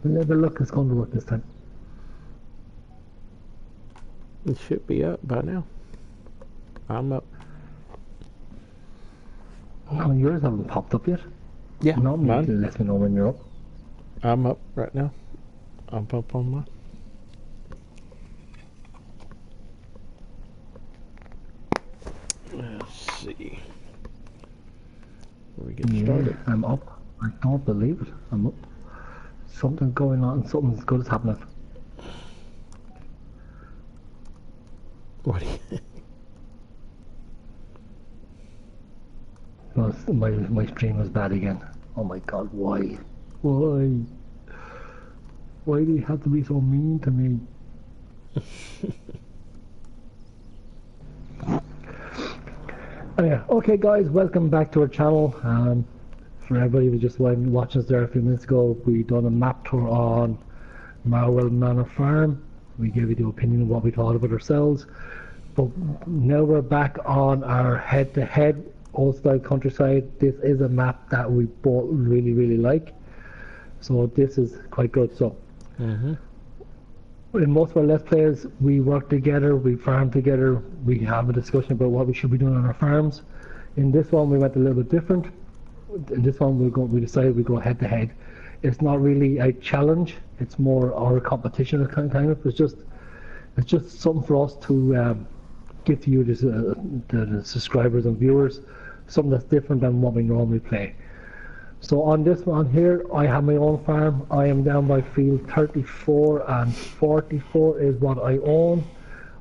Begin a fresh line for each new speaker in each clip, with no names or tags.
Never look, it's going to work this time.
It should be up by now. I'm up.
Oh, yours haven't popped up yet.
Yeah,
Normally it
mine.
lets me know when you're up.
I'm up right now. I'm up on mine. Let's see. Where we get started.
I'm up. I don't believe it. I'm up. Something's going on. Something's good is happening.
What do you
Well, my stream was bad again. Oh my god, why? Why? Why do you have to be so mean to me? Okay guys, welcome back to our channel. For everybody who just watching us there a few minutes ago, we done a map tour on Marwell Manor Farm. We gave you the opinion of what we thought about ourselves. But now we're back on our head-to-head old style countryside. This is a map that we both really like. So this is quite good. So in most of our Let's Plays, we work together, we farm together, we have a discussion about what we should be doing on our farms. In this one, we went a little bit different. In this one, we decided we go head to head. It's not really a challenge; it's more our competition kind of. It's just something for us to give to you, the subscribers and viewers, something that's different than what we normally play. So on this one here, I have my own farm. I am down by field 34 and 44 is what I own.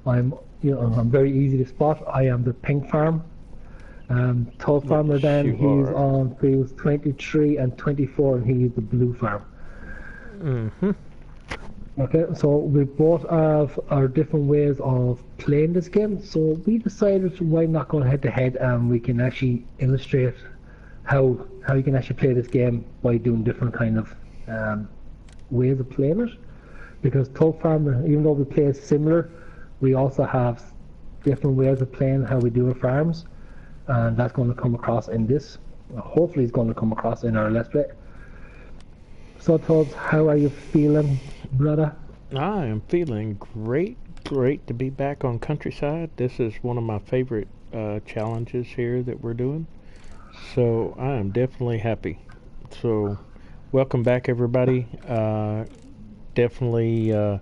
I'm very easy to spot. I am the pink farm. Tubbfarmer then he's on fields 23 and 24, and he's the blue farm. Okay, so we both have our different ways of playing this game. So we decided why not go head to head, and we can actually illustrate how you can actually play this game by doing different kind of ways of playing it. Because Tubbfarmer, even though we play similar, we also have different ways of playing how we do our farms, and that's going to come across in this. Hopefully it's going to come across in our Let's Play. So Tubbs, how are you feeling, brother?
I am feeling great to be back on Countryside. This is one of my favorite challenges here that we're doing. So I am definitely happy. So welcome back everybody. Definitely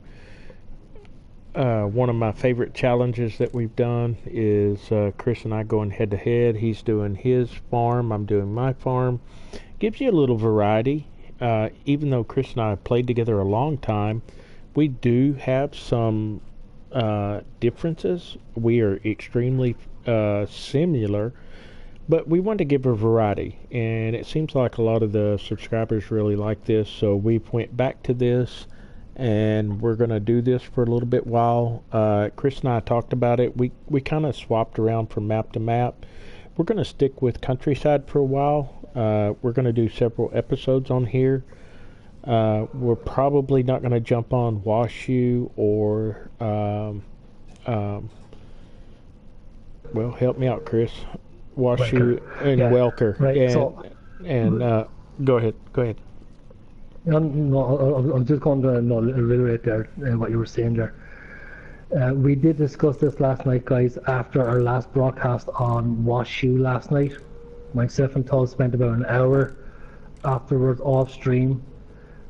one of my favorite challenges that we've done is Chris and I going head to head. He's doing his farm, I'm doing my farm. Gives you a little variety. Even though Chris and I have played together a long time, we do have some differences. We are extremely similar, but we want to give a variety, and it seems like a lot of the subscribers really like this, so we went back to this, and we're going to do this for a little bit while. Chris and I talked about it. We kind of swapped around from map to map. We're going to stick with Countryside for a while. We're going to do several episodes on here. We're probably not going to jump on Washoe or well, help me out, Chris. Washoe and Welker.
Right.
And go ahead.
No, I was just going to reiterate there what you were saying there. We did discuss this last night, guys, after our last broadcast on Washoe last night. Myself and Tubb spent about an hour afterwards off stream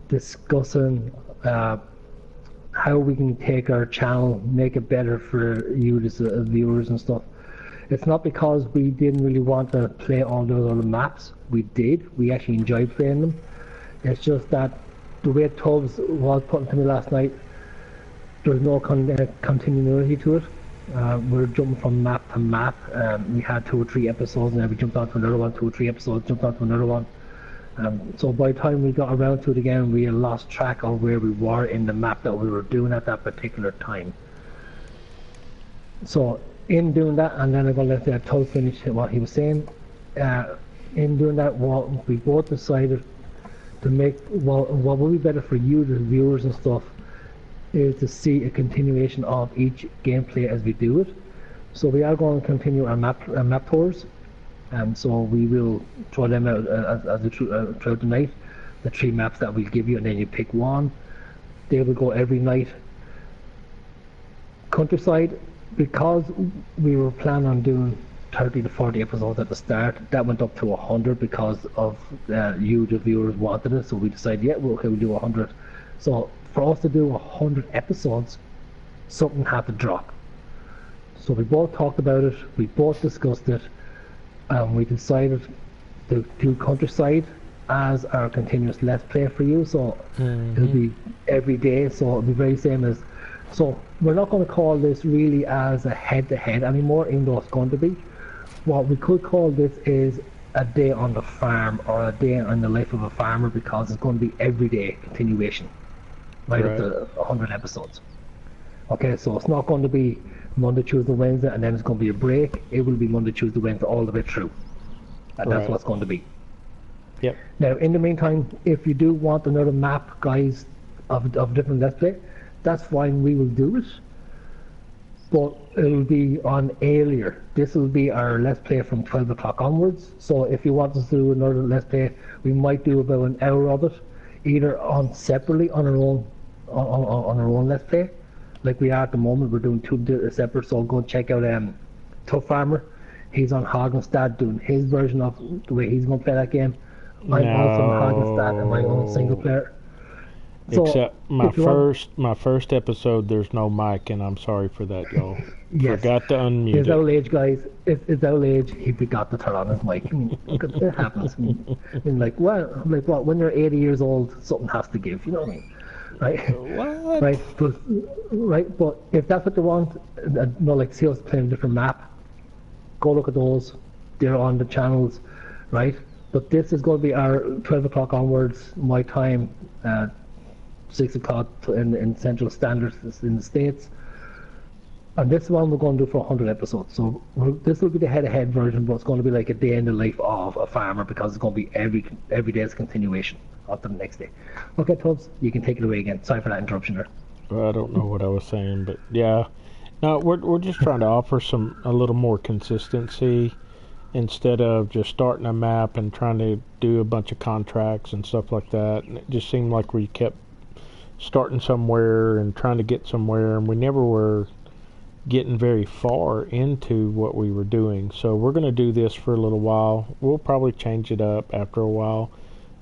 discussing how we can take our channel, make it better for you as viewers and stuff. It's not because we didn't really want to play all those other maps. We did. We actually enjoyed playing them. It's just that the way Tubbs was putting to me last night, there's no continuity to it. We're jumping from map to map. We had 2 or 3 episodes, and then we jumped on to another one, 2 or 3 episodes, jumped on to another one. So by the time we got around to it again, we had lost track of where we were in the map that we were doing at that particular time. So in doing that, and then I'm going to let Tubb finish what he was saying. In doing that, we both decided to make what would be better for you, the viewers and stuff, is to see a continuation of each gameplay as we do it. So we are going to continue our map tours, so we will throw them out throughout the night. the 3 maps that we'll give you, and then you pick one. They will go every night. Countryside, because we were planning on doing 30 to 40 episodes at the start, that went up to 100 because of you, the viewers, wanted it. So we decided, yeah, well, okay, we'll do 100. So for us to do 100 episodes, something had to drop. So we both talked about it, we both discussed it, and we decided to do Countryside as our continuous Let's Play for you. So it'll be every day, so it'll be very same as. So we're not going to call this really as a head-to-head anymore, even though it's going to be. What we could call this is a day on the farm, or a day on the life of a farmer, because it's going to be everyday continuation, right. Up to 100 episodes. Okay, so it's not going to be Monday, Tuesday, Wednesday, and then it's going to be a break. It will be Monday, Tuesday, Wednesday, all the way through. And that's what it's going to be.
Yep.
Now, in the meantime, if you do want another map, guys, of different Let's Play, that's fine, we will do it. But it'll be on earlier. This will be our Let's Play from 12 o'clock onwards. So if you want us to do another Let's Play, we might do about an hour of it, either on separately on our own on our own Let's Play. Like we are at the moment, we're doing 2 separate, so go and check out Tubbfarmer. He's on Hagenstad doing his version of the way he's going to play that game. I'm also on Hagenstad in my own single player. So
except my first episode, there's no mic, and I'm sorry for that, y'all.
Yes.
Forgot to unmute
his
it.
old age, guys. His old age, he forgot to turn on his mic. I mean, look, it happens. I mean, like what? When you're 80 years old, something has to give. You know what I mean? Right?
What?
Right, but if that's what you want, like see us playing a different map, go look at those. They're on the channels, right? But this is going to be our 12 o'clock onwards, my time, 6 o'clock in Central Standard in the States. And this one we're going to do for 100 episodes. So this will be the head-to-head version, but it's going to be like a day in the life of a farmer, because it's going to be every day's continuation after the next day. Okay, Tubbs, you can take it away again. Sorry for that interruption there.
I don't know what I was saying, but yeah. No, we're just trying to offer a little more consistency, instead of just starting a map and trying to do a bunch of contracts and stuff like that. And it just seemed like we kept starting somewhere and trying to get somewhere, and we never were getting very far into what we were doing. So we're going to do this for a little while. We'll probably change it up after a while.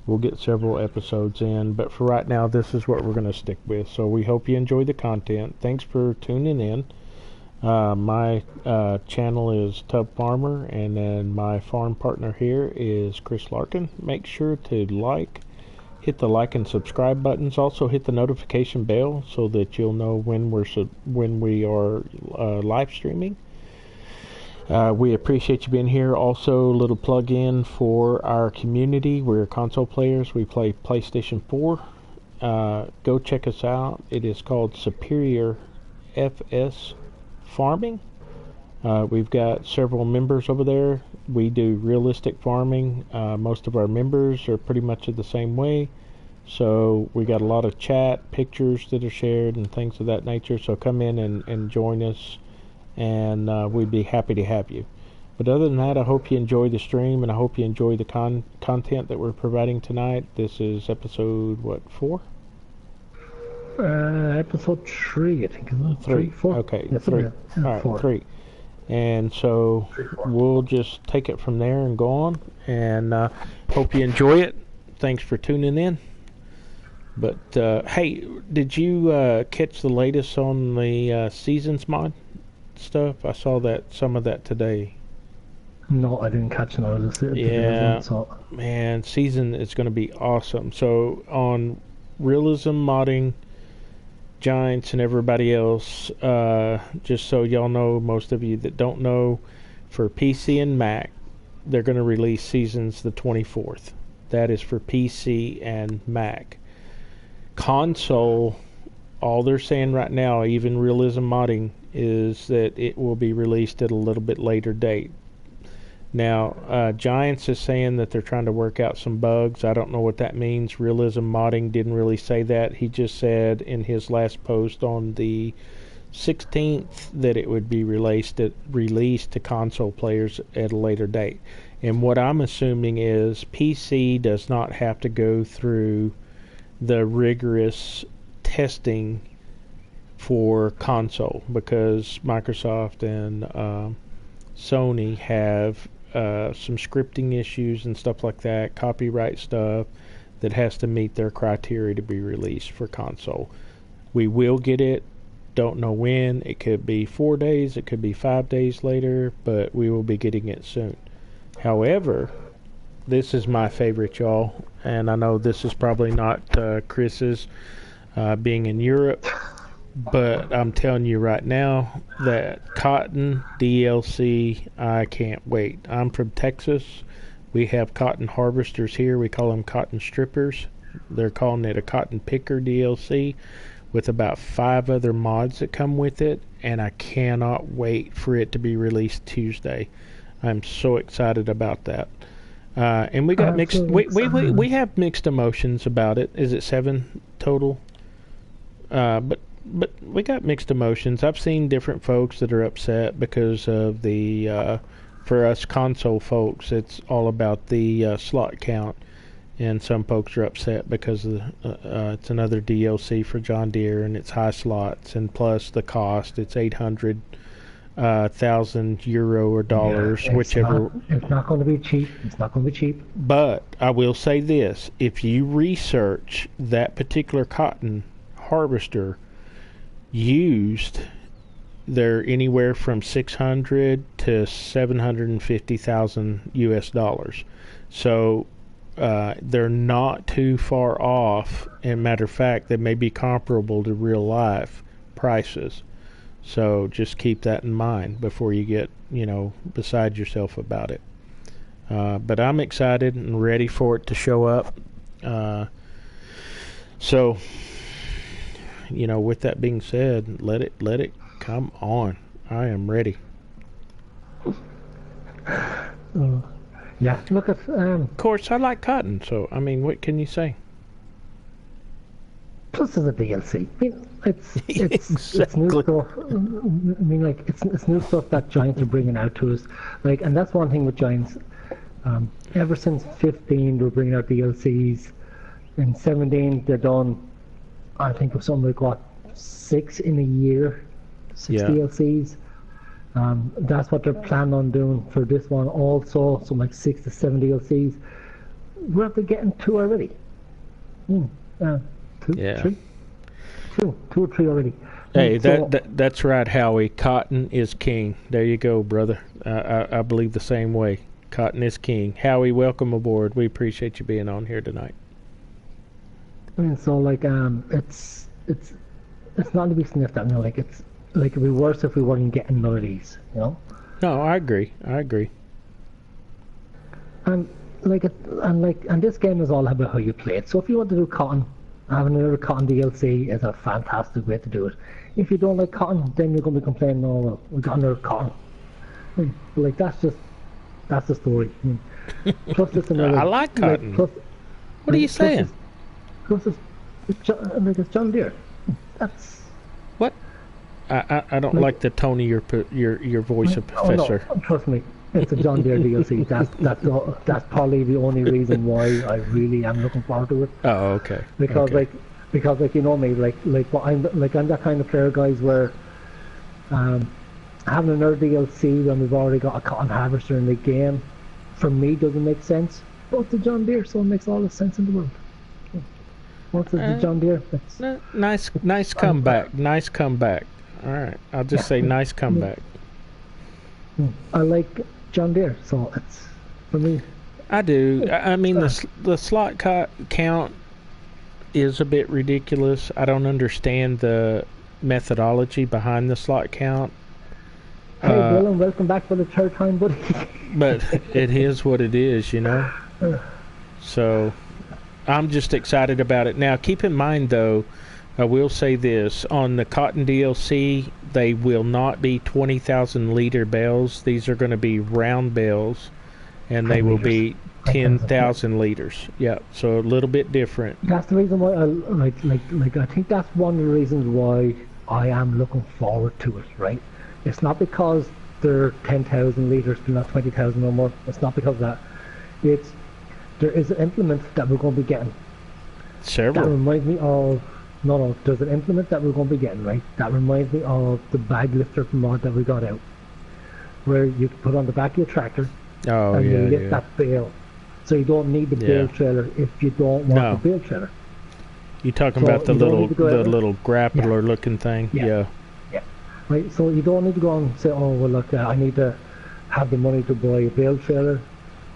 We'll get several episodes in, but for right now, this is what we're going to stick with. So we hope you enjoy the content. Thanks for tuning in. My channel is Tubbfarmer, and then my farm partner here is Chris Larkin. Make sure to hit the like and subscribe buttons. Also hit the notification bell so that you'll know when we are live streaming. We appreciate you being here. Also, a little plug-in for our community. We're console players. We play PlayStation 4. Go check us out. It is called Superior FS Farming. We've got several members over there. We do realistic farming. Most of our members are pretty much the same way. So we got a lot of chat, pictures that are shared, and things of that nature. So come in and join us, and we'd be happy to have you. But other than that, I hope you enjoy the stream, and I hope you enjoy the content that we're providing tonight. This is episode, 4?
Episode 3, I think. 3, 4.
Okay,
yes,
3.
Yeah,
all right,
4.
3. And so
3, 4.
we'll just take it from there and go on. And hope you enjoy it. Thanks for tuning in. But hey, did you catch the latest on the Seasons mod stuff? I saw some of that today.
No, I didn't catch none of this.
Yeah,
So.
Man, Season is going to be awesome. So on Realism Modding, Giants and everybody else, just so y'all know, most of you that don't know, for PC and Mac, they're going to release Seasons the 24th. That is for PC and Mac. Console, all they're saying right now, even Realism Modding, is that it will be released at a little bit later date. Now, Giants is saying that they're trying to work out some bugs. I don't know what that means. Realism Modding didn't really say that. He just said in his last post on the 16th that it would be released to console players at a later date. And what I'm assuming is PC does not have to go through the rigorous testing for console, because Microsoft and Sony have some scripting issues and stuff like that, copyright stuff that has to meet their criteria to be released for console. We will get it. Don't know when. It could be 4 days. It could be 5 days later, but we will be getting it soon. However, this is my favorite, y'all, and I know this is probably not Chris's, being in Europe, but I'm telling you right now that cotton DLC, I can't wait. I'm from Texas. We have cotton harvesters here. We call them cotton strippers. They're calling it a cotton picker DLC, with about 5 other mods that come with it, and I cannot wait for it to be released Tuesday. I'm so excited about that. And we got mixed. We have mixed emotions about it. Is it 7 total? But we got mixed emotions. I've seen different folks that are upset because of the. For us console folks, it's all about the slot count. And some folks are upset because of it's another DLC for John Deere, and it's high slots, and plus the cost. It's 800,000 euro or dollars, whichever.
It's not going to be cheap. It's not going to be cheap.
But I will say this: if you research that particular cotton harvester used, they're anywhere from 600 to 750,000 US dollars. So. They're not too far off, and matter of fact, they may be comparable to real life prices. So just keep that in mind before you get, beside yourself about it. But I'm excited and ready for it to show up. So, with that being said, let it come on. I am ready.
Yeah, look at.
Of course, I like cotton, so I mean, what can you say?
Plus, it's a DLC. I mean, it's
exactly.
new stuff. I mean, like it's new stuff that Giants are bringing out to us. Like, and that's one thing with Giants. Ever since 15, they were bringing out DLCs. In 17, they're done. I think of something like 6 in a year, 6 DLCs. That's what they're planning on doing for this one also, so like 6 to 7 DLCs. We're up to getting 2 already. 2 or 3 already.
Hey, that's right, Howie. Cotton is king. There you go, brother. I believe the same way. Cotton is king. Howie, welcome aboard. We appreciate you being on here tonight.
And so like it's not to be sniffed at. Like it's. Like, it'd be worse if we weren't getting none of these,
No, I agree.
And this game is all about how you play it. So if you want to do cotton, having another cotton DLC is a fantastic way to do it. If you don't like cotton, then you're going to be complaining, oh, well, we got another cotton. Like, that's the story. Plus, it's another.
I like cotton. What are you saying?
Plus, it's John Deere. That's.
What? I don't like the tone of your voice, Professor.
No, trust me, it's a John Deere DLC. That's probably the only reason why I really am looking forward to it.
Oh, okay.
Because me, I'm that kind of player, guys, where having another DLC when we've already got a cotton harvester in the game, for me doesn't make sense. But it's a John Deere, so it makes all the sense in the world. What's the John Deere?
Nice comeback. Nice comeback. All right, I'll just say nice comeback.
I like John Deere, so it's for me.
I do. I mean, the slot count is a bit ridiculous. I don't understand the methodology behind the slot count.
Hey, Dylan, welcome back for the 3rd time, buddy.
But it is what it is, So I'm just excited about it. Now, keep in mind, though, I will say this. On the cotton DLC, they will not be 20,000 liter bales. These are going to be round bales, and they will be 10,000 liters. Yeah, so a little bit different.
That's the reason why I think that's one of the reasons why I am looking forward to it, right? It's not because they're 10,000 litres, they're not 20,000 no more. It's not because of that. There is an implement that we're going to be getting.
Several.
That reminds me of... No, there's an implement that we're going to be getting, right? That reminds me of the bag lifter mod that we got out. Where you can put on the back of your tractor and you lift that bale. So you don't need the bale trailer if you don't want the bale trailer.
You're talking about the little grappler looking thing? Yeah.
Right, so you don't need to go and say, oh, well, look, I need to have the money to buy a bale trailer.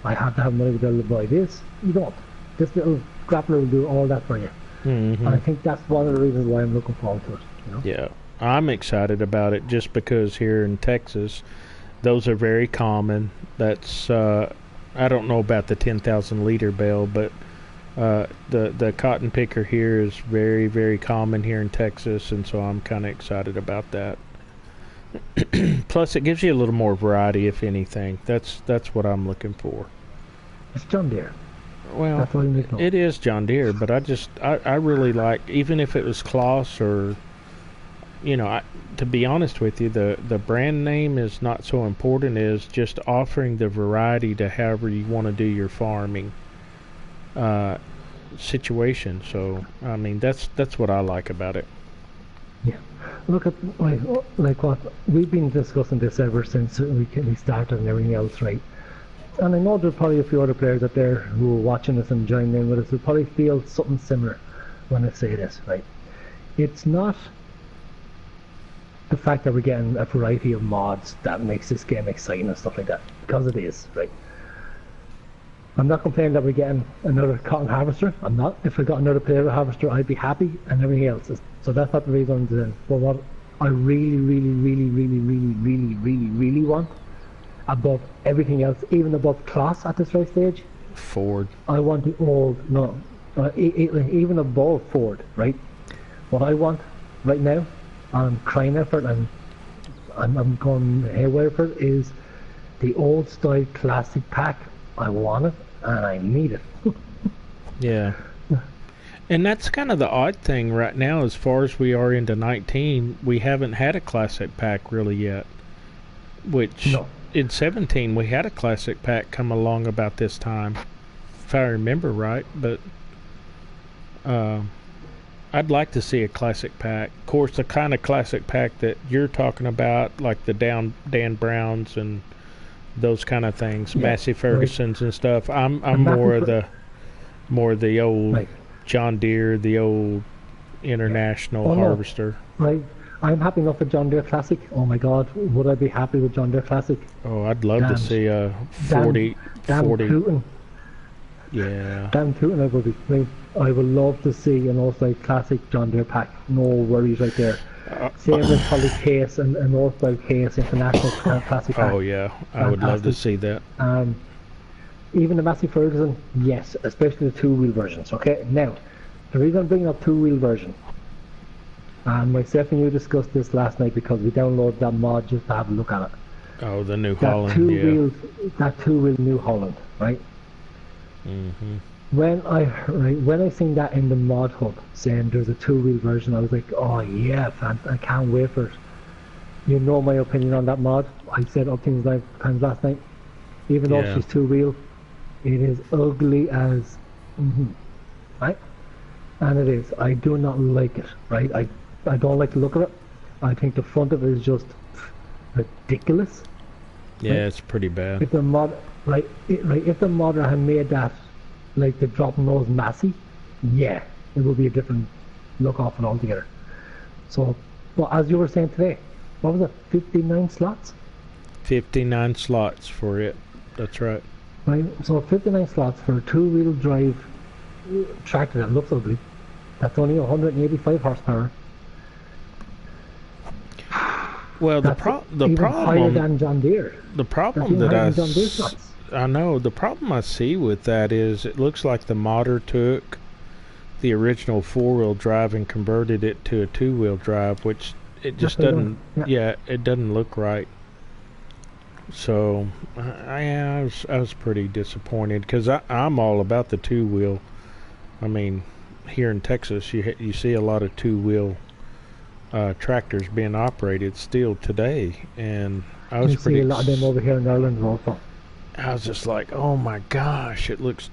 I have to have money to be able to buy this. You don't. This little grappler will do all that for you. And I think that's one of the reasons why I'm looking forward to it. You know?
Yeah, I'm excited about it just because here in Texas, those are very common. That's I don't know about the 10,000 liter bale, but the cotton picker here is very, very common here in Texas, and so I'm kind of excited about that. Plus, it gives you a little more variety, if anything. That's what I'm looking for.
It's John Deere.
Well, it is John Deere, but I really like, even if it was Kloss or, to be honest with you, the brand name is not so important. Is just offering the variety to however you want to do your farming situation. So, I mean, that's what I like about it.
Yeah. Look at like what we've been discussing this ever since we started and everything else, right? And I know there's probably a few other players out there who are watching this and joining in with us who probably feel something similar when I say this, right? It's not the fact that we're getting a variety of mods that makes this game exciting and stuff like that, because it is, right? I'm not complaining that we're getting another cotton harvester. I'm not. If I got another potato harvester, I'd be happy, and everything else. So that's not the reason I'm doing. But what I really, really, really, really, really, really, really, really want, above everything else, even above Kloss at this right stage,
Ford.
I want the old, even above Ford, right? What I want right now, I'm crying out for it, and I'm going haywire for it, is the old style classic pack. I want it, and I need it.
Yeah. And that's kind of the odd thing right now, as far as we are into 19, we haven't had a classic pack really yet. Which, in 17, we had a classic pack come along about this time, if I remember right. But I'd like to see a classic pack. Of course, the kind of classic pack that you're talking about, like the Dan Browns and those kind of things, Massey Fergusons and stuff. I'm more of the old John Deere, the old International harvester.
Right. I'm happy enough with John Deere Classic. Oh my God, would I be happy with John Deere Classic?
Oh, I'd love to see a 40.
Tootin'.
Yeah.
Damn tootin' I would be. I would love to see an all-style classic John Deere pack. No worries right there. Same with probably Case and an all-style Case International Classic pack.
Oh yeah, I would love to see that.
Even the Massey Ferguson, yes, especially the two-wheel versions. Okay, now, the reason I'm bringing up two-wheel version, and myself and you discussed this last night because we downloaded that mod just to have a look at it.
Oh, the New Holland,
that two-wheel New Holland, right?
Mm-hmm.
When I seen that in the mod hub saying there's a two-wheel version, I was like, oh yeah, I can't wait for it. You know my opinion on that mod. I said up things like times last night. Even though she's two-wheel, it is ugly as, right? And it is. I do not like it, right? I don't like the look of it. I think the front of it is just ridiculous.
Yeah, right? It's pretty bad.
If the if the modder had made that like the drop nose Massey, yeah, it would be a different look off it altogether. So, well, as you were saying today, what was it? 59 slots.
59 slots for it. That's right.
Right. So 59 slots for a two-wheel drive tractor that looks ugly. That's only 185 horsepower.
Well, the problem
higher than John Deere.
The problem the problem I see with that is it looks like the modder took the original four-wheel drive and converted it to a two-wheel drive, which it just doesn't. Yeah, it doesn't look right. So I was pretty disappointed because I'm all about the two-wheel. I mean, here in Texas, you see a lot of two-wheel tractors being operated still today, and I was
You see
pretty.
a lot of them over here in Ireland also.
I was just like, oh my gosh, it looks.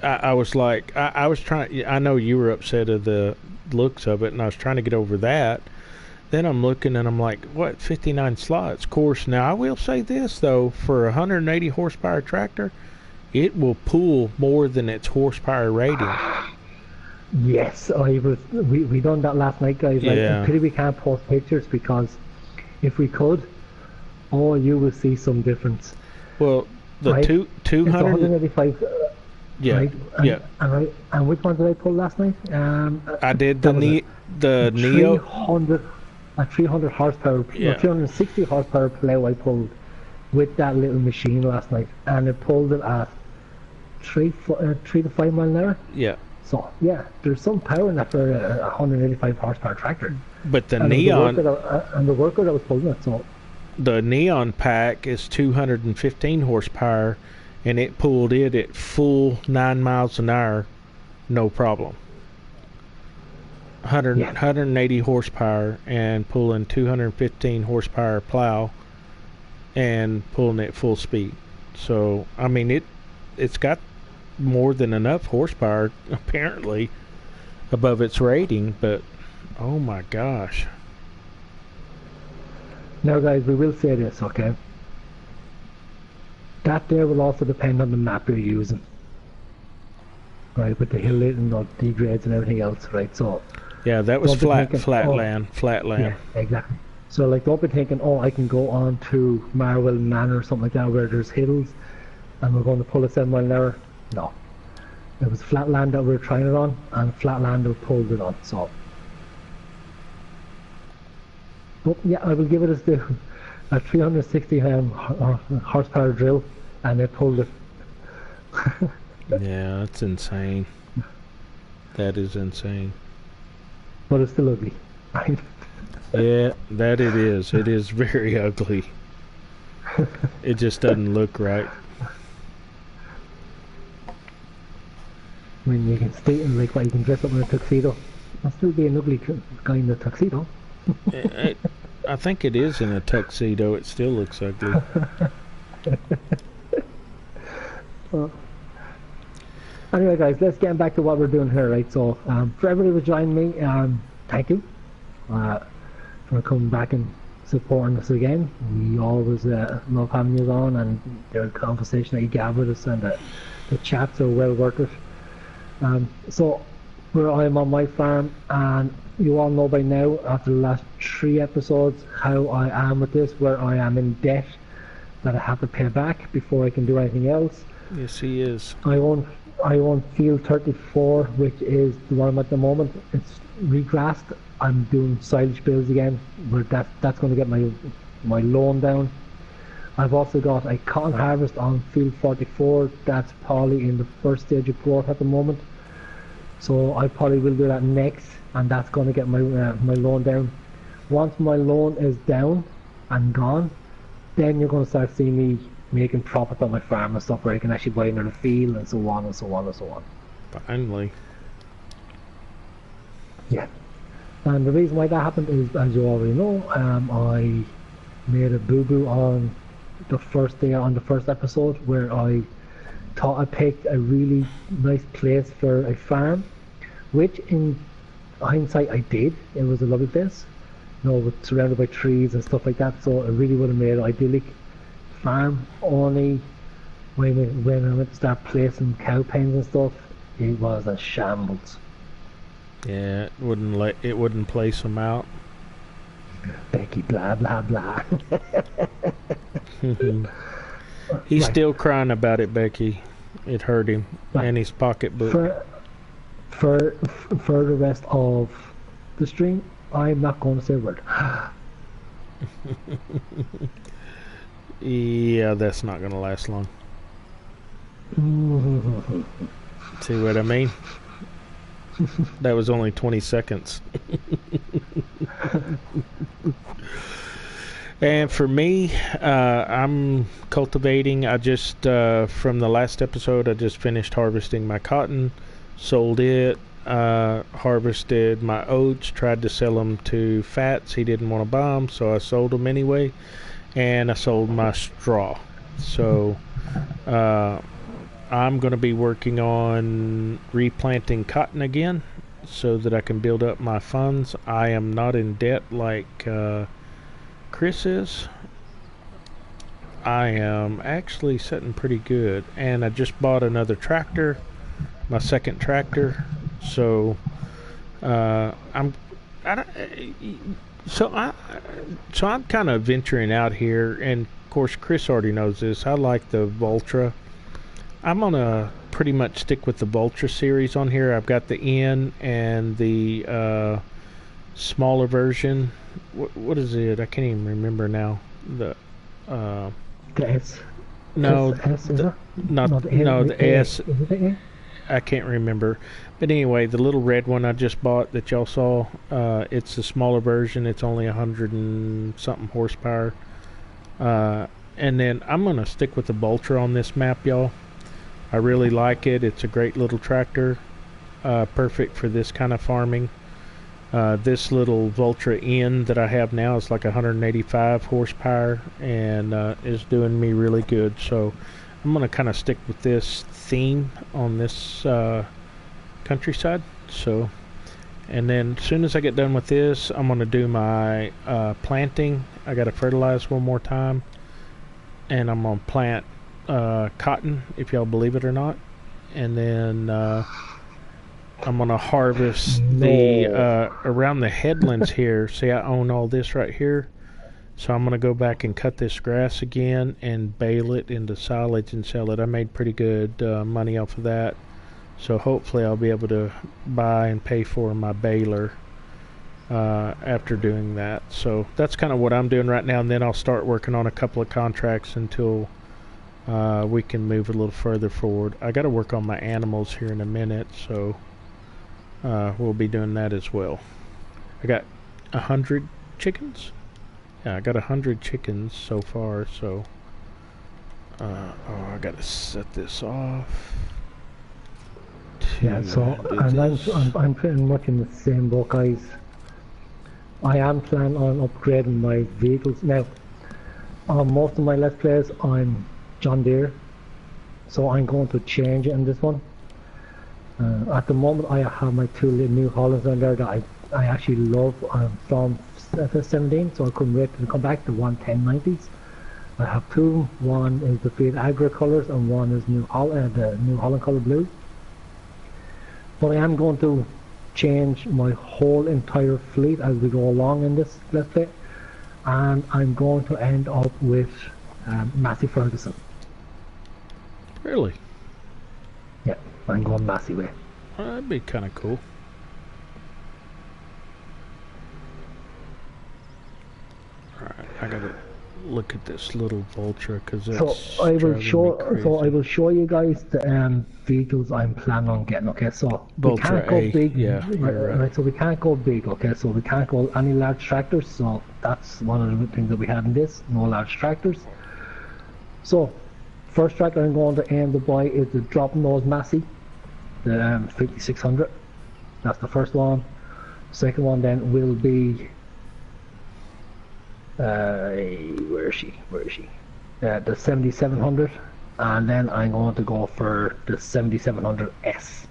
I was like, I was trying. I know you were upset at the looks of it, and I was trying to get over that. Then I'm looking and I'm like, what, 59 slots? Of course, now I will say this though, for a 180 horsepower tractor, it will pull more than its horsepower rating.
Yes, we done that last night, guys.
Yeah.
Like, pity we can't post pictures, because if we could, oh, you will see some difference.
Well, the
right?
200.
It's 185.
Yeah,
right?
yeah.
And which one did I pull last night?
I did the Neo.
300 horsepower,
Yeah.
360 horsepower plow I pulled with that little machine last night, and it pulled it at 3 to 5 mile an hour.
Yeah.
So yeah, there's some power in that for a 185 horsepower tractor.
But the
and
Neon
the worker that was pulling it. So
the Neon pack is 215 horsepower, and it pulled it at full 9 miles an hour, no problem. 180 horsepower and pulling 215 horsepower plow and pulling it full speed. So I mean it's got more than enough horsepower apparently above its rating, but oh my gosh.
Now guys, we will say this, okay? That there will also depend on the map you're using. Right, with the hill and the degrades and everything else, right? So
yeah, that was flat land.
Yeah, exactly. So like, don't be thinking, oh, I can go on to Marwell Manor or something like that where there's hills and we're going to pull a 7 mile an hour. No. It was flat land that we were trying it on, and flat land that we pulled it on. So but yeah, I will give it a 360 horsepower drill, and it pulled it.
Yeah, that's insane. That is insane.
But it's still ugly.
Yeah, that it is. It is very ugly. It just doesn't look right.
I mean, you can stay in like what, you can dress up in a tuxedo. I'll still be an ugly guy in a tuxedo.
I think it is in a tuxedo. It still looks ugly.
Anyway, guys, let's get back to what we're doing here, right? So, for everybody who joined me, thank you for coming back and supporting us again. We always love having you on, and the conversation that you have with us, and the chats are well worth it. So, where I'm on my farm, and you all know by now, after the last 3 episodes, how I am with this, where I am in debt that I have to pay back before I can do anything else.
Yes, he is.
I own field 34, which is the one I'm at the moment. It's regrassed. I'm doing silage bills again, but that's going to get my loan down. I've also got a cotton harvest on field 44. That's probably in the first stage of growth at the moment. So I probably will do that next, and that's going to get my loan down. Once my loan is down and gone, then you're going to start seeing me making profit on my farm and stuff, where I can actually buy another field and so on and so on and so on.
Finally.
Yeah. And the reason why that happened is, as you already know, I made a boo-boo on the first day, on the first episode, where I thought I picked a really nice place for a farm, which in hindsight I did. It was a lovely place, you know, surrounded by trees and stuff like that, so it really would have made an idyllic farm. Only when I went to start placing cow pens and stuff, it was a shambles.
Yeah, it wouldn't place them out.
Becky, blah blah blah.
He's
Right.
still crying about it, Becky. It hurt him and his pocketbook.
For the rest of the stream, I'm not going to say a word.
Yeah, that's not going to last long. See what I mean? That was only 20 seconds. And for me, I'm cultivating. I just, from the last episode, I just finished harvesting my cotton, sold it. harvested my oats, tried to sell them to Fats. He didn't want to buy them, so I sold them anyway. And I sold my straw. So I'm going to be working on replanting cotton again so that I can build up my funds. I am not in debt like Chris is. I am actually sitting pretty good, and I just bought another tractor, my second tractor. So I'm kind of venturing out here, and of course Chris already knows this. I like the Voltra. I'm gonna pretty much stick with the Voltra series on here. I've got the N and the smaller version. What is it? I can't even remember now. The
S.
No,
S, is it?
the S.
Is it the A?
I can't remember. But anyway, the little red one I just bought that y'all saw, it's the smaller version. It's only 100 and something horsepower. And then I'm going to stick with the Voltra on this map, y'all. I really like it. It's a great little tractor. Perfect for this kind of farming. This little Voltra N that I have now is like 185 horsepower and is doing me really good. So I'm going to kind of stick with this theme on this countryside. So, and then as soon as I get done with this, I'm going to do my planting. I got to fertilize one more time, and I'm going to plant cotton, if y'all believe it or not. And then I'm going to harvest the around the headlands here. See, I own all this right here. So I'm going to go back and cut this grass again and bale it into silage and sell it. I made pretty good money off of that. So hopefully I'll be able to buy and pay for my baler after doing that. So that's kind of what I'm doing right now. And then I'll start working on a couple of contracts until we can move a little further forward. I got to work on my animals here in a minute. So we'll be doing that as well. I got 100 chickens. Yeah, I got 100 chickens so far, so I gotta set this off.
Yeah, so I'm pretty much in the same boat, guys. I am planning on upgrading my vehicles. Now, on most of my Let's Plays, I'm John Deere, so I'm going to change it in this one. At the moment, I have my two little New Hollands on there that I actually love. I'm from FS17, so I couldn't wait to come back to 11090s. I have two. One is the Fiat Agri colors, and one is the New Holland color blue. But I am going to change my whole entire fleet as we go along in this Let's Play, and I'm going to end up with Massey Ferguson.
Really?
Yeah, I'm going Massey way.
That'd be kind of cool. Alright, I gotta look at this little Voltra because that's
so I will show you guys the vehicles I'm planning on getting. Okay, so we can't go big.
Yeah,
right. So we can't go big. Okay, so we can't go any large tractors. So that's one of the things that we had in this. No large tractors. So first tractor I'm going to aim to buy is the drop nose Massey, the 5600. That's the first one. Second one then will be where is she? The 7700, and then I'm going to go for the 7700S.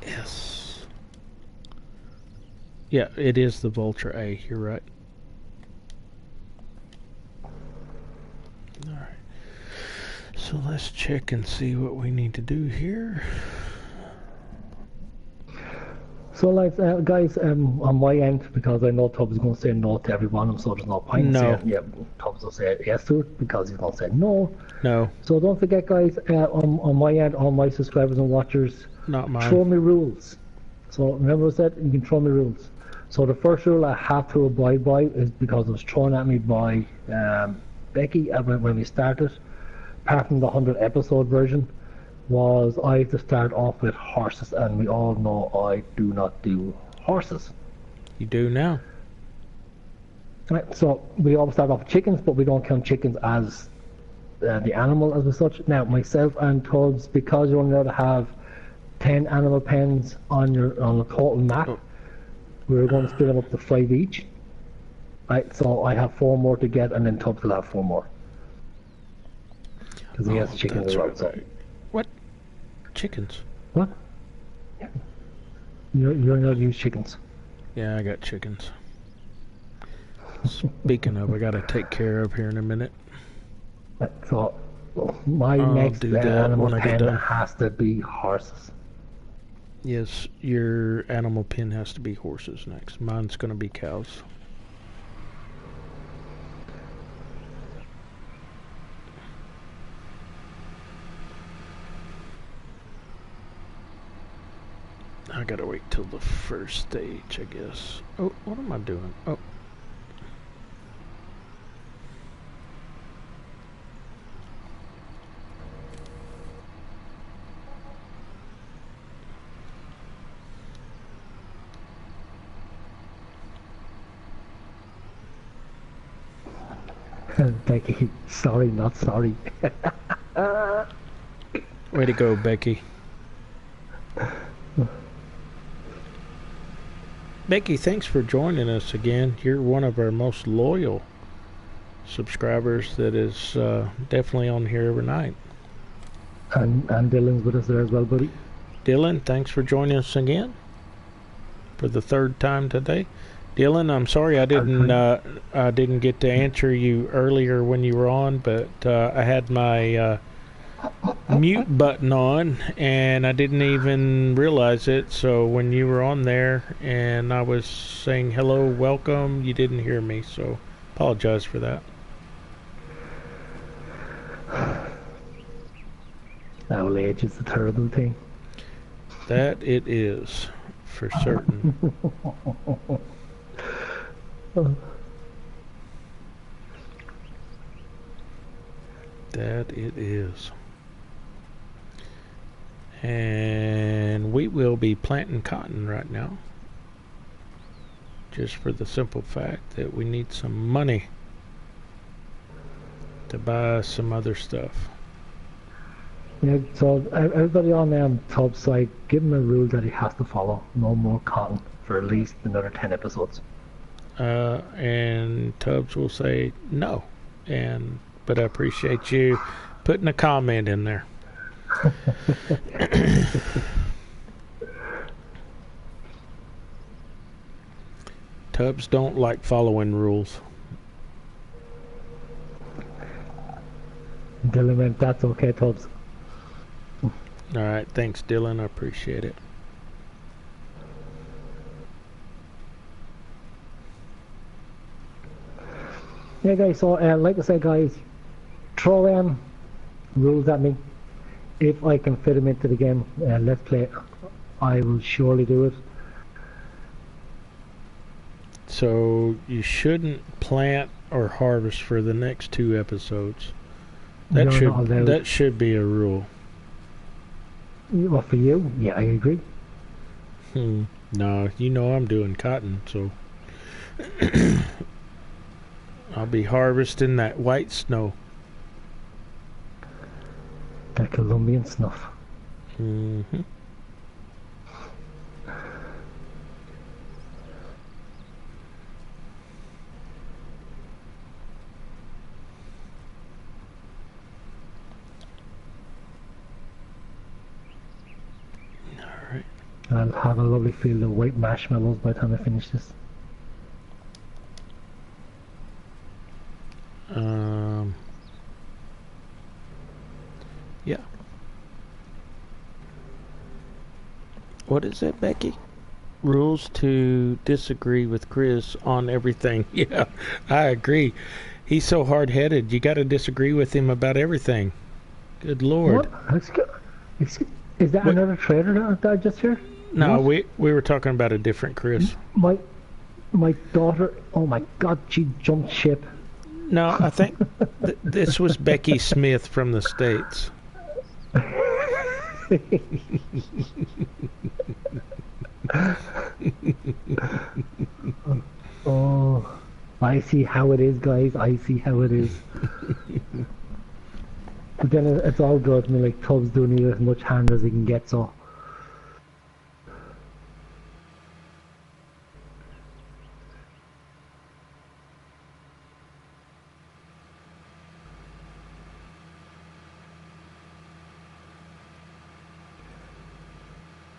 Yes. Yeah, it is the Voltra A. You're right. All right. So let's check and see what we need to do here.
So like guys, on my end, because I know Tubb is going to say no to every one of them, so there's no point in saying, yeah, Tubb will say yes to it because he's going to say no.
No.
So don't forget guys, on my end, all my subscribers and watchers,
not mine,
throw me rules. So remember I said, you can throw me rules. So the first rule I have to abide by is because it was thrown at me by Becky when we started, apart from the 100 episode version, was I have to start off with horses, and we all know I do not do horses.
You do now.
Right, so we always start off with chickens, but we don't count chickens as the animal as such. Now myself and Tubbs, because you're only allowed to have 10 animal pens on the total map.
Oh.
We're going to split them up to 5 each. Right, so I have 4 more to get, and then Tubbs will have 4 more. Because he has chickens as well. So.
What? Chickens?
What? Yeah. You're not use chickens.
Yeah, I got chickens. Speaking of, I gotta take care of here in a minute.
So my next animal pen has to be horses.
Yes, your animal pen has to be horses next. Mine's gonna be cows. I gotta wait till the first stage, I guess. Oh, what am I doing? Oh.
Becky, sorry, not sorry.
Way to go, Becky. Becky, thanks for joining us again. You're one of our most loyal subscribers that is definitely on here every night.
And Dylan's with us there as well, buddy.
Dylan, thanks for joining us again for the 3rd time today. Dylan, I'm sorry I didn't get to answer you earlier when you were on, but I had my mute button on and I didn't even realize it. So when you were on there and I was saying hello, welcome, you didn't hear me. So apologize for that.
Old age is a terrible thing.
That it is, for certain. That it is. And we will be planting cotton right now. Just for the simple fact that we need some money to buy some other stuff.
Yeah, so everybody on Tubb's side, give him a rule that he has to follow. No more cotton for at least another 10 episodes.
And Tubbs will say no. But I appreciate you putting a comment in there. Tubbs don't like following rules.
Dylan went, that's okay, Tubbs.
Alright, thanks Dylan, I appreciate it.
Yeah guys, so like I said guys, throw rules at me. If I can fit them into the game, let's play it. I will surely do it.
So you shouldn't plant or harvest for the next 2 episodes. That should be a rule.
Well, for you, yeah, I agree.
No, you know I'm doing cotton, so I'll be harvesting that white snow.
That Colombian snuff.
Mm-hmm. Alright.
I'll have a lovely field of white marshmallows by the time I finish this.
Yeah. What is it, Becky? Rules to disagree with Chris on everything. Yeah, I agree. He's so hard-headed. You got to disagree with him about everything. Good Lord.
What? Is that another trader that I just heard?
No, we were talking about a different Chris.
My daughter, oh my God, she jumped ship.
No, I think this was Becky Smith from the States.
Oh, I see how it is, guys. I see how it is. But then it's all good. I mean, like, Tubbs doing as much harm as he can get, so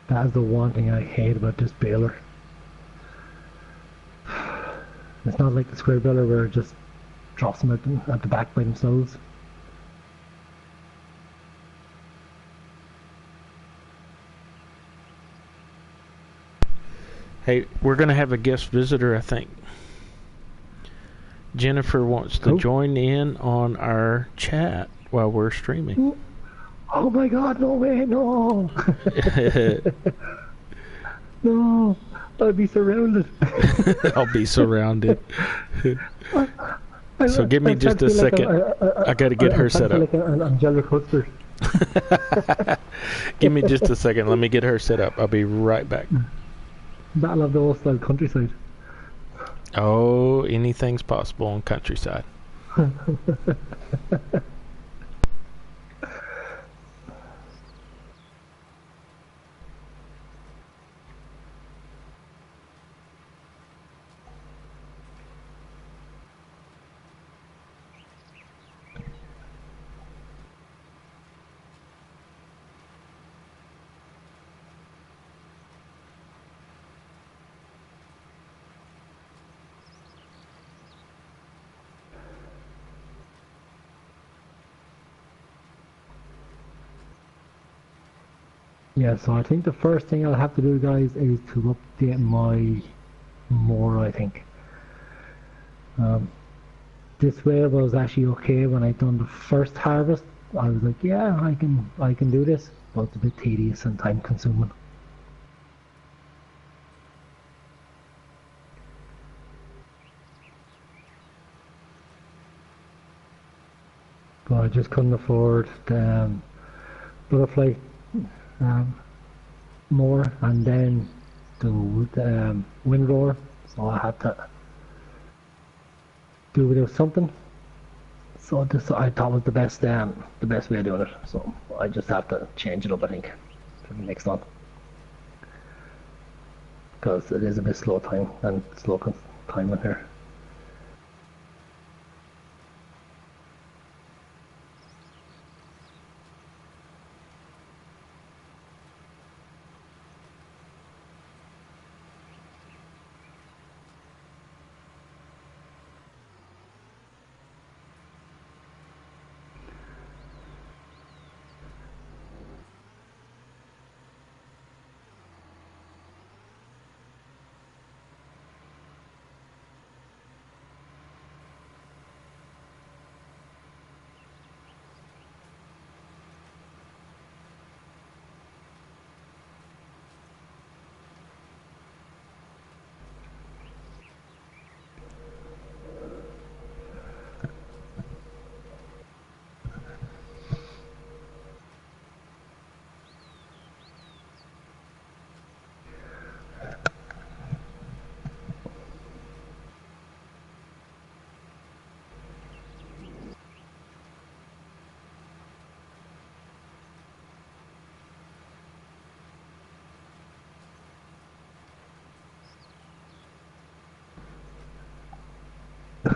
That is the one thing I hate about this baler. It's not like the square baler where it just drops them at the back by themselves.
Hey, we're going to have a guest visitor, I think. Jennifer wants to join in on our chat while we're streaming.
Oh my god, no way, no! No, I'll be surrounded.
I'll be surrounded. So give me just a second. I got to get her set up.
Like an angelic husband.
Give me just a second. Let me get her set up. I'll be right back.
Battle of the Hostile Countryside.
Oh, anything's possible on Countryside.
Yeah, so I think the first thing I'll have to do, guys, is to update my mower, I think. This way was actually okay when I done the first harvest. I was like, yeah, I can do this, but it's a bit tedious and time consuming. But I just couldn't afford the butterfly mower and then the windrower, so I had to do without something. So this I thought was the best way of doing it. So I just have to change it up, I think, for the next one, because it is a bit slow time in here.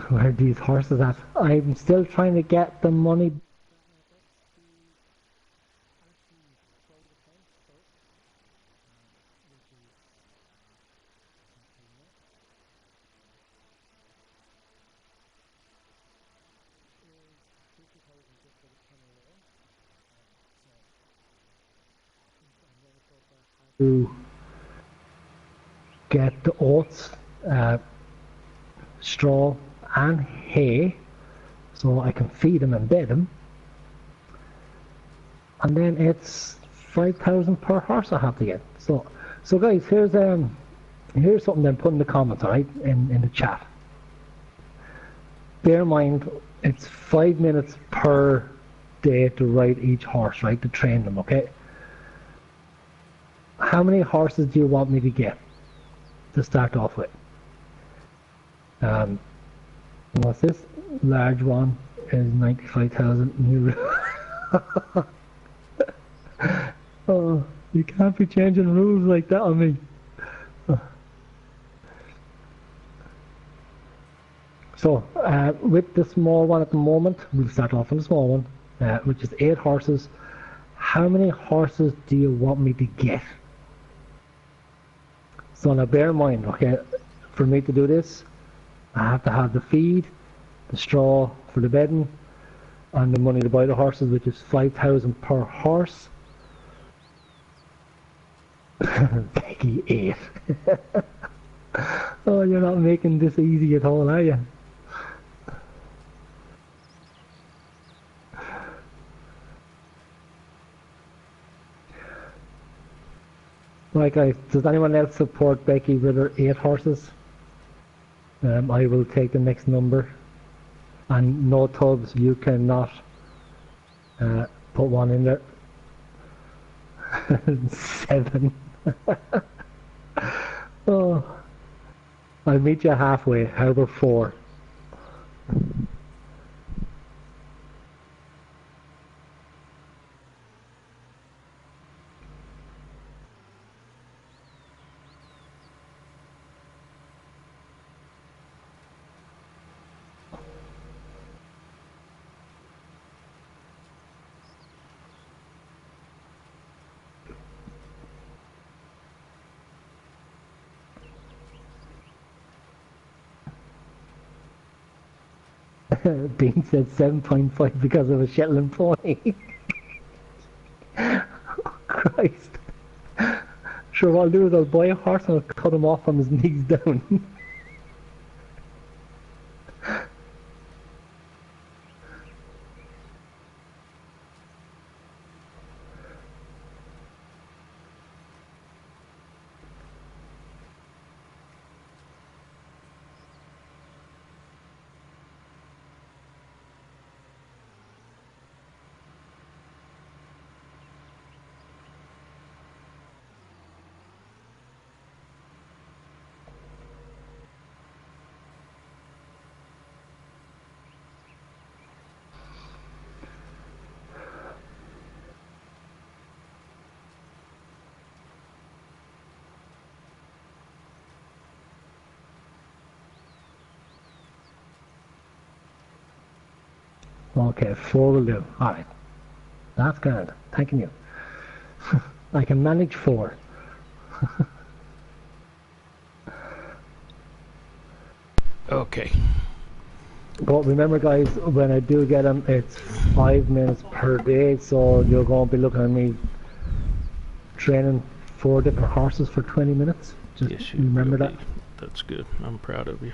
Where are these horses at? I'm still trying to get the money. To get the oats, straw and hay, so I can feed them and bed them, and then it's 5,000 per horse I have to get. So guys, here's something then put in the comments, alright, in the chat. Bear in mind, it's 5 minutes per day to ride each horse, right, to train them, okay? How many horses do you want me to get to start off with? What's this? Large one is 95,000. Oh, you can't be changing rules like that on me. So, with the small one at the moment, we'll start off on the small one, which is 8 horses. How many horses do you want me to get So now bear in mind, okay, for me to do this, I have to have the feed, the straw for the bedding, and the money to buy the horses, which is 5,000 per horse. Peggy 8. Oh, you're not making this easy at all, are you? Right guys, does anyone else support Becky with her 8 horses? I will take the next number. And no Tubbs, you cannot put one in there. 7. Oh, I'll meet you halfway. How about 4? Dean said 7.5 because of a Shetland pony. Oh, Christ. Sure, what I'll do is I'll buy a horse and I'll cut him off from his knees down. Okay, 4 will do. Alright. That's good. Thanking you. I can manage 4.
Okay.
But remember guys, when I do get them, it's 5 minutes per day, so you're going to be looking at me training 4 different horses for 20 minutes. Just
yes, you
remember that.
That's good. I'm proud of you.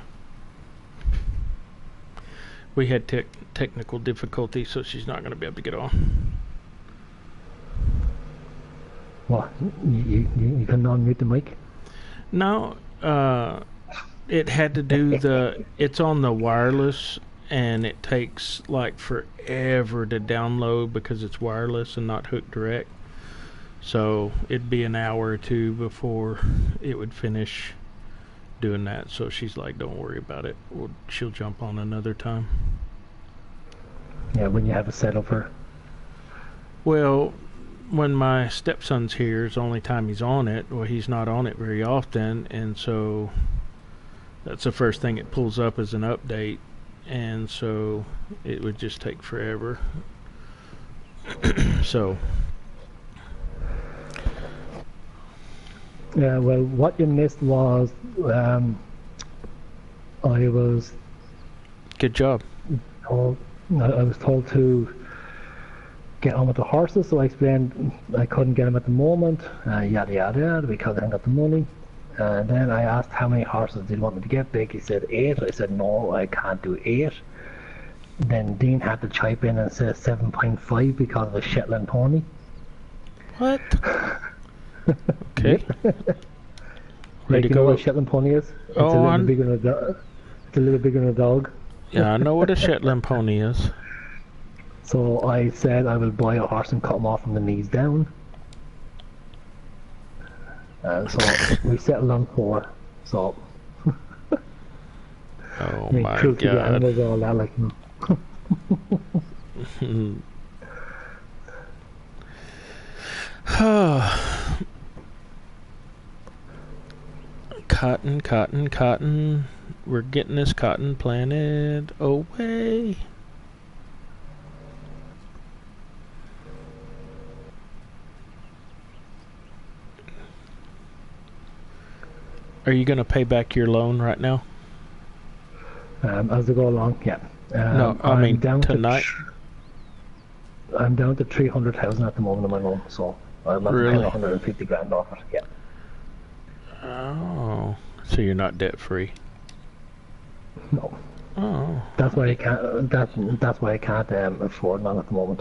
We had technical difficulty, so she's not going to be able to get on.
What? You can unmute the mic?
No, it had to do it's on the wireless, and it takes like forever to download because it's wireless and not hooked direct. So it'd be an hour or 2 before it would finish doing that. So she's like, don't worry about it. She'll jump on another time.
Yeah, when you have a setup for.
Well, when my stepson's here is the only time he's on it. Well, he's not on it very often, and so that's the first thing it pulls up as an update, and so it would just take forever. So
Yeah, well, what you missed was I was
good job.
told I was told to get on with the horses, so I explained I couldn't get them at the moment, yada yada, because I hadn't got the money. And then I asked how many horses did you want me to get. Becky said 8. I said no, I can't do 8. Then Dean had to chime in and say 7.5 because of a Shetland pony.
What? Okay.
Like, you know what a Shetland pony is? It's a little bigger than a dog. It's a little bigger than a dog.
Yeah, I know what a Shetland pony is.
So I said I will buy a horse and cut him off from the knees down. So we settled on 4. So.
Oh my
God. The animals, all that, like, Cotton, cotton, cotton. We're getting this cotton planted away.
Are you going to pay back your loan right now?
As we go along, yeah.
No, I mean tonight.
I'm down to 300,000 at the moment on my loan, so I'm not paying 150 grand off it. Yeah.
Oh, so you're not debt free?
No.
Oh.
That's why I can't. That's why I can't afford none at the moment.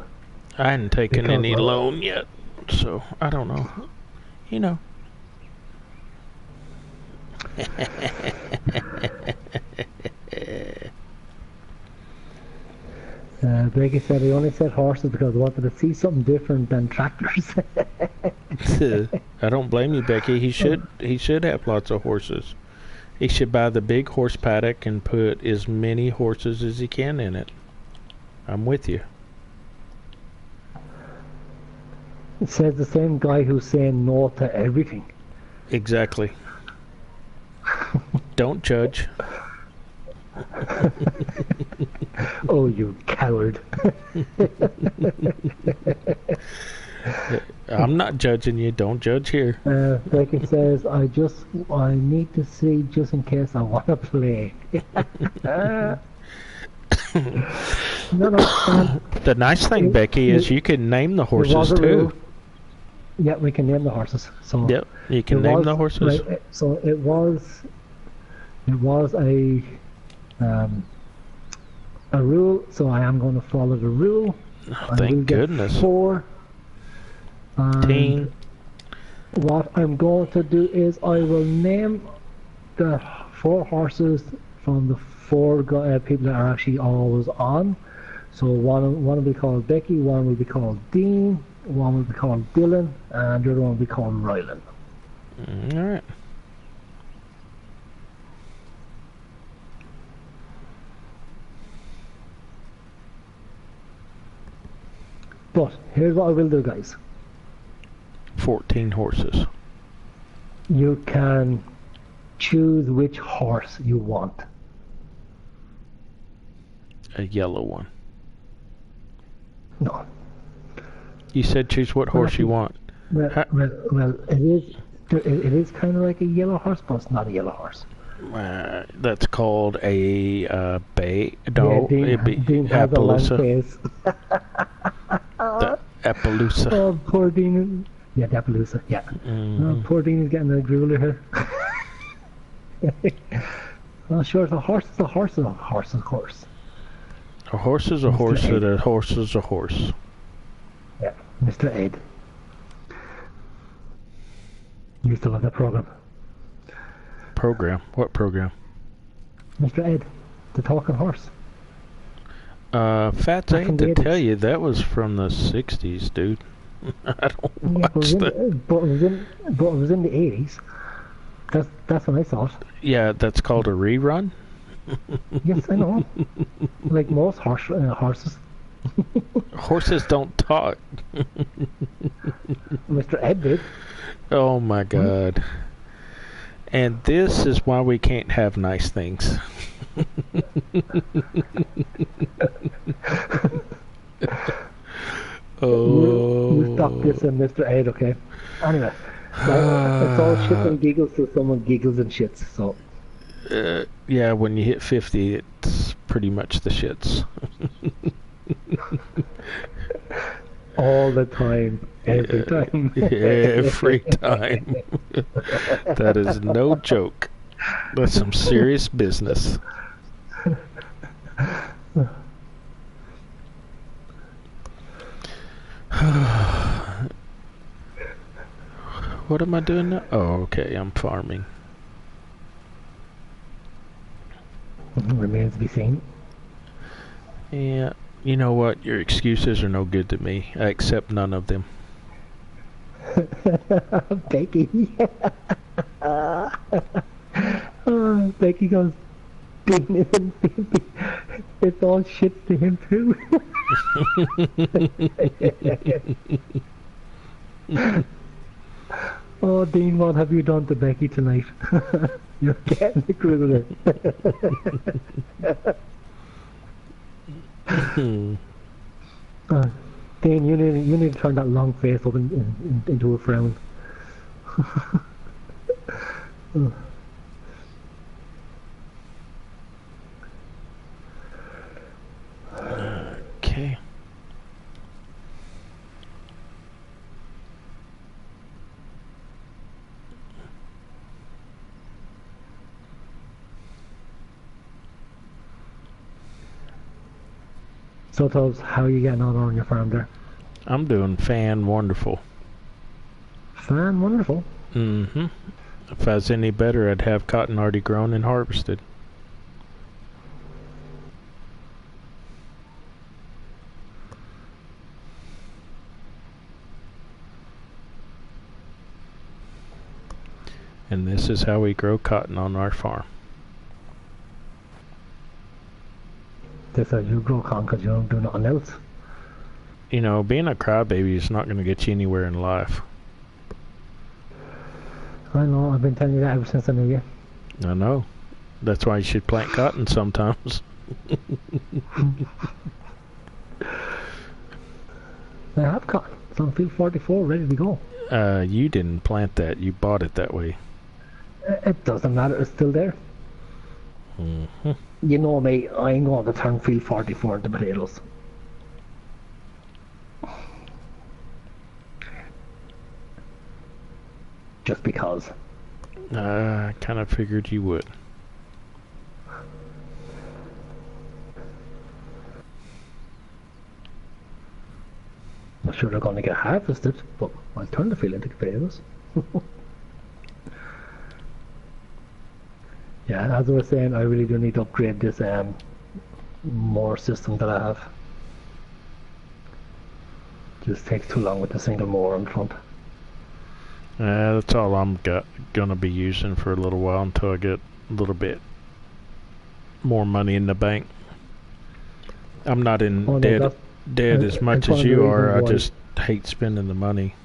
I hadn't taken any loan yet, so I don't know. You know.
Becky said he only said horses because I wanted to see something different than tractors.
I don't blame you, Becky. He should have lots of horses. He should buy the big horse paddock and put as many horses as he can in it. I'm with you.
It says the same guy who's saying no to everything.
Exactly. Don't judge.
Oh, you coward.
I'm not judging you. Don't judge here.
Becky says, I need to see just in case I want to play. No,
the nice thing, Becky, is you can name the horses too.
Yeah, we can name the horses. So
yep, you can name the horses.
Right, so it was a rule, so I am going to follow the rule.
Oh, thank goodness.
4.
And
what I'm going to do is I will name the 4 horses from the 4 people that are actually always on. So one will be called Becky, one will be called Dean, one will be called Dylan, and the other one will be called Rylan.
Alright.
But here's what I will do, guys.
14 horses.
You can choose which horse you want.
A yellow one.
No.
You said choose what horse you want.
Well, it is kind of like a yellow horse, but it's not a yellow horse.
That's called a bay. No,
yeah,
it'd be
Dean has a long face.
The Appaloosa.
Oh, poor Dean. Yeah, the Appaloosa, yeah. Oh, poor Dean is getting a drooler here. Well, sure, a horse is a horse is a horse, of course.
A horse is a horse, and a horse is a horse.
Yeah, Mr. Ed. You still have that program.
Program? What program?
Mr. Ed, the talking horse.
Fats, I hate to tell you, that was from the 60s, dude. I don't watch that.
But it was in the 80s. That's when I saw it.
Yeah, that's called a rerun?
Yes, I know. Like most horses.
Horses don't talk.
Mr. Ed did.
Oh my God. And this is why we can't have nice things.
You stop dissing Mr. Ed, okay? Anyway, it's all shits and giggles till someone giggles and shits, so.
Yeah, when you hit 50, it's pretty much the shits.
All the time. Every time.
Every time. That is no joke. That's some serious business. What am I doing now? Oh, okay, I'm farming.
Remains to be seen.
Yeah, you know what? Your excuses are no good to me. I accept none of them.
Becky. Becky goes, it's all shit to him too. Oh, Dean, what have you done to Becky tonight? You're getting the criminal. Dean, you need to turn that long face up into a frown. So, Tubbs, how are you getting on your farm there?
I'm doing wonderful.
Fan wonderful.
Mm-hmm. If I was any better, I'd have cotton already grown and harvested. And this is how we grow cotton on our farm.
This is you grow cotton because you don't do nothing else.
You know, being a crybaby is not going to get you anywhere in life.
I know, I've been telling you that ever since I knew you.
I know. That's why you should plant cotton sometimes.
I have cotton. It's on field 44, ready to go.
You didn't plant that. You bought it that way.
It doesn't matter. It's still there.
Mm-hmm.
You know me. I ain't going to turn field 44 into potatoes. Just because.
I kind of figured you would.
I'm sure they're going to get harvested, but I'll turn the field into potatoes. Yeah, as I was saying, I really do need to upgrade this mower system that I have. Just takes too long with the single mower in front.
That's all I'm gonna be using for a little while until I get a little bit more money in the bank. I'm not in debt as much as you are. I just hate spending the money.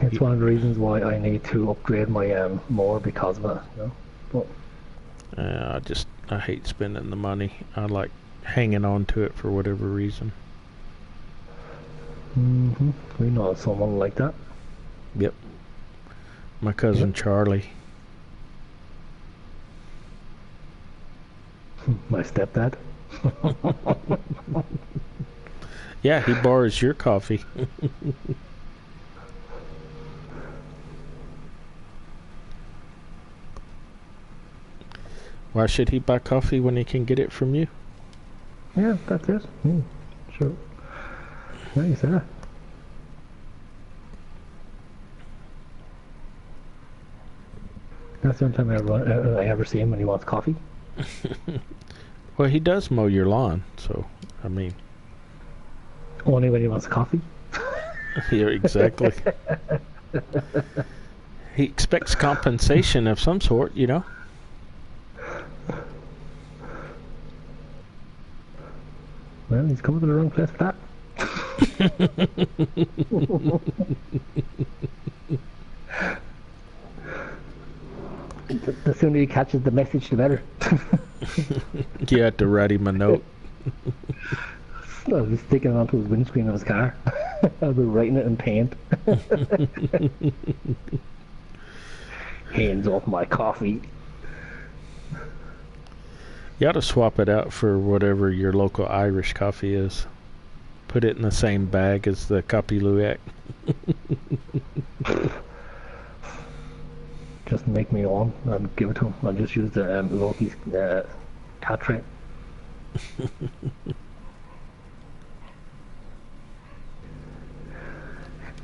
It's one of the reasons why I need to upgrade my mower because of it. You know? But
I hate spending the money. I like hanging on to it for whatever reason.
We know someone like that.
Yep. My cousin Charlie.
My stepdad.
Yeah, he borrows your coffee. Why should he buy coffee when he can get it from you?
Yeah, that's it. Sure. Yeah, you said that. That's the only time I ever see him when he wants coffee.
Well, he does mow your lawn, so, I mean...
Only when he wants coffee?
Yeah, exactly. He expects compensation of some sort, you know?
Well, he's coming to the wrong place for that. The sooner he catches the message, the better.
You had to write him a note.
I was sticking it onto his windscreen of his car. I was writing it in paint. Hands off my coffee.
You ought to swap it out for whatever your local Irish coffee is. Put it in the same bag as the Copy Luwak.
Just make me on and give it to him. I'll just use the Loki's cat tray.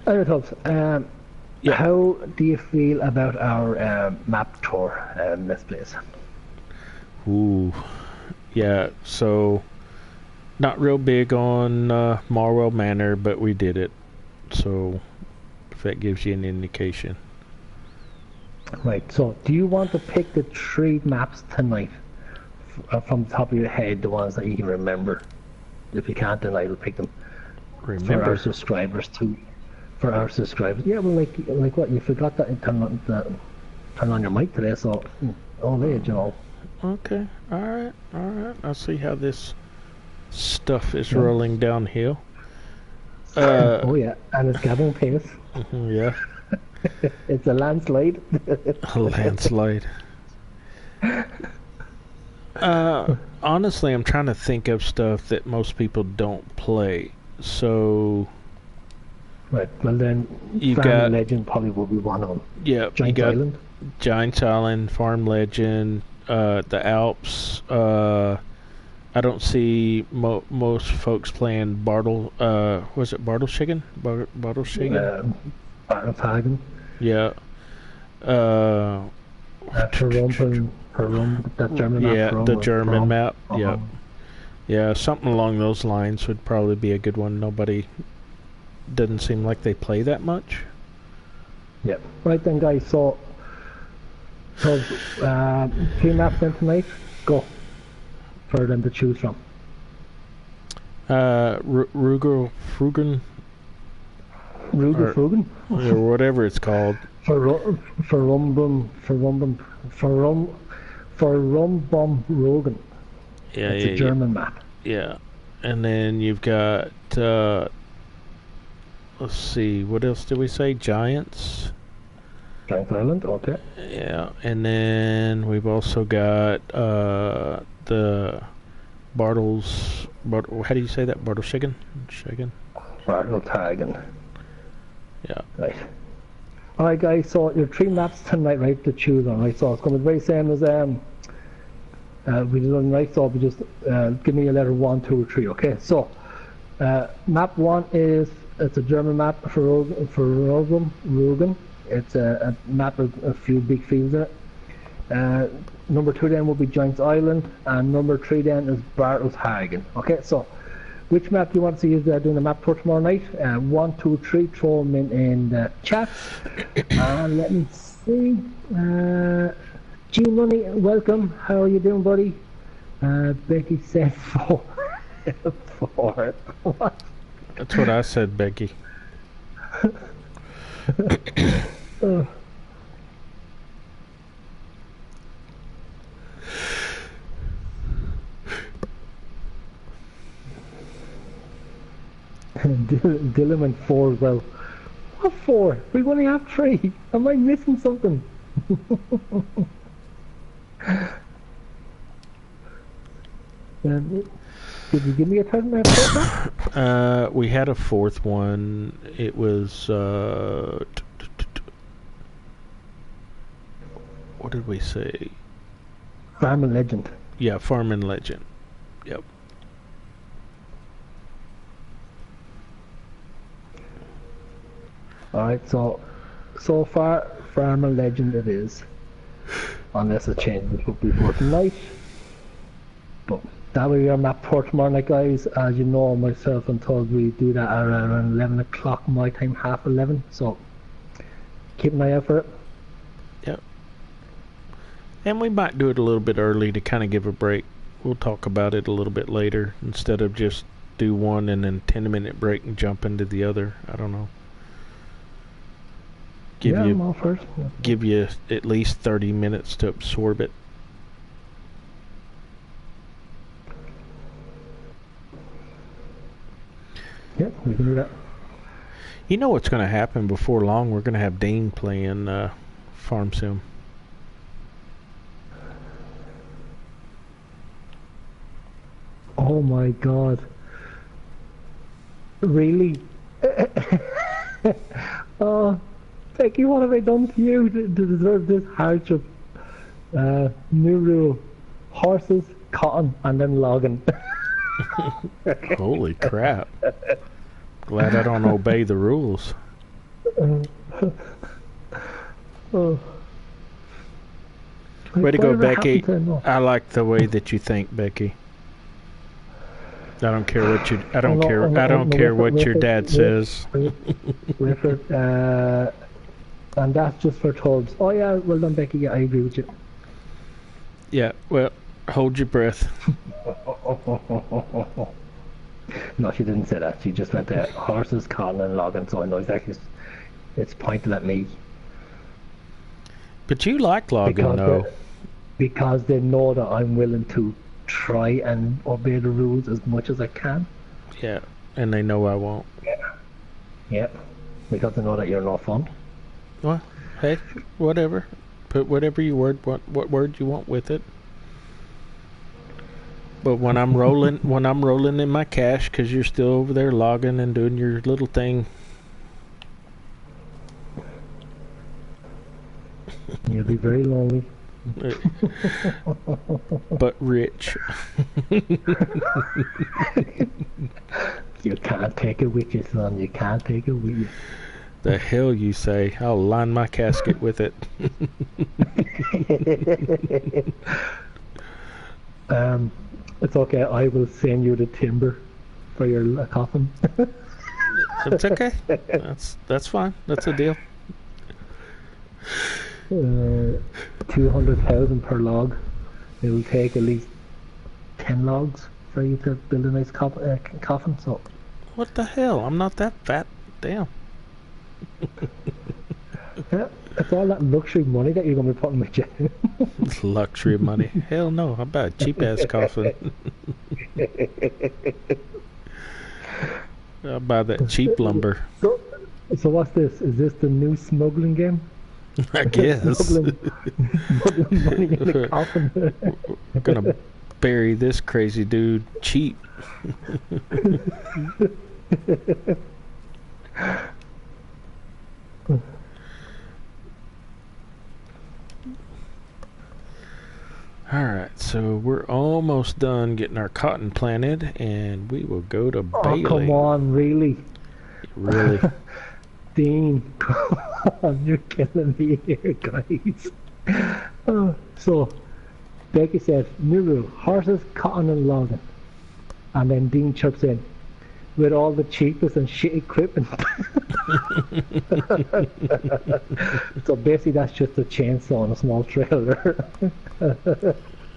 Anyway, Tubbs,
Yeah.
how do you feel about our map tour in this place?
Ooh. Yeah, so... Not real big on Marwell Manor, but we did it. So, if that gives you an indication.
Right, so do you want to pick the 3 maps tonight from the top of your head, the ones that you can remember? If you can't, then I will pick them for our subscribers too. For our subscribers, yeah. Well, like what? You forgot that and turn on your mic today, so all age, you know.
Okay, all right. I'll see how this stuff is rolling downhill.
Oh yeah, and it's gathering pace.
Yeah.
It's a landslide.
A landslide. Honestly, I'm trying to think of stuff that most people don't play. So...
Right, well then, Farm Legend probably will be one of them.
Yeah,
Giants Island.
Giants Island, Farm Legend, the Alps, I don't see most folks playing Bartle. Was it Bartleschigen? Bartleschigen?
Barteltagen.
Yeah.
That German map.
Yeah, the German map. Yeah.
Herum.
Yeah, something along those lines would probably be a good one. Nobody doesn't seem like they play that much.
Yep. Right then, guys. So 3 maps in tonight. Go for them to choose from.
Frugen,
Frugen.
or whatever it's called.
Rumbum Rogen.
Yeah,
It's a German map.
Yeah, and then you've got. Let's see, what else did we say? Giants.
Giant Island. Okay.
Yeah, and then we've also got the Bartles. How do you say that? Bartleschigen?
Barteltagen.
Yeah.
Right. Alright, guys, so your 3 maps tonight, right, to choose on, right? So it's going to be very same as we did on right, so we just give me a letter 1, 2, or 3, okay? So map 1 is, it's a German map for Rogen. It's a map with a few big fields in it. Number 2 then will be Giants Island, and number 3 then is Barteltagen. Okay, so which map do you want to see is doing a map tour tomorrow night? 1, 2, 3, throw them in the chat. And let me see. G Money, welcome. How are you doing, buddy? Becky said 4. 4. What?
That's what I said, Becky.
Dylan went 4 as well. What 4? We only have 3. Am I missing something? Did you give me a third map?
We had a 4th one. It was what did we say?
Farm and Legend.
Yeah, Farm and Legend. Yep.
Alright, so far Farm and Legend it is. Unless it changes before tonight. But that will be our map for tomorrow night, guys. As you know, myself and Tubb, we do that at around 11 o'clock my time, half 11. So keep an eye out for it.
Yep. And we might do it a little bit early to kind of give a break. We'll talk about it a little bit later instead of just do one and then 10-minute break and jump into the other. I don't know.
I'm all first.
Give you at least 30 minutes to absorb it.
Yep, we can do that.
You know what's going to happen before long? We're going to have Dean playing Farm Sim.
Oh my god. Really? Oh, Becky, what have I done to you to deserve this hardship? New rule. Horses, cotton, and then logging.
Holy crap. Glad I don't obey the rules. Way to go, Becky. I like the way that you think, Becky. I don't care what you. I don't care what your dad says.
And that's just for Tubbs. Oh yeah, well done, Becky. Yeah, I agree with you.
Yeah. Well, hold your breath.
No, she didn't say that. She just went there. Horses, cotton, and logging. So I know exactly. It's pointed at me.
But you like logging, though.
Because they know that I'm willing to try and obey the rules as much as I can.
Yeah, and they know I won't.
Yeah. Because they know that you're not fun.
Well, hey, whatever. Put whatever what word you want with it. But when I'm rolling in my cash, because you're still over there logging and doing your little thing.
You'll be very lonely.
But rich.
You can't take it with you, son. You can't take it with you.
The hell you say? I'll line my casket with it.
It's okay. I will send you the timber for your coffin.
It's okay. That's fine. That's a deal.
200,000 per log. It will take at least 10 logs for you to build a nice coffin. So.
What the hell? I'm not that fat. Damn.
Yeah, it's all that luxury money that you're going to be putting with you.
Luxury money? Hell no. How about a cheap ass coffin? I'll buy that cheap lumber.
So what's this? Is this the new smuggling game?
I guess.
smuggling money in the coffin.
We're gonna bury this crazy dude cheap. Alright, so we're almost done getting our cotton planted, and we will go to baling.
Oh, come on, really?
Really?
Dean, come on, you're killing me here, guys. So, Becky said, new rule, horses, cotton and logging. And then Dean chirps in, with all the cheapest and shit equipment. So basically that's just a chainsaw and a small trailer.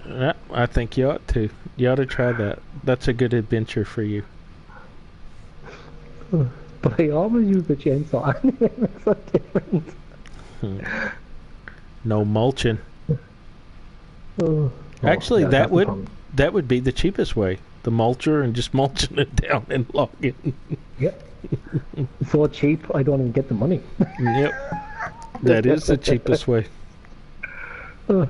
Yeah, I think you ought to. You ought to try that. That's a good adventure for you.
But I always use the chainsaw. It makes a difference.
No mulching.
Oh,
Actually,
yeah,
that would be the cheapest way. The mulcher and just mulching it down and logging.
Yep. So cheap, I don't even get the money.
Yep. That is the cheapest way.
Hello,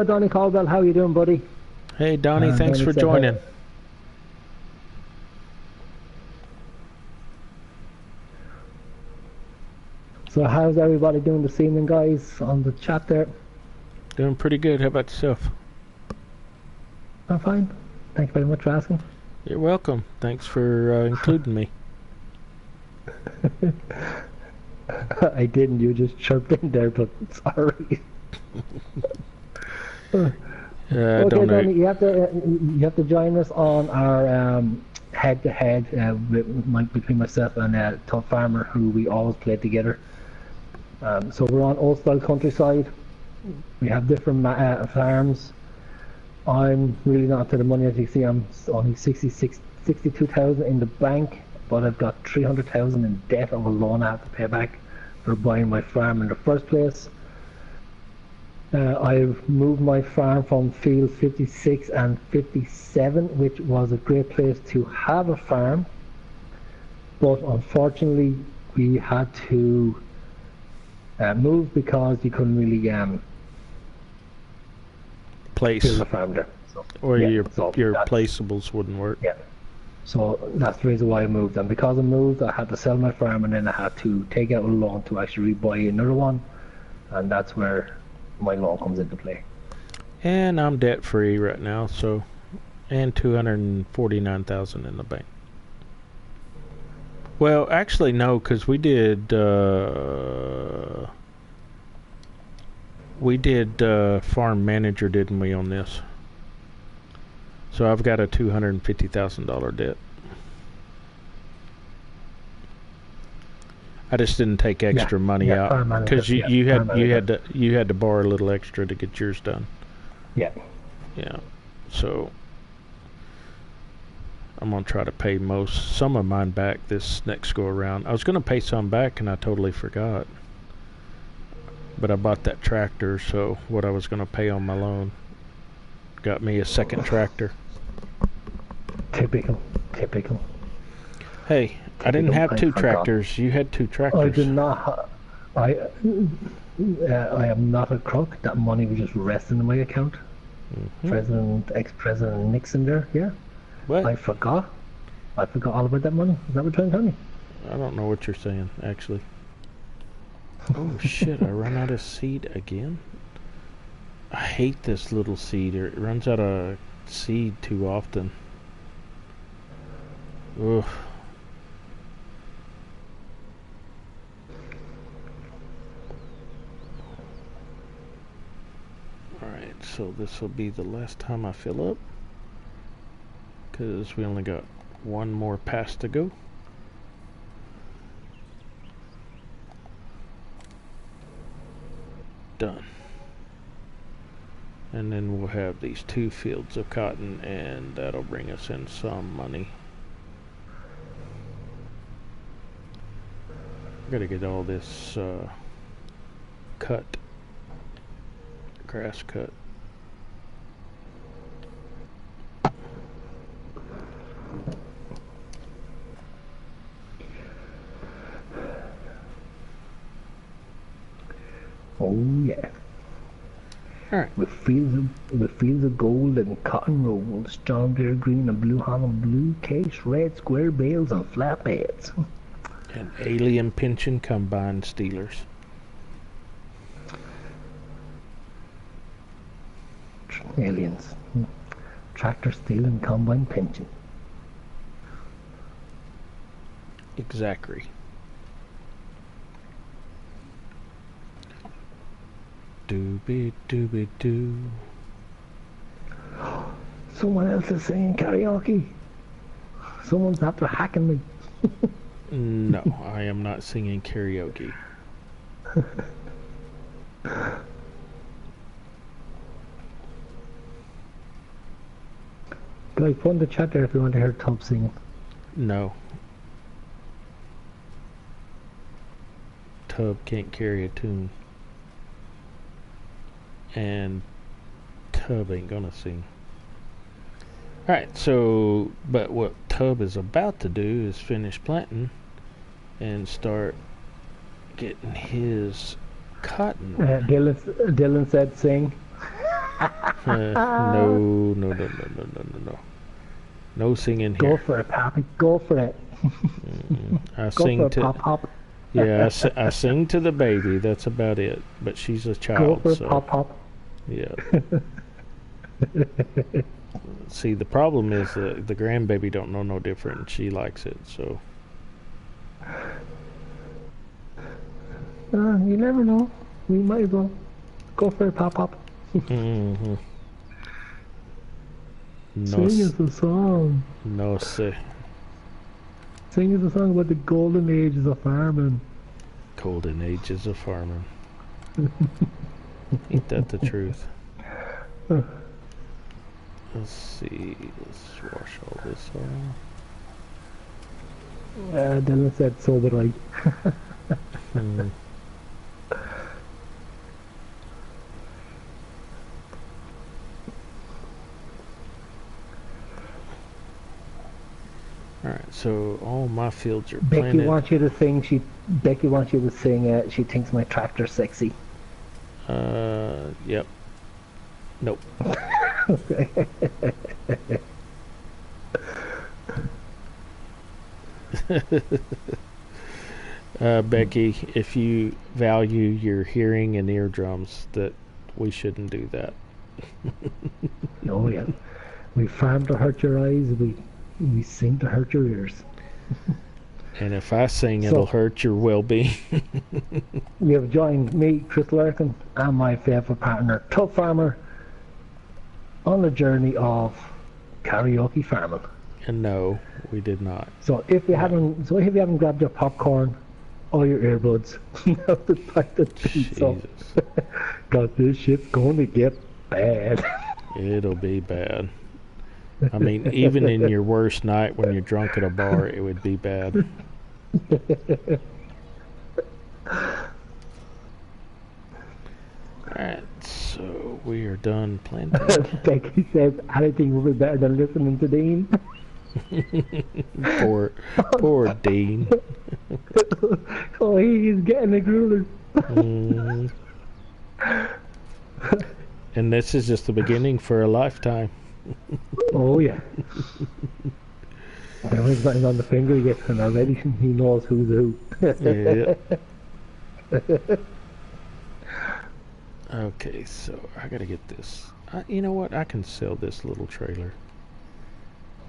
Donnie Caldwell. How you doing, buddy?
Hey, Donnie, thanks
Donnie
for joining.
Hi. So how's everybody doing this evening, guys, on the chat there?
Doing pretty good. How about yourself?
I'm fine. Thank you very much for asking.
You're welcome. Thanks for including me.
I didn't. You just chirped in there, but sorry. Okay,
don't know.
Donnie, you have to join us on our head-to-head between myself and Tubbfarmer, who we always play together. So we're on old style countryside. We have different farms. I'm really not to the money. As you see, I'm only 62,000 in the bank, but I've got 300,000 in debt of a loan I have to pay back for buying my farm in the first place. I've moved my farm from field 56 and 57, which was a great place to have a farm, but unfortunately we had to move because you couldn't really
Place.
build a farm there. So,
Or
yeah,
your
so
placeables wouldn't work.
Yeah. So that's the reason why I moved, and because I moved I had to sell my farm, and then I had to take out a loan to actually buy another one, and that's where my loan comes into play.
And I'm debt free right now, so, and 249,000 in the bank. Well, actually no, because we did farm manager, didn't we, on this? So I've got a $250,000 debt. I just didn't take extra money out because you had to borrow a little extra to get yours done.
Yeah.
Yeah. So I'm gonna try to pay some of mine back this next go around. I was gonna pay some back and I totally forgot. But I bought that tractor, so what I was gonna pay on my loan got me a second tractor.
Typical.
Hey, I didn't have two tractors. You had two tractors.
I did not. I am not a crook. That money was just resting in my account. Mm-hmm. Ex-President Nixon there. Yeah.
What?
I forgot all about that money. Is that what you're trying to tell me?
I don't know what you're saying, actually. Oh shit, I run out of seed again? I hate this little seed. It runs out of seed too often. Ugh. Alright, so this will be the last time I fill up, because we only got one more pass to go. Done. And then we'll have these 2 fields of cotton, and that'll bring us in some money. Gotta get all this cut, grass cut.
Oh yeah.
Alright.
With fields of gold and cotton rolls, John Deere green and blue Holland blue, case red square bales and flatbeds.
And alien pension combine stealers.
Aliens. Tractor stealing combine pension.
Exactly. Doobie doobie doo.
Someone else is singing karaoke. Someone's after hacking me.
No, I am not singing karaoke.
Guys, put in the chat there if you want to hear Tubb singing.
No. Tubb can't carry a tune. And Tubb ain't gonna sing. Alright, so, but what Tubb is about to do is finish planting and start getting his cotton.
Dylan said sing.
No. No singing here.
Go for it, Pappy. Go for it.
I
Go
sing
for it,
to
Pop Pop.
yeah. I sing to the baby. That's about it. But she's a
Go
child,
for it,
so
Pop Pop.
yeah. See, the problem is the grandbaby don't know no different, and she likes it. So
You never know. We might as well. Go for it, Pop Pop.
mm-hmm. No,
Sing us a song.
no, say.
Sing us a song about the golden ages of farming.
Golden ages of farming. Ain't that the truth? Let's see. Let's wash all this off.
Dylan said so would I.
Alright, so all my fields are
Becky
planted.
wants you to sing. Becky wants you to sing. She thinks my tractor's sexy.
Yep. Nope. Becky, if you value your hearing and eardrums, that we shouldn't do that.
Oh yeah. We farm to hurt your eyes. We sing to hurt your ears.
And if I sing, it'll hurt your well-being.
You have joined me, Chris Larkin, and my favourite partner, Tubbfarmer, on a journey of karaoke farming.
And no, we did not.
So if you haven't grabbed your popcorn or your earbuds, now's the time to do so. Cause this shit's going to get bad.
It'll be bad. I mean, even in your worst night when you're drunk at a bar, it would be bad. Alright, so we are done planting.
Becky says anything will be better than listening to Dean.
poor Dean.
Oh, he's getting a grueler.
And this is just the beginning for a lifetime.
Oh yeah. Then he's on the finger he gets, and already he knows who's who.
Yeah. Okay, so I gotta get this. You know what? I can sell this little trailer.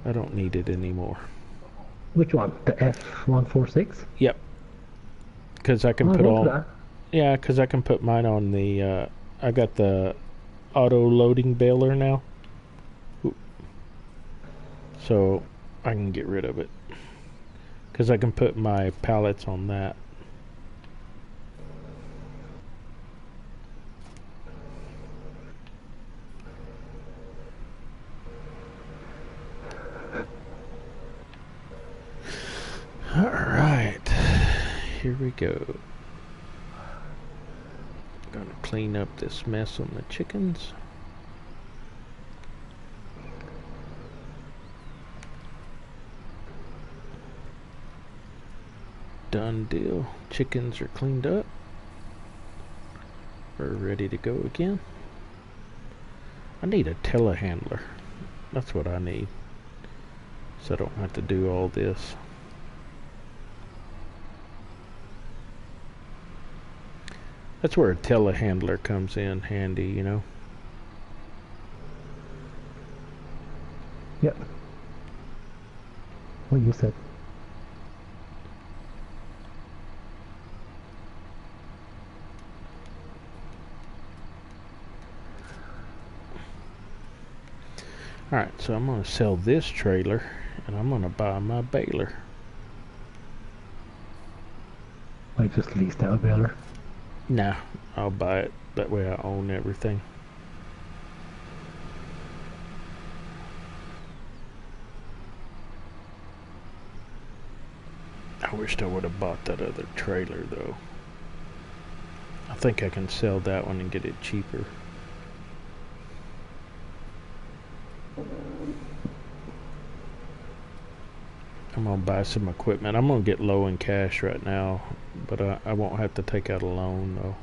I don't need it anymore.
Which one? The F-146?
Yep. Because I can
Oh,
put
look at
all.
that.
Yeah, because I can put mine on the. I got the auto loading baler now. Oop. So I can get rid of it. Because I can put my pallets on that. Alright. Here we go. Gonna clean up this mess on the chickens. Done deal. Chickens are cleaned up. We're ready to go again. I need a telehandler. That's what I need. So I don't have to do all this. That's where a telehandler comes in handy, you know.
Yep. What you said.
Alright, so I'm going to sell this trailer and I'm going to buy my baler.
I just leased out a baler.
Nah, I'll buy it. That way I own everything. I wished I would have bought that other trailer though. I think I can sell that one and get it cheaper. I'm gonna buy some equipment. I'm gonna get low in cash right now, but I won't have to take out a loan though.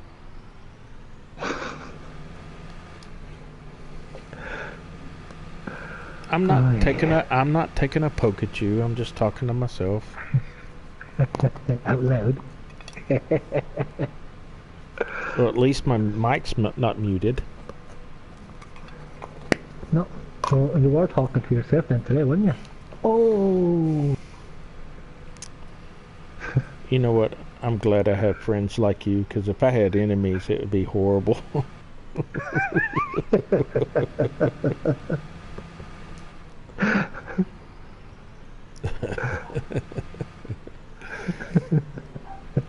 I'm not taking a poke at you. I'm just talking to myself.
Out loud.
Well, at least my mic's not muted.
No. So you were talking to yourself then today, weren't you? Oh.
You know what? I'm glad I have friends like you, because if I had enemies, it would be horrible.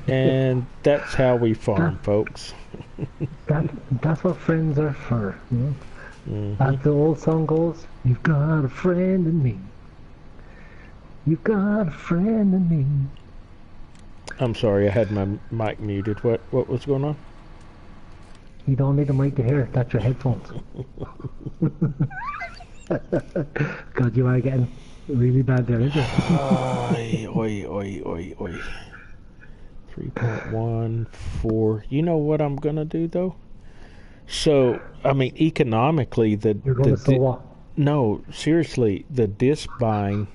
And that's how we farm, folks.
That's what friends are for. You know?
Mm-hmm.
As the old song goes, you've got a friend in me. You've got a friend in me.
I'm sorry, I had my mic muted. What was going on?
You don't need a mic to hear it. That's your headphones. God, you are getting really bad there, isn't it?
Oi. 3.14. You know what I'm gonna do though? So, I mean, economically,
You're going to sell what?
No, seriously, the disc buying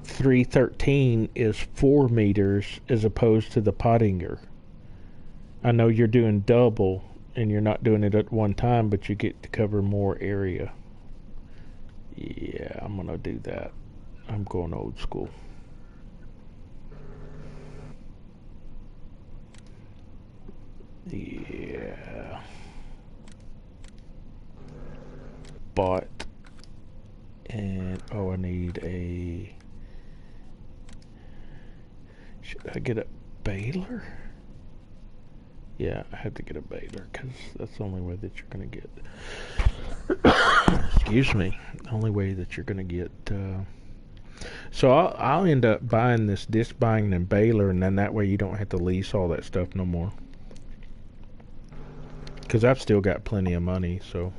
313 is 4 meters as opposed to the Pottinger. I know you're doing double and you're not doing it at one time, but you get to cover more area. Yeah, I'm gonna do that. I'm going old school. Yeah. Bought. And I need a. Should I get a baler? Yeah, I have to get a baler because that's the only way that you're gonna get. Excuse me. The only way that you're gonna get. So I'll end up buying this disc buying and baler, and then that way you don't have to lease all that stuff no more. Because I've still got plenty of money, so.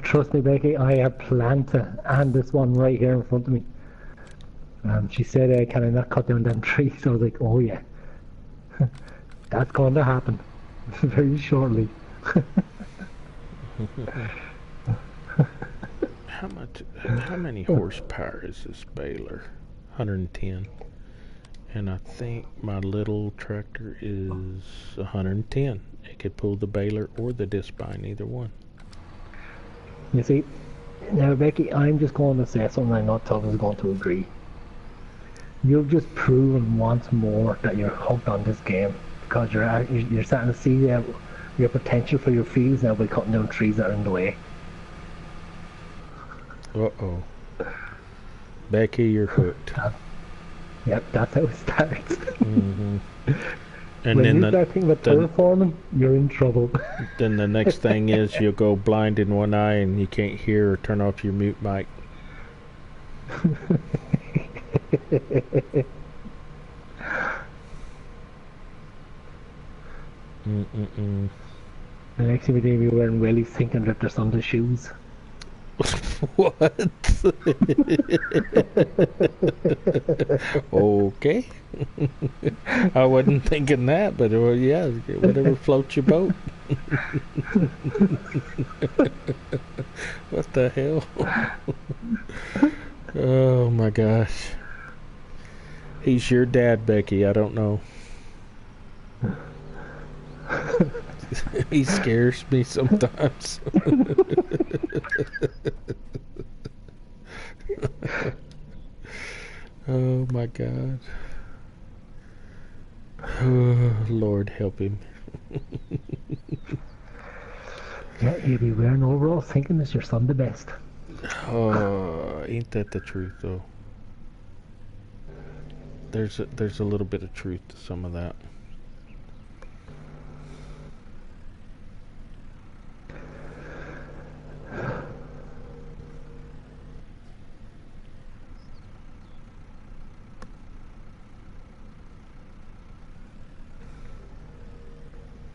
Trust me, Becky, I have Planta and this one right here in front of me. She said, can I not cut down them trees? I was like, oh yeah. That's going to happen very shortly.
How many horsepower is this baler? 110. And I think my little tractor is 110. It could pull the baler or the disc bine, either one.
You see, now Becky, I'm just going to say something I know Tubb is going to agree. You've just proven once more that you're hooked on this game, because you're starting to see your potential for your fields now by cutting down trees that are in the way.
Uh-oh. Becky, you're hooked.
Yep, that's how it starts.
Mm-hmm. And
when
then
you start thinking about terraforming, you're in trouble.
Then the next thing is you'll go blind in one eye and you can't hear or turn off your mute mic. Mm-mm-mm.
The next thing we do, you'll be wearing wellies thinking that there's under shoes.
What? Okay. I wasn't thinking that, but yeah, whatever floats your boat. What the hell? Oh my gosh. He's your dad, Becky. I don't know. He scares me sometimes. Oh my God. Oh, Lord help him.
Yeah, he'll be wearing overalls thinking it's your son the best.
Oh, ain't that the truth though? There's a little bit of truth to some of that.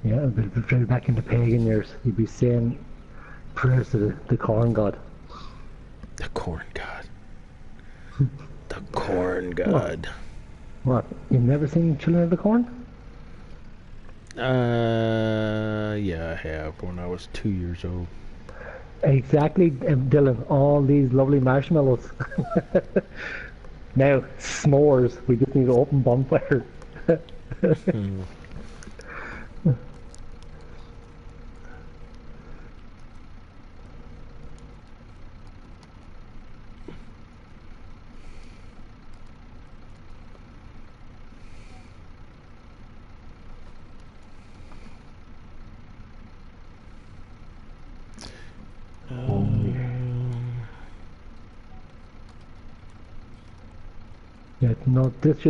Yeah, but if you're back in the pagan years, you'd be saying prayers to the corn god.
The corn god. The corn god.
What? You've never seen Children of the Corn?
Yeah, I have, when I was 2 years old.
Exactly, Dylan. All these lovely marshmallows. Now, s'mores. We just need to open bonfire. Yeah, no, this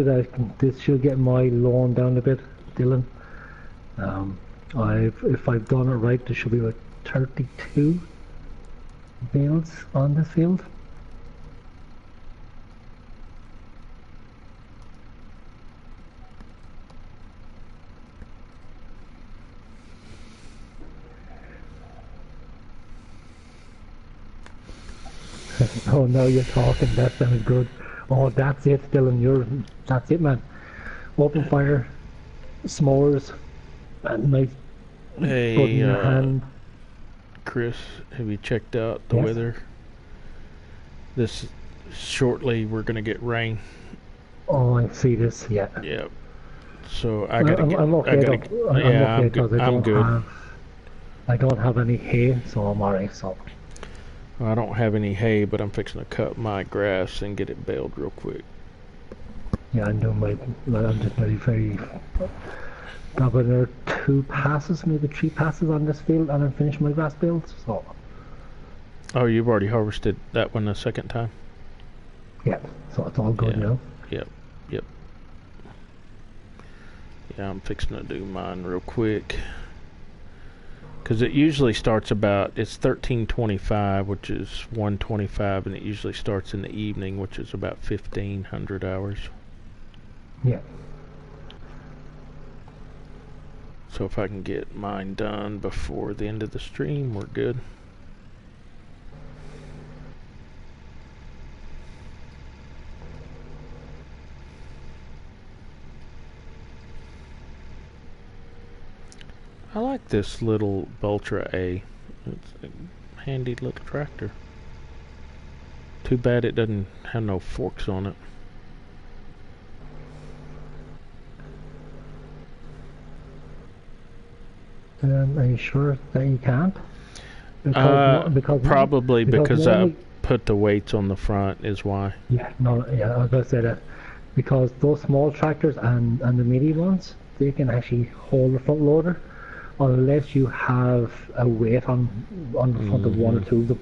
should get my lawn down a bit, Dylan. If I've done it right, there should be about 32 bales on this field. Oh, now you're talking. That sounds good. Oh, that's it, Dylan. That's it, man. Open fire, s'mores, and nice bud in your hand.
Chris, have you checked out the
Yes.
weather? This shortly, we're gonna get rain.
Oh, I see this. Yeah.
Yeah. So I gotta get.
I'm okay. I'm okay,
I'm good.
I don't have any hay, so I'm alright. So.
I don't have any hay, but I'm fixing to cut my grass and get it baled real quick.
Yeah, I'm just very. Got another 2 passes, maybe 3 passes on this field, and I'm finished my grass builds. So.
Oh, you've already harvested that one the second time?
Yeah, so it's all good now.
Yep. Yeah, I'm fixing to do mine real quick. Because it usually starts it's 13:25, which is 1:25, and it usually starts in the evening, which is about 1500 hours.
Yeah.
So if I can get mine done before the end of the stream, we're good. I like this little Ultra A. It's a handy little tractor. Too bad it doesn't have no forks on it.
Are you sure that you can't?
Probably because
normally,
I put the weights on the front is why.
yeah, no, yeah, I was going to say that because those small tractors and the mini ones, they can actually hold the front loader unless you have a weight on the front of one or two of them.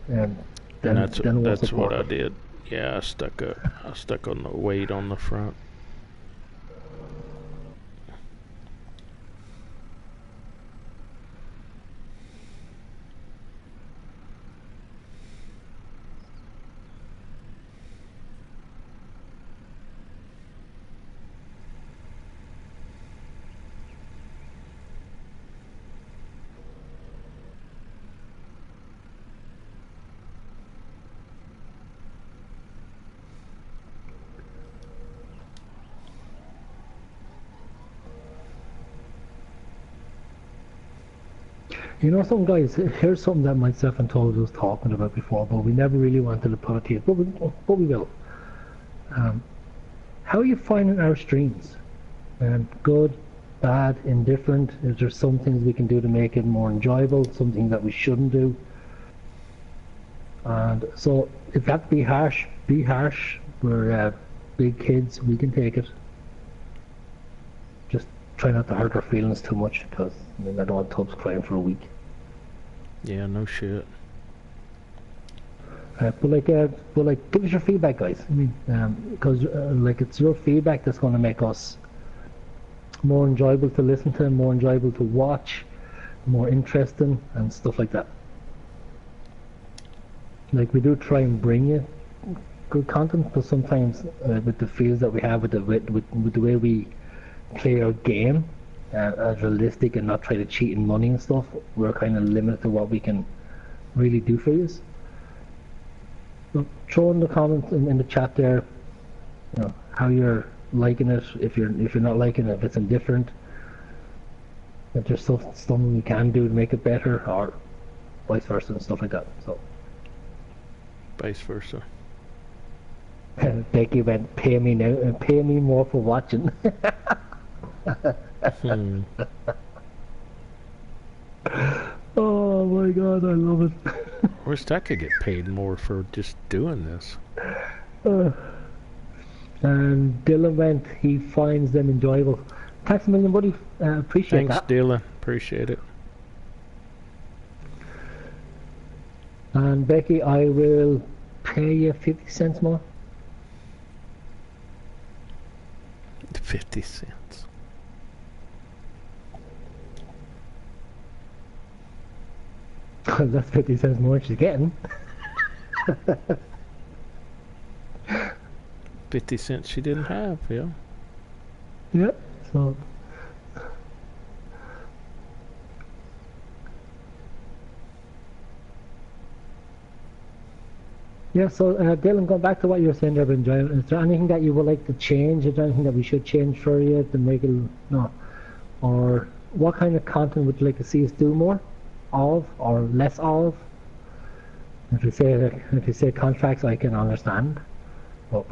And
Then
that's what I did. Yeah, I stuck on the weight on the front.
You know, some guys, here's something that myself and Todd was talking about before, but we never really wanted to put it here, but we will. How are you finding our streams? Good, bad, indifferent? Is there some things we can do to make it more enjoyable? Something that we shouldn't do? And so, if that be harsh, be harsh. We're big kids, we can take it. Just try not to hurt our feelings too much, because I don't want Tubbs crying for a week.
Yeah, no shit.
But like, give us your feedback, guys. I mean, because it's your feedback that's going to make us more enjoyable to listen to, more enjoyable to watch, more interesting, and stuff like that. Like, we do try and bring you good content, but sometimes with the feels that we have with the way we play our game, as realistic and not try to cheat in money and stuff, we're kind of limited to what we can really do for you. So throw in the comments in the chat there, how you're liking it, if you're not liking it, if it's indifferent, if there's something we can do to make it better, or vice versa and stuff like that. So
vice versa.
Becky went, pay me now and pay me more for watching. Oh my god, I love it.
I wish I could get paid more for just doing this.
And Dylan went, he finds them enjoyable. Thanks a million, buddy. Appreciate that.
Thanks, Dylan. Appreciate it.
And Becky, I will pay you 50 cents more.
50 cents.
That's 50 cents more she's getting.
50 cents she didn't have, yeah.
Yeah, so... Yeah, so Dylan, going back to what you were saying there about enjoyment, is there anything that you would like to change? Is there anything that we should change for you to make it, no? Or what kind of content would you like to see us do more of, or less of? If you say contracts, I can understand. But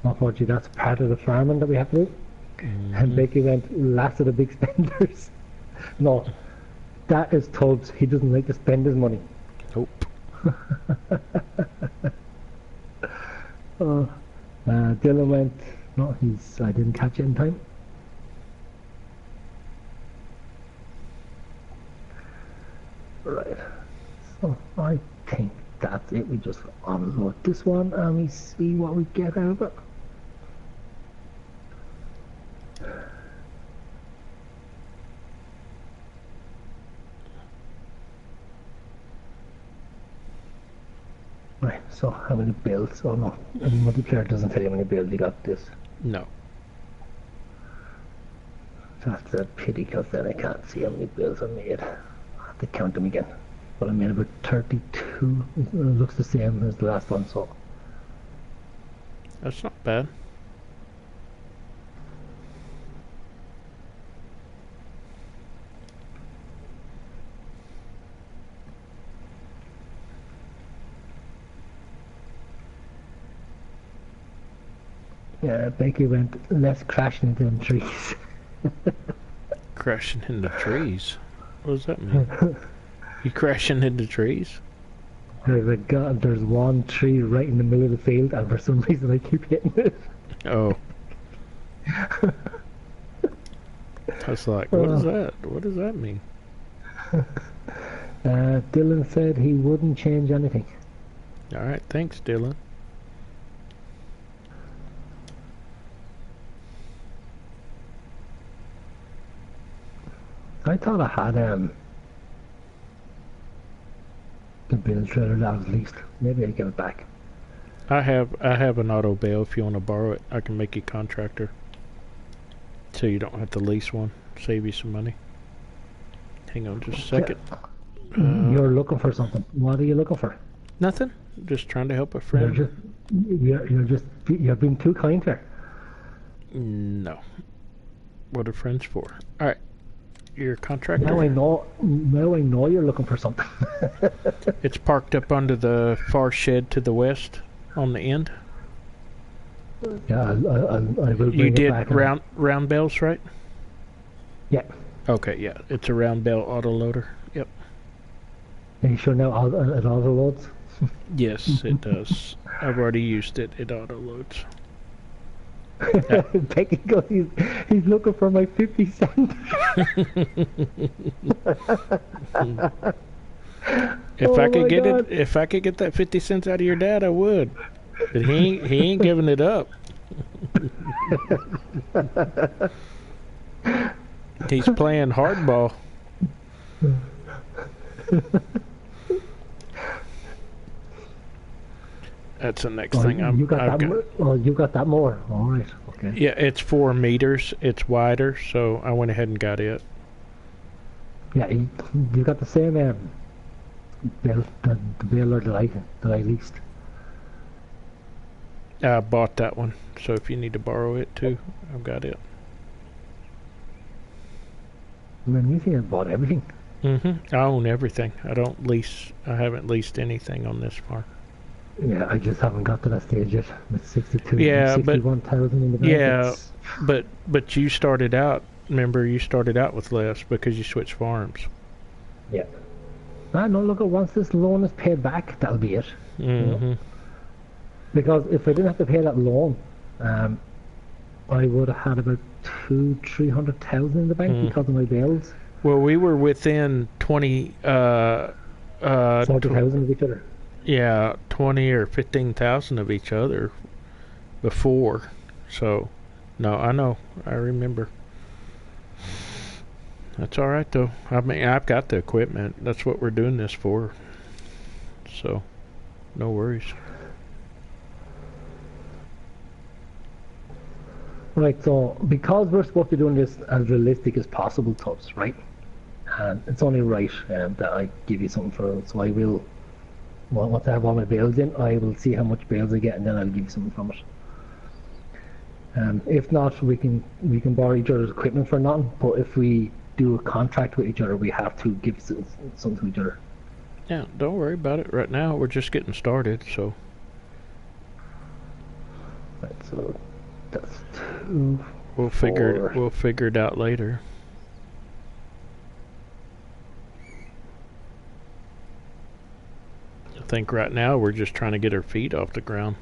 unfortunately, that's part of the farming that we have to do. Mm-hmm. And Becky went, last of the big spenders. No, that is Tubbs. He doesn't like to spend his money.
Nope.
Dylan went, no, I didn't catch it in time. Right, so I think that's it. We just unload this one and we see what we get out of it. Right, so how many builds? Oh no, multiplayer doesn't tell you how many builds you got this.
No.
That's a pity, because then I can't see how many builds I made. I have to count them again. But I made about 32. It looks the same as the last one, so.
That's not bad.
Yeah, Becky went less crashing into them trees.
Crashing into trees? What does that mean? You crashing into trees?
There's one tree right in the middle of the field, and for some reason I keep hitting it.
Oh. I was like, what is that? What does that mean?
Dylan said he wouldn't change anything.
Alright, thanks, Dylan.
I thought I had the bill trailer that was leased. Maybe I give it back.
I have an auto bail if you want to borrow it. I can make you contractor. So you don't have to lease one. Save you some money. Hang on just a second.
You're looking for something. What are you looking for?
Nothing. Just trying to help a friend.
You're being too kind here.
No. What are friends for? Alright. You're a contractor?
Now I know you're looking for something.
It's parked up under the far shed to the west on the end.
Yeah, I will bring
You
it
did
back.
round bells, right?
Yeah.
Okay, yeah. It's a round bell auto loader. Yep.
Are you sure now it auto loads?
Yes, it does. I've already used it. It auto loads.
Becky goes, he's looking for my 50 cents.
If I could get that 50 cents out of your dad, I would. But he ain't giving it up. He's playing hardball. That's the next thing
you got that more. All right. Okay.
Yeah, it's 4 meters. It's wider, so I went ahead and got it.
Yeah, you got the same bill, the baler that I leased.
I bought that one, so if you need to borrow it too, I've got it.
Man, you think I bought everything?
I own everything. I haven't leased anything on this farm.
Yeah, I just haven't got to that stage yet. With 61,000 in the bank.
Yeah, but you started out. Remember, you started out with less because you switched farms.
Yeah. No, look, once this loan is paid back, that'll be it. You know? Because if I didn't have to pay that loan, I would have had about 200,000-300,000 in the bank because of my bills.
Well, we were within 40,000
of each other.
Yeah, 20 or 15,000 of each other before. So, no, I know. I remember. That's all right, though. I mean, I've got the equipment. That's what we're doing this for. So, no worries.
Right, so because we're supposed to be doing this as realistic as possible, Tubbs, right? And it's only right that I give you something for it. So I will, once I have all my bales in, I will see how much bales I get, and then I'll give you something from it. If not, we can borrow each other's equipment for nothing. But if we do a contract with each other, we have to give something to each other.
Yeah, don't worry about it. Right now, we're just getting started. So.
Right, so that's 2.
We'll figure it out later. I think right now we're just trying to get our feet off the ground.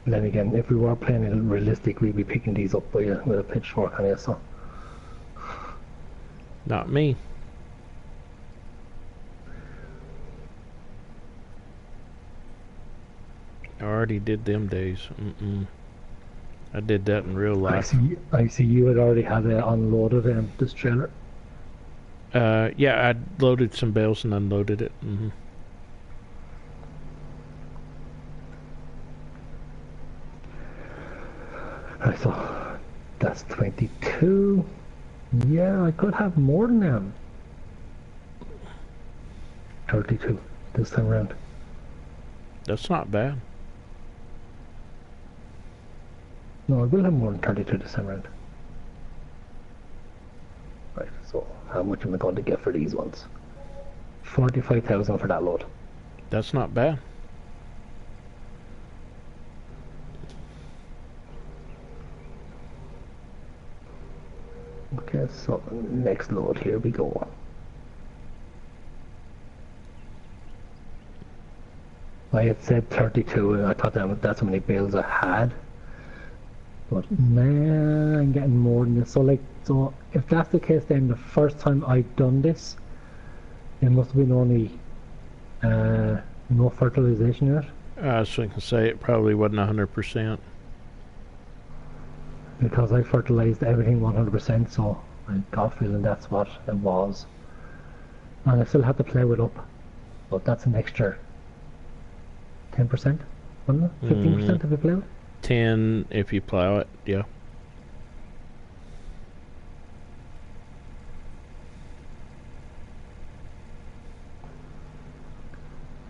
And then again, if we were playing it realistic, we'd be picking these up with a pitchfork on it, so.
Not me. I already did them days. I did that in real life.
I see you had already had it unloaded this trailer.
Yeah, I loaded some bales and unloaded it.
Right, so that's 22. Yeah, I could have more than them. 32 this time around.
That's not bad.
No, I will have more than 32 this time around. how much am I going to get for these ones? 45,000 for that load.
That's not bad.
Okay, so next load, here we go. I had said 32 and I thought that's how many bales I had. But man, I'm getting more than this. So if that's the case, then the first time I'd done this, it must have been only no fertilization yet.
I was going to say it probably wasn't 100%.
Because I fertilized everything 100%, so I got a feeling that's what it was. And I still had to plough it up, but that's an extra 10%, wasn't it? 15% if you plough?
10 if you plow it, yeah.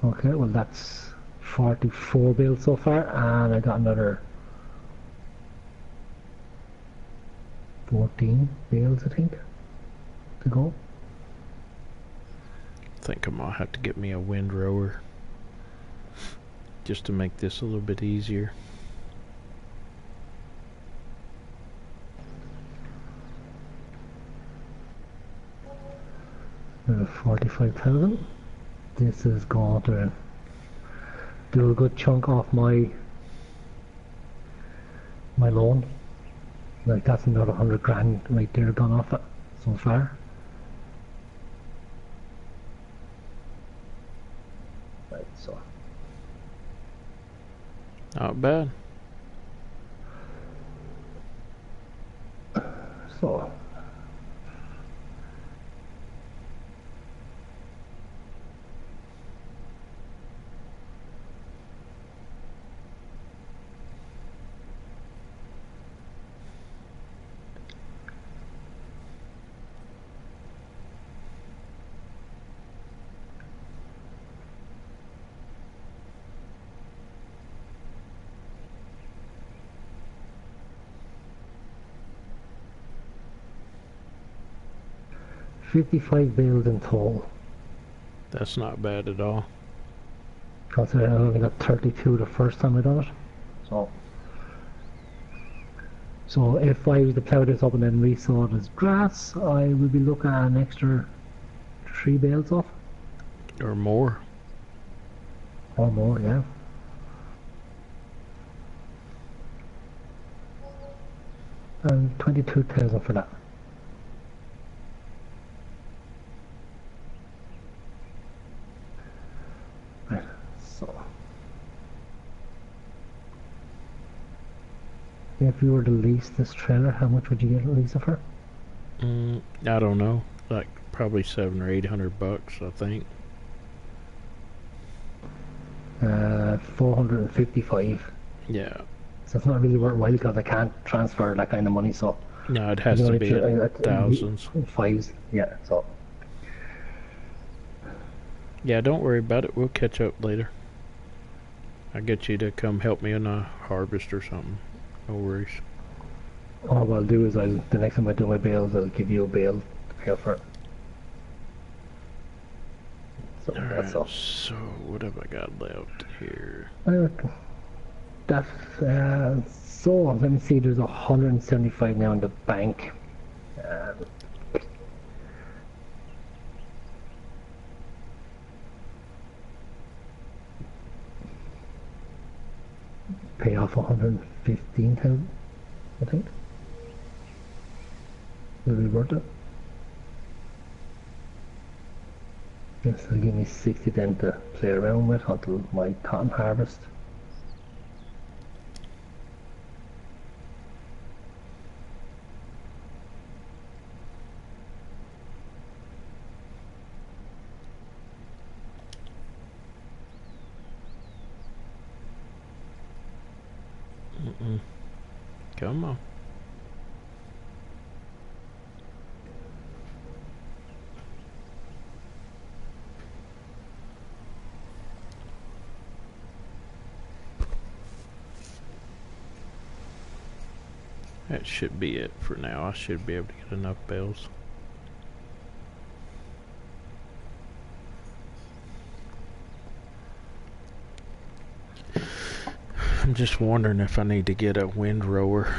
Okay, well that's 44 bales so far, and I got another 14 bales, I think, to go.
I think I might have to get me a windrower just to make this a little bit easier.
Another 45,000. This is going to do a good chunk off my loan. Like that's another 100 grand right there gone off it so far. Right, so
Not bad.
so 55 bales in total.
That's not bad at all.
Considering I only got 32 the first time I done it. So if I was to plough this up and then resow it as grass, I would be looking at an extra 3 bales off.
Or more.
Or more, yeah. And 22,000 for that. Right, so if you were to lease this trailer, how much would you get a lease it for?
I don't know. Like probably $700 or $800, I think.
455.
Yeah.
So it's not really worthwhile because I can't transfer that kind of money. So
No, it has to be thousands.
Fives, yeah. So
Yeah, don't worry about it. We'll catch up later. I'll get you to come help me on a harvest or something. No worries.
all I'll do is the next time I do my bales, I'll give you a bale to pay for it. So that's all.
So what have I got left here?
So let me see. There's 175 now in the bank. Pay off 115,000, I think. Will be worth it. This will give me 60 then to play around with until my cotton harvest.
Come on. That should be it for now. I should be able to get enough bales. I'm just wondering if I need to get a windrower.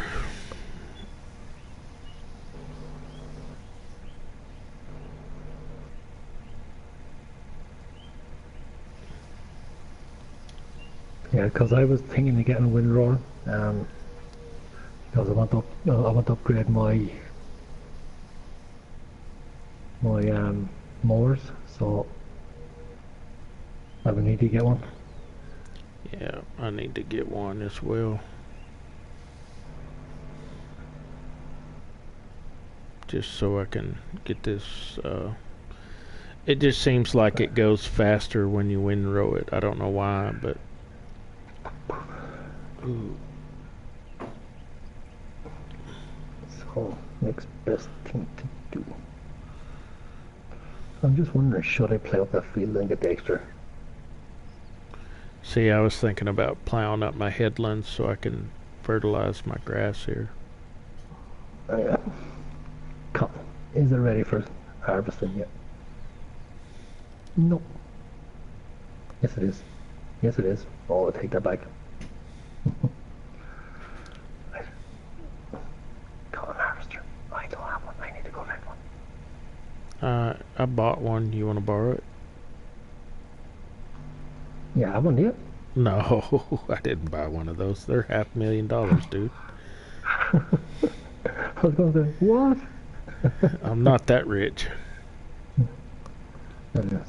Yeah, because I was thinking of getting a windrower, because I want to upgrade my mowers, so I would need to get one.
Yeah, I need to get one as well. Just so I can get this. It just seems like it goes faster when you windrow it. I don't know why, but. Ooh.
So, next best thing to do. I'm just wondering, should I play up that field and get the extra?
See, I was thinking about plowing up my headlands so I can fertilize my grass here.
Cotton. Is it ready for harvesting yet? No. Yes, it is. Yes, it is. Oh, I'll take that back. Cotton harvester. I don't have one. I need to go get one.
I bought one. You want to borrow it?
Yeah, I have one here.
No, I didn't buy one of those. They're $500,000, dude.
I was going to say, what?
I'm not that rich.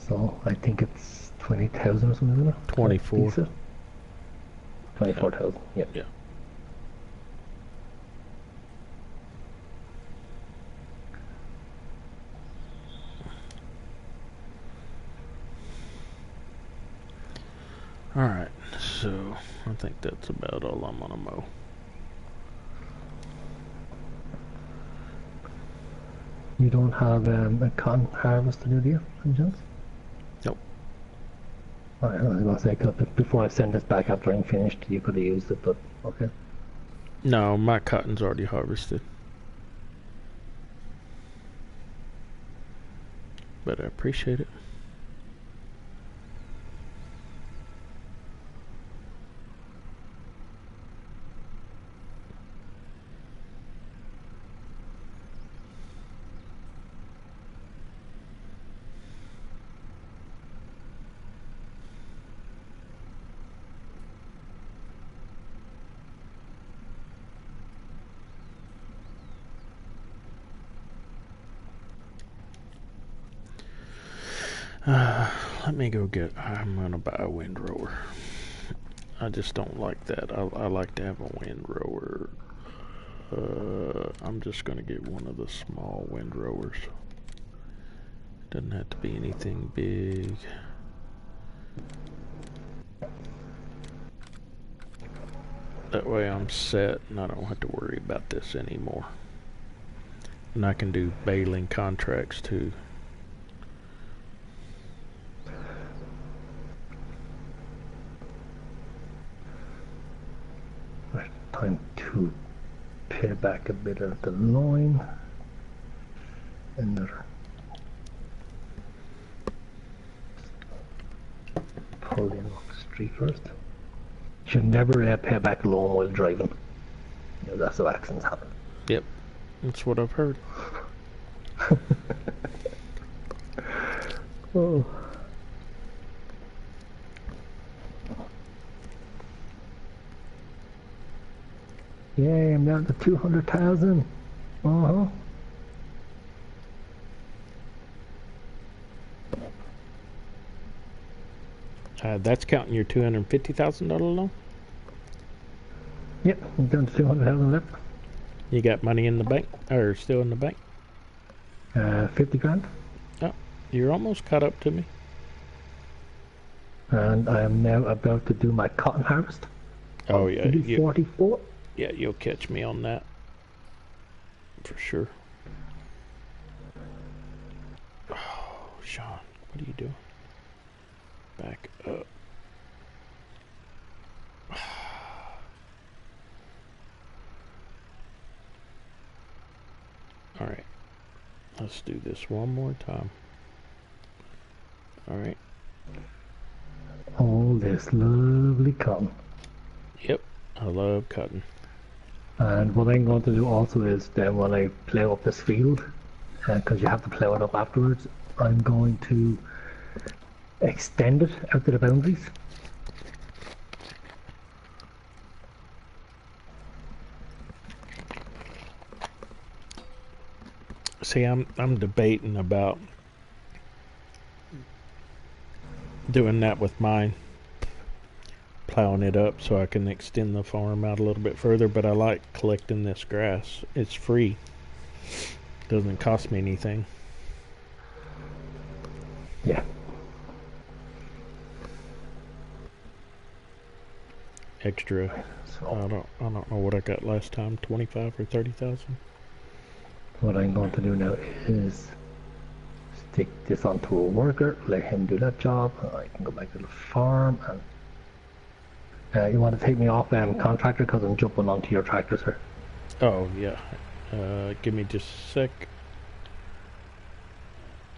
So I think it's 20,000 or something, isn't it?
24.
24,000. Yep.
Yeah. Alright, so I think that's about all I'm gonna mow.
You don't have a cotton harvester, do you, any chance?
Nope.
I was going to say, 'cause before I send this back after I'm finished, you could have used it, but okay.
No, my cotton's already harvested. But I appreciate it. Let me go get. I'm gonna buy a windrower. I just don't like that. I like to have a windrower. I'm just gonna get one of the small windrowers. Doesn't have to be anything big. That way I'm set and I don't have to worry about this anymore. And I can do baling contracts too.
Time to pare back a bit of the line and pull in off the street first. Should never pare back the lawn while driving. You know, that's how accidents happen.
Yep, that's what I've heard.
Oh. Yay, I'm down to 200,000. Uh-huh.
That's counting your $250,000 loan?
Yep, I'm down to 200,000 left.
You got money in the bank, or still in the bank?
50 grand.
Oh, you're almost caught up to me.
And I am now about to do my cotton harvest.
Oh yeah,
44.
Yeah, you'll catch me on that for sure. Oh, Sean, what are you doing? Back up. All right, let's do this one more time. All right.
All this lovely cotton.
Yep, I love cutting.
And what I'm going to do also is then when I plough up this field, because you have to plough it up afterwards, I'm going to extend it out to the boundaries.
See, I'm debating about doing that with mine, plowing it up so I can extend the farm out a little bit further, but I like collecting this grass. It's free. Doesn't cost me anything.
Yeah.
Extra. So I don't know what I got last time, 25 or 30,000.
What I'm going to do now is stick this onto a worker, let him do that job, and I can go back to the farm. And you want to take me off contractor because I'm jumping onto your tractor, sir.
Oh yeah. Give me just a sec.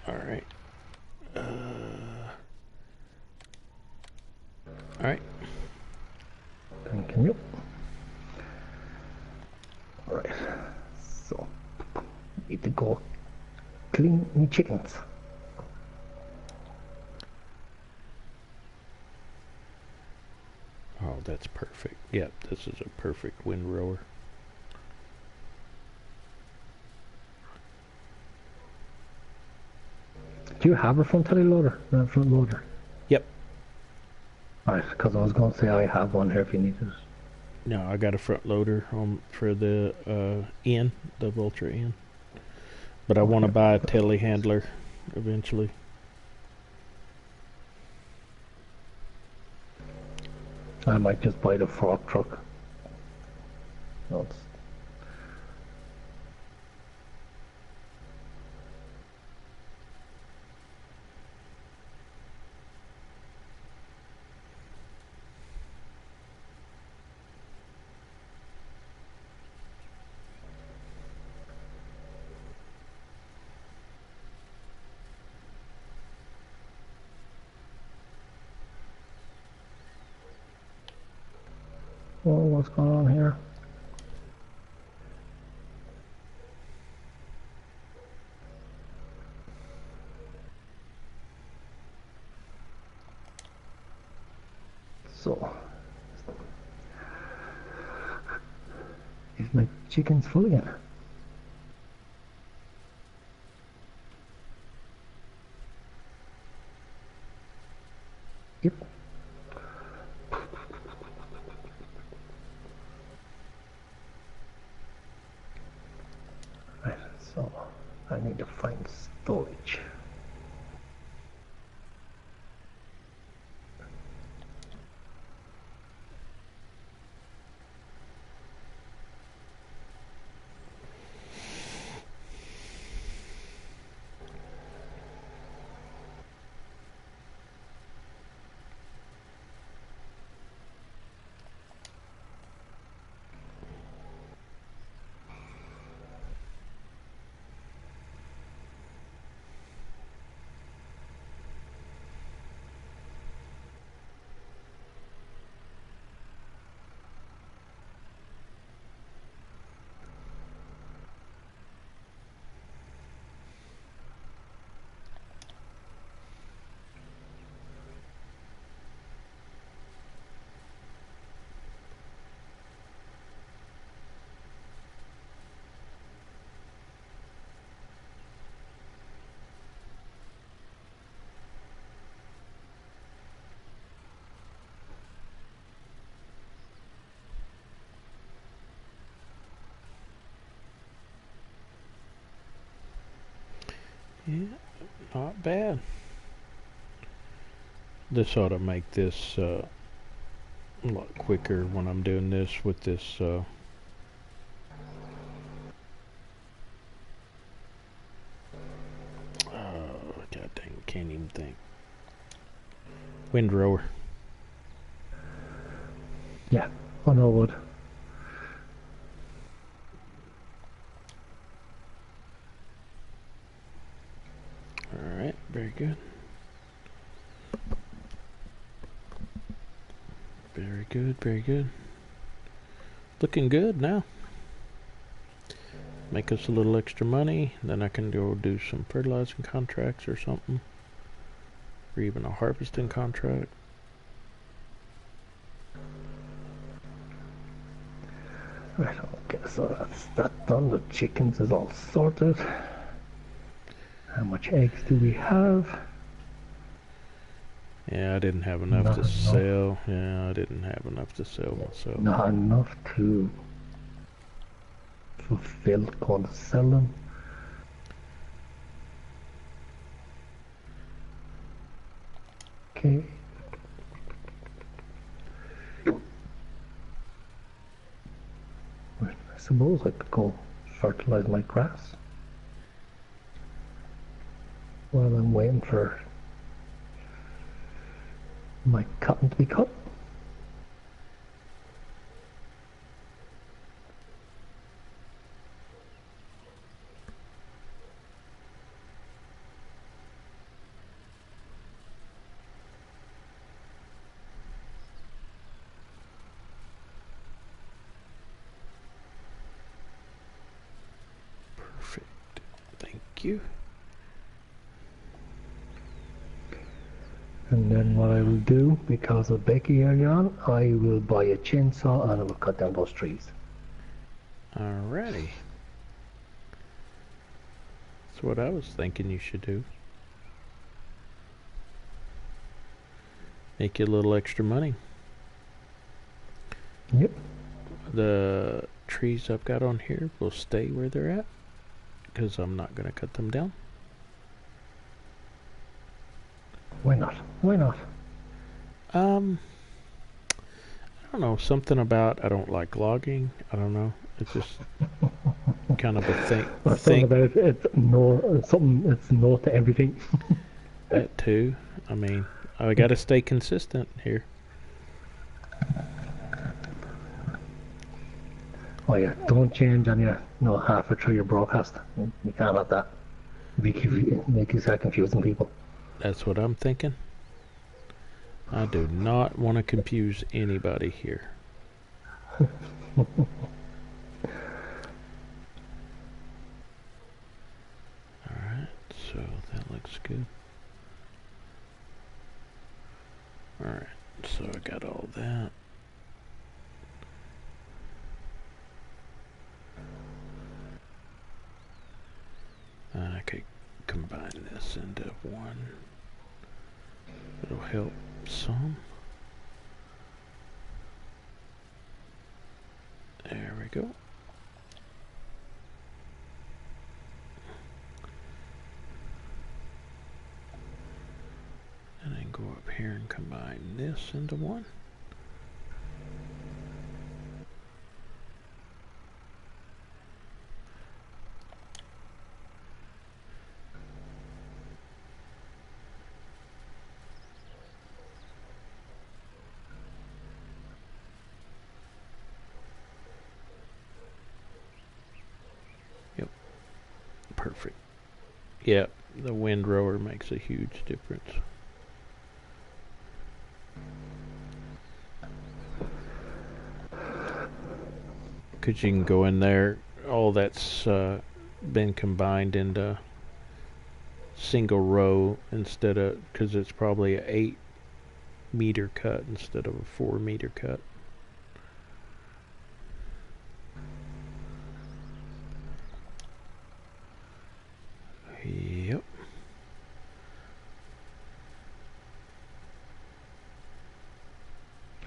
All right. All right.
Continue. All right. So need to go clean me chickens.
Oh, that's perfect. Yep, this is a perfect windrower.
Do you have a front loader? Front loader?
Yep.
Alright, because I was going to say I have one here if you need it.
No, I got a front loader for the N, the Vulture N. But I want to buy a telehandler eventually.
I might just buy the fork truck. No, it's oh, what's going on here? So, is my chickens full again? Yep. Right, so I need to find storage.
Yeah, not bad. This ought to make this a lot quicker when I'm doing this with this. Oh, God dang, can't even think. Windrower.
Yeah, on our wood.
Alright, very good. Very good, very good. looking good now. Make us a little extra money, then I can go do some fertilizing contracts or something, or even a harvesting contract.
Right, okay, so that's that done. The chickens is all sorted. How much eggs do we have?
Yeah, I didn't have enough
Not
to
enough.
sell. Yeah, I didn't have enough to sell myself.
Not enough to fulfill going to sell them. Okay. I suppose I could go fertilize my grass while I'm waiting for my cotton to be cut.
Perfect. Thank you.
And then what I will do, because of Becky earlier on, I will buy a chainsaw and I will cut down those trees.
Alrighty. That's what I was thinking you should do. Make you a little extra money.
Yep.
The trees I've got on here will stay where they're at, because I'm not going to cut them down.
Why not? Why not?
I don't know, something about I don't like logging. I don't know. It's just kind of a thing.
Or something about it, it's no, something. It's no to everything.
That too. I mean, I got to stay consistent here.
Oh yeah, don't change on your halfway through your broadcast. You can't have that. Make you start confusing people.
That's what I'm thinking. I do not want to confuse anybody here. Alright, so that looks good. Alright, so I got all that. I could combine this into one. It'll help some. There we go. And then go up here and combine this into one. Perfect. Yeah, the windrower makes a huge difference. Because you can go in there, all that's been combined into single row instead of, because it's probably an 8-meter cut instead of a 4-meter cut. Yep.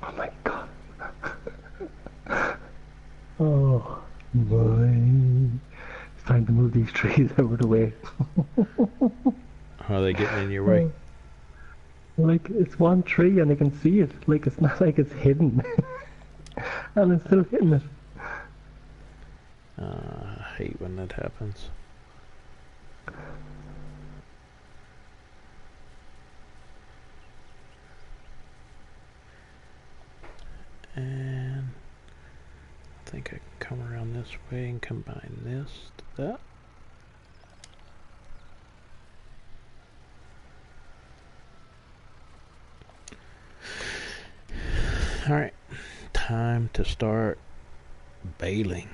Oh my god. Oh my. It's time to move these trees out of the way.
How are they getting in your way?
Like, it's one tree and I can see it. Like, it's not like it's hidden. And I'm still hitting it.
I hate when that happens. And I think I can come around this way and combine this to that. Alright, time to start baling.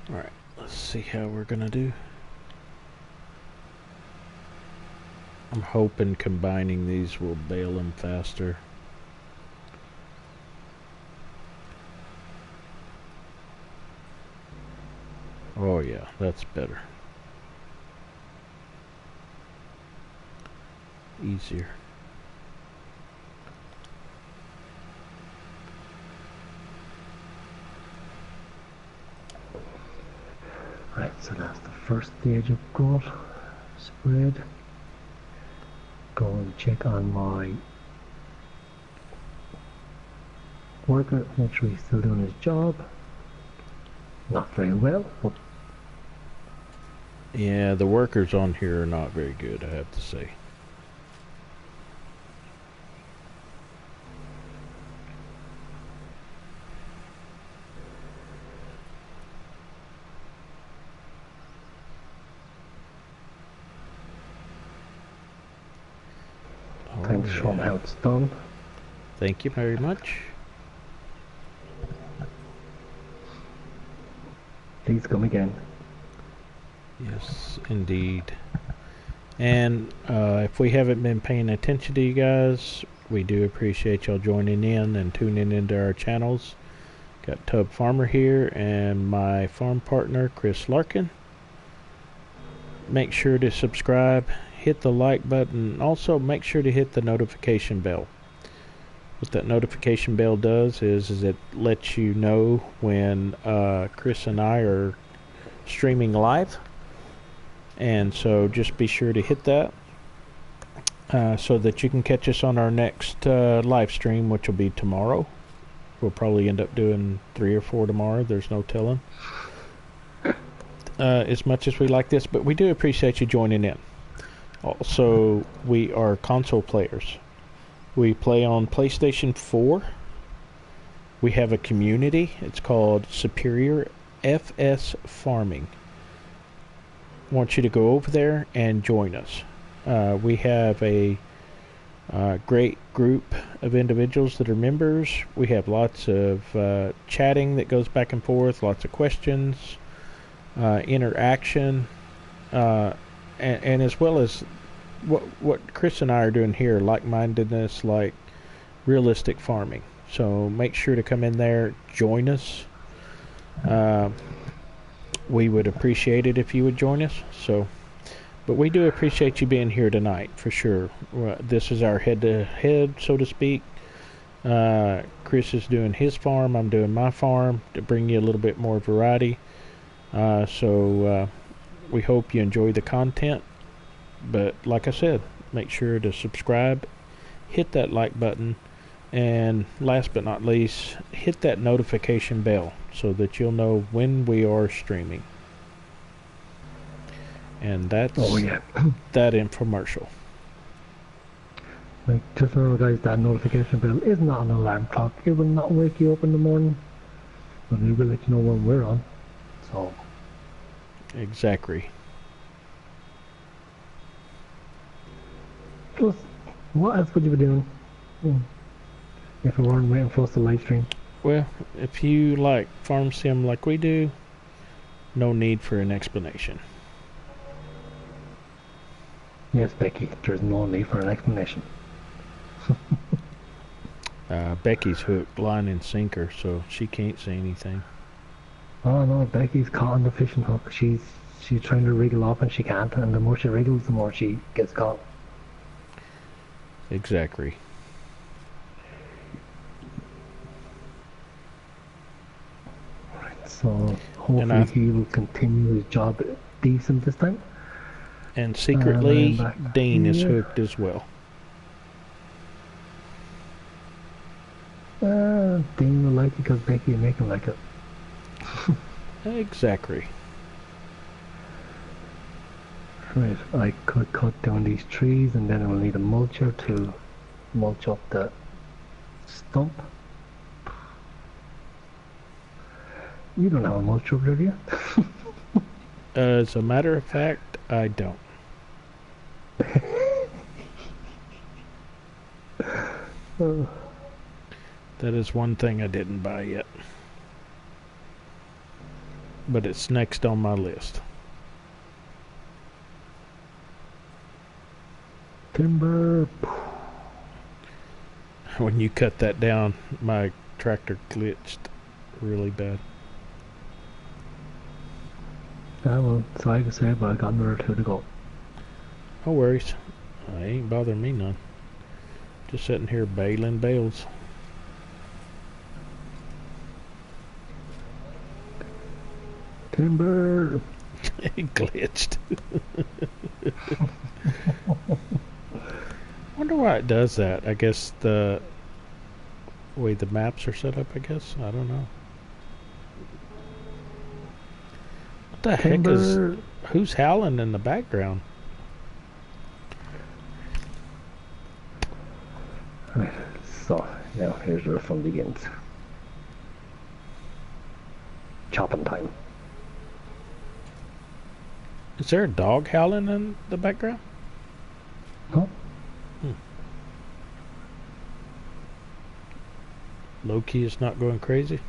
Alright, let's see how we're gonna do. I'm hoping combining these will bale them faster. Oh yeah, that's better. Easier.
Right, so that's the first stage of gut spread. Go and check on my worker, make sure he's still doing his job. Not very well, but
Yeah, the workers on here are not very good, I have to say.
time to show him how it's done.
Thank you very much.
Please come again.
Yes, indeed. And if we haven't been paying attention to you guys, we do appreciate y'all joining in and tuning into our channels. Got Tubbfarmer here and my farm partner, Chris Larkin. Make sure to subscribe, hit the like button, also make sure to hit the notification bell. What that notification bell does is it lets you know when Chris and I are streaming live. And so just be sure to hit that so that you can catch us on our next live stream, which will be tomorrow. We'll probably end up doing 3 or 4 tomorrow. There's no telling. As much as we like this, but we do appreciate you joining in. Also, we are console players. We play on PlayStation 4. We have a community. It's called Superior FS Farming. I want you to go over there and join us. We have a great group of individuals that are members. We have lots of chatting that goes back and forth, lots of questions, interaction, and as well as what Chris and I are doing here, like-mindedness, like realistic farming. So make sure to come in there, join us. We would appreciate it if you would join us. So, but we do appreciate you being here tonight, for sure. This is our head-to-head, so to speak. Chris is doing his farm, I'm doing my farm, to bring you a little bit more variety. So we hope you enjoy the content. But like I said, make sure to subscribe, hit that like button, and last but not least, hit that notification bell so that you'll know when we are streaming. And that's that infomercial.
Like, just remember, guys, that notification bell is not an alarm clock. It will not wake you up in the morning, but it will let you know when we're on. So
Exactly.
plus, what else would you be doing if you weren't waiting for us to live stream?
Well, if you like farm sim like we do, no need for an explanation.
Yes, Becky, there's no need for an explanation.
Becky's hooked, line and sinker, so she can't say anything.
Oh no, Becky's caught on the fishing hook. She's trying to wriggle off and she can't, and the more she wriggles, the more she gets caught.
Exactly.
Right, so hopefully he will continue his job decent this time.
And secretly, Dean is
here.
hooked as well.
Dean will like it because Becky will make him like it.
Exactly.
Right, I could cut down these trees and then I will need a mulcher to mulch up the stump. You don't have a mulcher, do you?
As a matter of fact, I don't. That is one thing I didn't buy yet. But it's next on my list.
Timber.
When you cut that down, my tractor glitched really bad.
Well, sorry to say, but I got another 2 to go.
No worries. I ain't bothering me none. Just sitting here baling bales.
Timber.
It glitched. Wonder why it does that. I guess the way the maps are set up, I guess. I don't know. What the heck is... Who's howling in the background?
So, now here's where the fun begins. Chopping time.
Is there a dog howling in the background?
No.
Loki is not going crazy?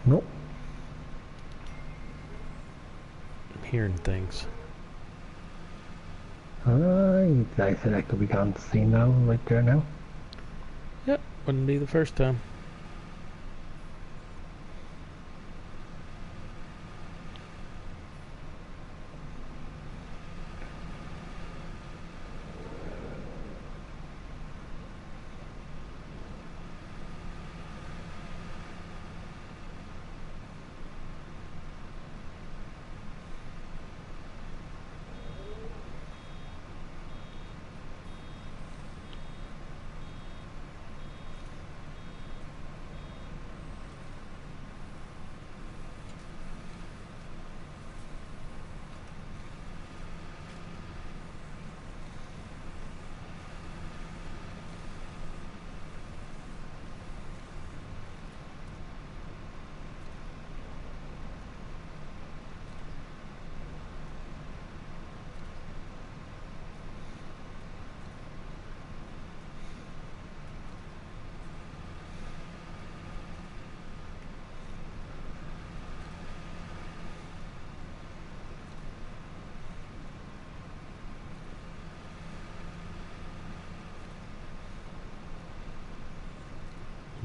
Nope.
I'm hearing things.
I said I could be on scene now, right there now.
Yep, wouldn't be the first time.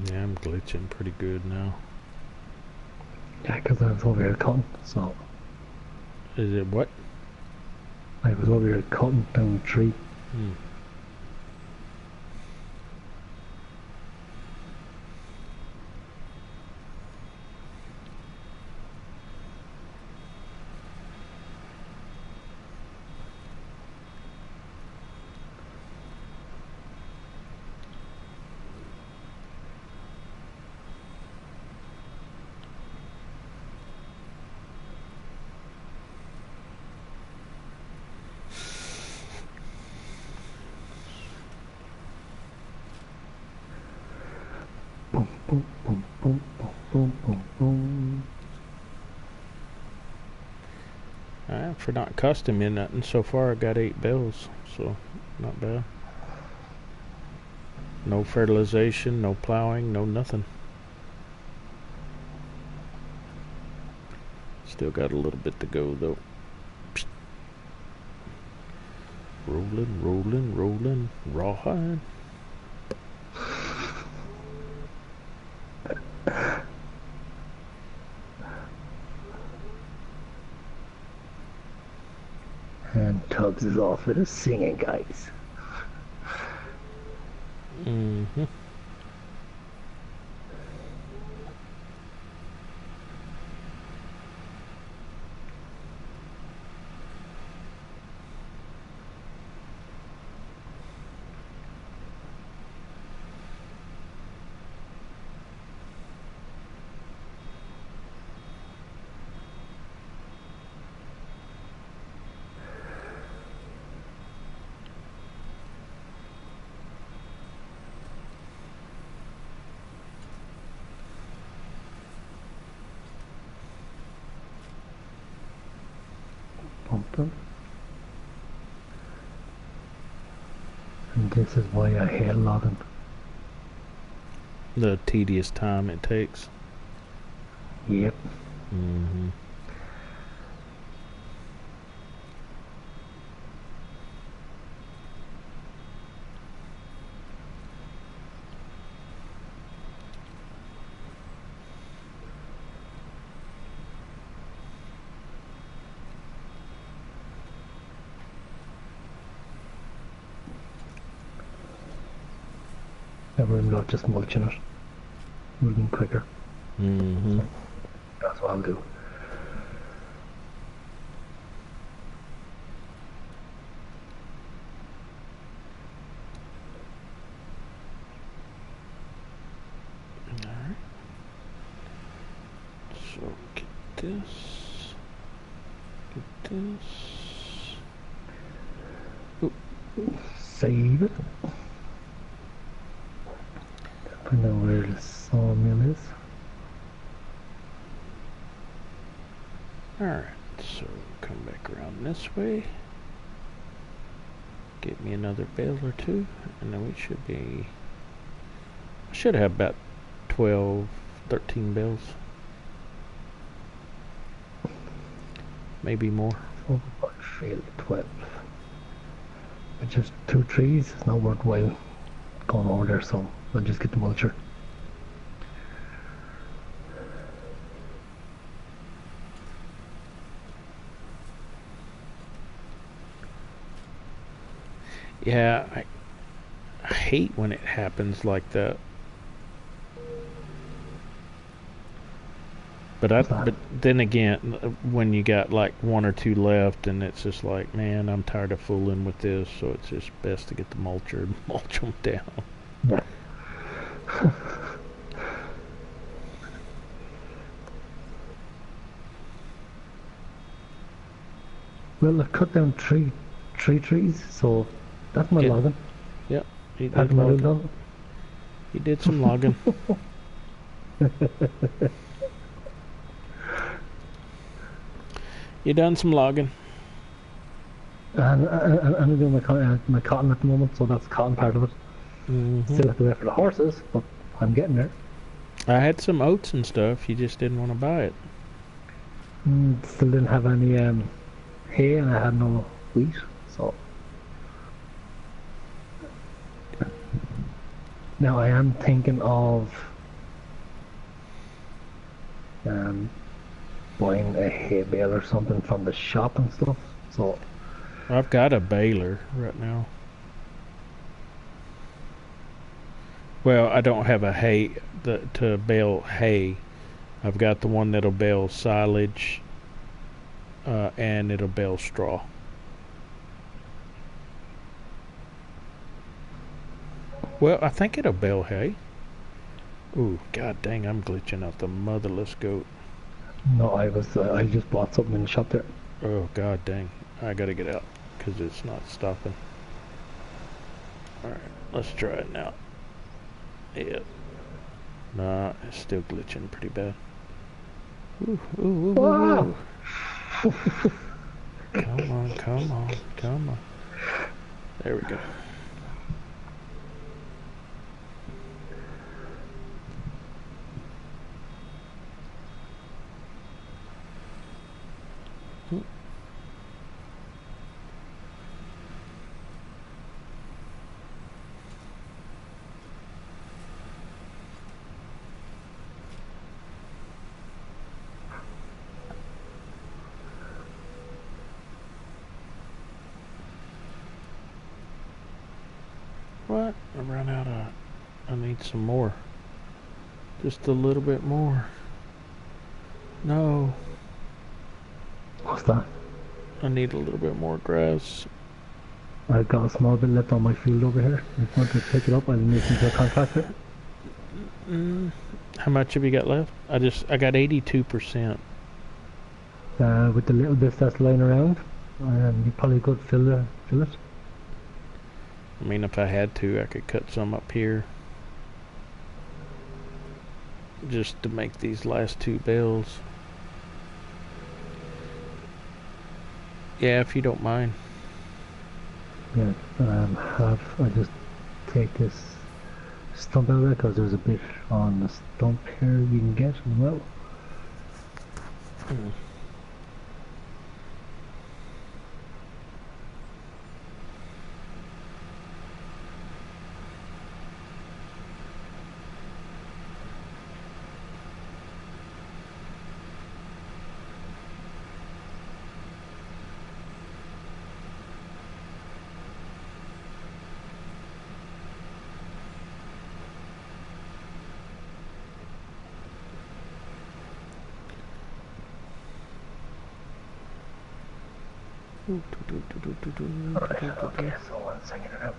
Yeah, I'm glitching pretty good now.
Yeah, because I was over here cutting, so.
Is it what?
I was over here cutting down a tree. Boom, boom, boom, boom, boom, boom, boom, boom.
For not costing me nothing so far, I got 8 bills, so not bad. No fertilization, no plowing, no nothing. Still got a little bit to go though. Psst. Rolling, rolling, rolling, rawhide.
And Tubbs is off with his singing, guys.
Mm-hmm.
something. And this is why I hate logging.
The tedious time it takes.
Yep.
Mm-hmm.
Never not just mulching it. Moving quicker.
Mm-hmm.
So that's what I'll do.
Alright. So get this. Get this. Ooh.
Save it. I know where the sawmill is.
Alright, so come back around this way. Get me another bale or two, and then we should be... I should have about 12, 13 bales. Maybe more.
Oh, I failed 12. It's just 2 trees. It's not worthwhile going over there, so I'll just get the mulcher.
Yeah, I hate when it happens like that. But then again, when you got like 1 or 2 left, and it's just like, man, I'm tired of fooling with this, so it's just best to get the mulcher and mulch them down.
Yeah. Well, I cut down three trees, so that's my logging.
Yep, he
That's
did
my
logging.
done.
He did some logging. You done some logging.
And I'm doing my cotton at the moment, so that's the cotton part of it.
Mm-hmm.
Still have to wait for the horses, but I'm getting there.
I had some oats and stuff. You just didn't want to buy it.
Still didn't have any hay, and I had no wheat, so. Now I am thinking of buying a hay bale or something from the shop and stuff. So
I've got a baler right now. Well, I don't have a hay to bale hay. I've got the one that'll bale silage, and it'll bale straw. Well, I think it'll bale hay. Ooh, god dang, I'm glitching out the motherless goat.
no, I just bought something in the shop there.
Oh god dang, I gotta get out because it's not stopping. Alright, let's try it now. Yeah. Nah, it's still glitching pretty bad. Ooh, ooh, ooh, ooh, ooh. Come on, come on, come on. There we go. What? I ran out of... I need some more. Just a little bit more. No.
What's that?
I need a little bit more grass.
I've got a small bit left on my field over here. If you want to pick it up, I'll make it to a contractor.
How much have you got left? I got 82%.
With the little bits that's lying around, you probably could fill it.
I mean, if I had to, I could cut some up here. Just to make these last 2 bales. Yeah, if you don't mind.
Yeah, I just take this stump out of it because there's a bit on the stump here you can get as well.
Mm.
Alright, okay, so 1 second now.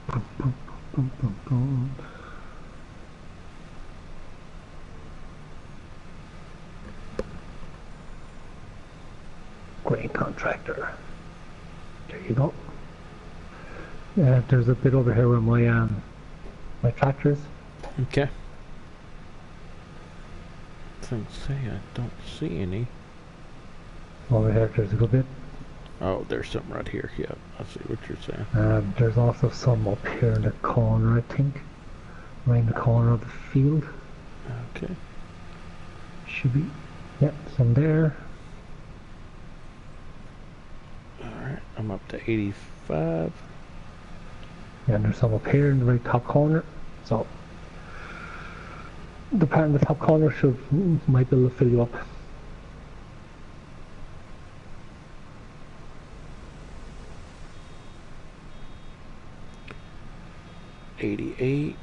Boom, boom, boom, boom, boom. Grain contractor. There you go. There's a bit over here where my tractor is.
Okay. I don't see any.
Over here, there's a good bit.
Oh, there's some right here. Yeah, I see what you're saying.
There's also some up here in the corner, I think. Right in the corner of the field.
Okay.
Should be. Yep, some there.
Alright, I'm up to 85.
Yeah, and there's some up here in the very top corner. So the part in the top corner might be able to fill you up.
$88.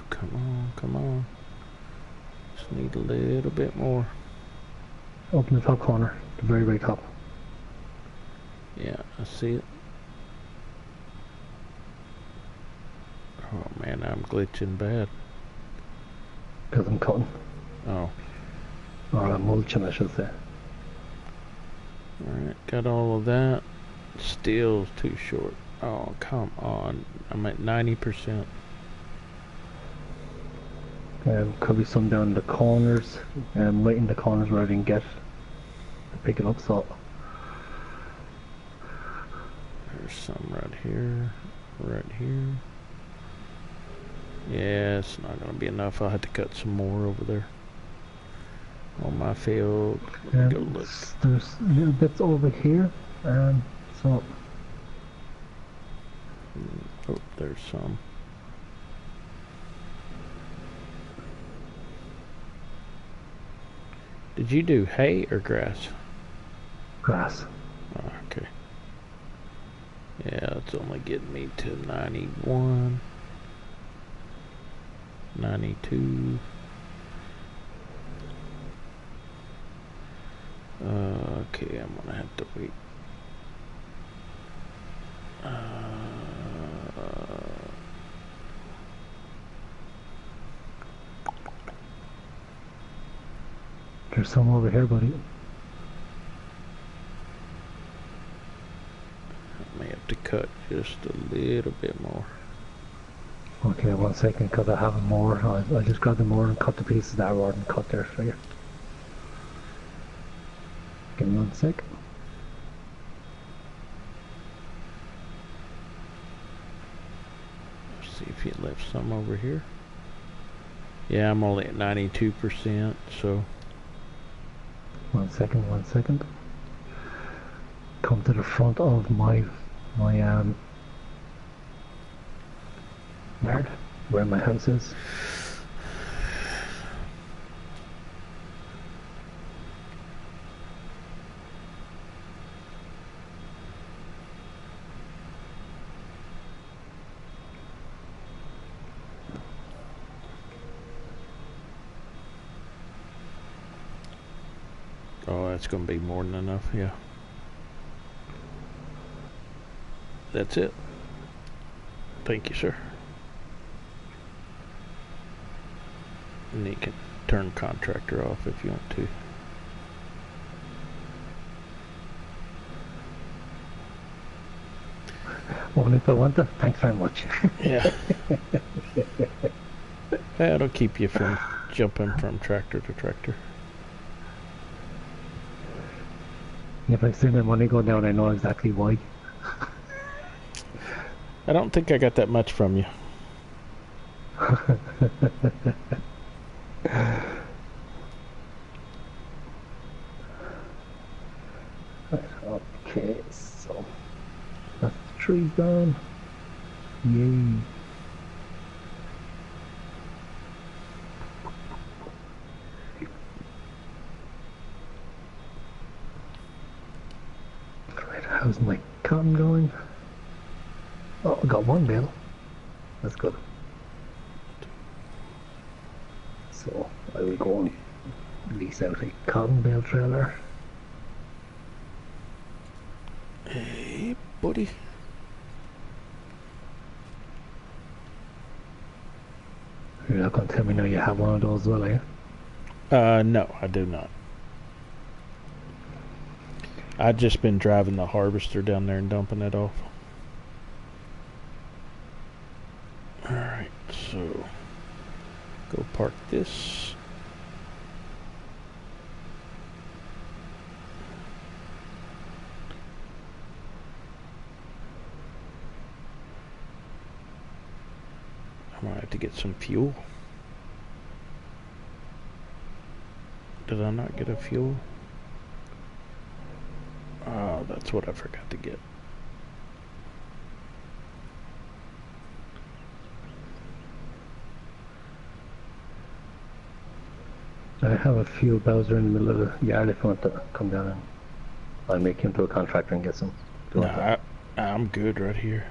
Come on, come on. Just need a little bit more.
Open the top corner, the very, very top.
Yeah, I see it. Oh man, I'm glitching bad.
Because I'm cutting.
Oh.
Or I'm mulching, I should say.
Alright, got all of that. Still too short. Oh, come on. I'm at 90%.
Could be some down in the corners. Right in the corners where I didn't get to pick it up, so.
There's some right here. Right here. Yeah, it's not going to be enough. I'll have to cut some more over there. On my field. Go look.
There's little bits over here. So.
Oh, there's some. Did you do hay or grass?
Grass.
Oh, okay. Yeah, it's only getting me to 91. 92. Okay, I'm gonna have to wait.
There's some over here, buddy.
I may have to cut just a little bit more.
Okay, 1 second, because I have more. I just grab the more and cut the pieces that are already cut there for you. Give me 1 sec.
Let's see if you left some over here. Yeah, I'm only at 92%, so.
1 second, 1 second. Come to the front of my yard, where my house is.
Oh, that's going to be more than enough, yeah. That's it. Thank you, sir. And you can turn contractor off if you want to.
Only if I want it. Thanks very much.
Yeah. That'll keep you from jumping from tractor to tractor.
If I see my money go down, I know exactly why.
I don't think I got that much from you.
Okay, so that's the trees done. Yay. Right, how's my cotton going? Oh, I got one bale. That's good. So I will go and lease out a cotton bale trailer.
Hey, buddy.
You're not going to tell me now you have one of those as well, are you?
No, I do not. I've just been driving the harvester down there and dumping it off. Alright, so go park this. I might have to get some fuel. Did I not get a fuel? Oh, that's what I forgot to get.
I have a few Bowser in the middle of the yard if you want to come down and I'll make you into a contractor and get some.
No, I'm good right here.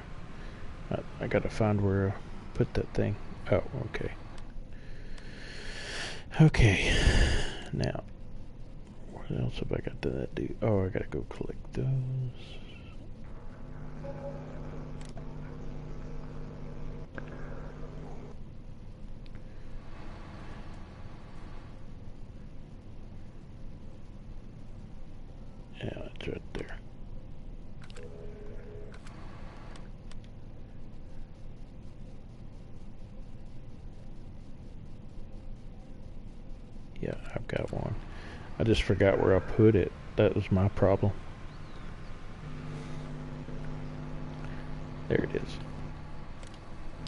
I gotta find where I put that thing. Oh, okay. Okay. Now, what else have I got to do? Oh, I gotta go collect those. Yeah, it's right there. Yeah, I've got one. I just forgot where I put it. That was my problem. There it is.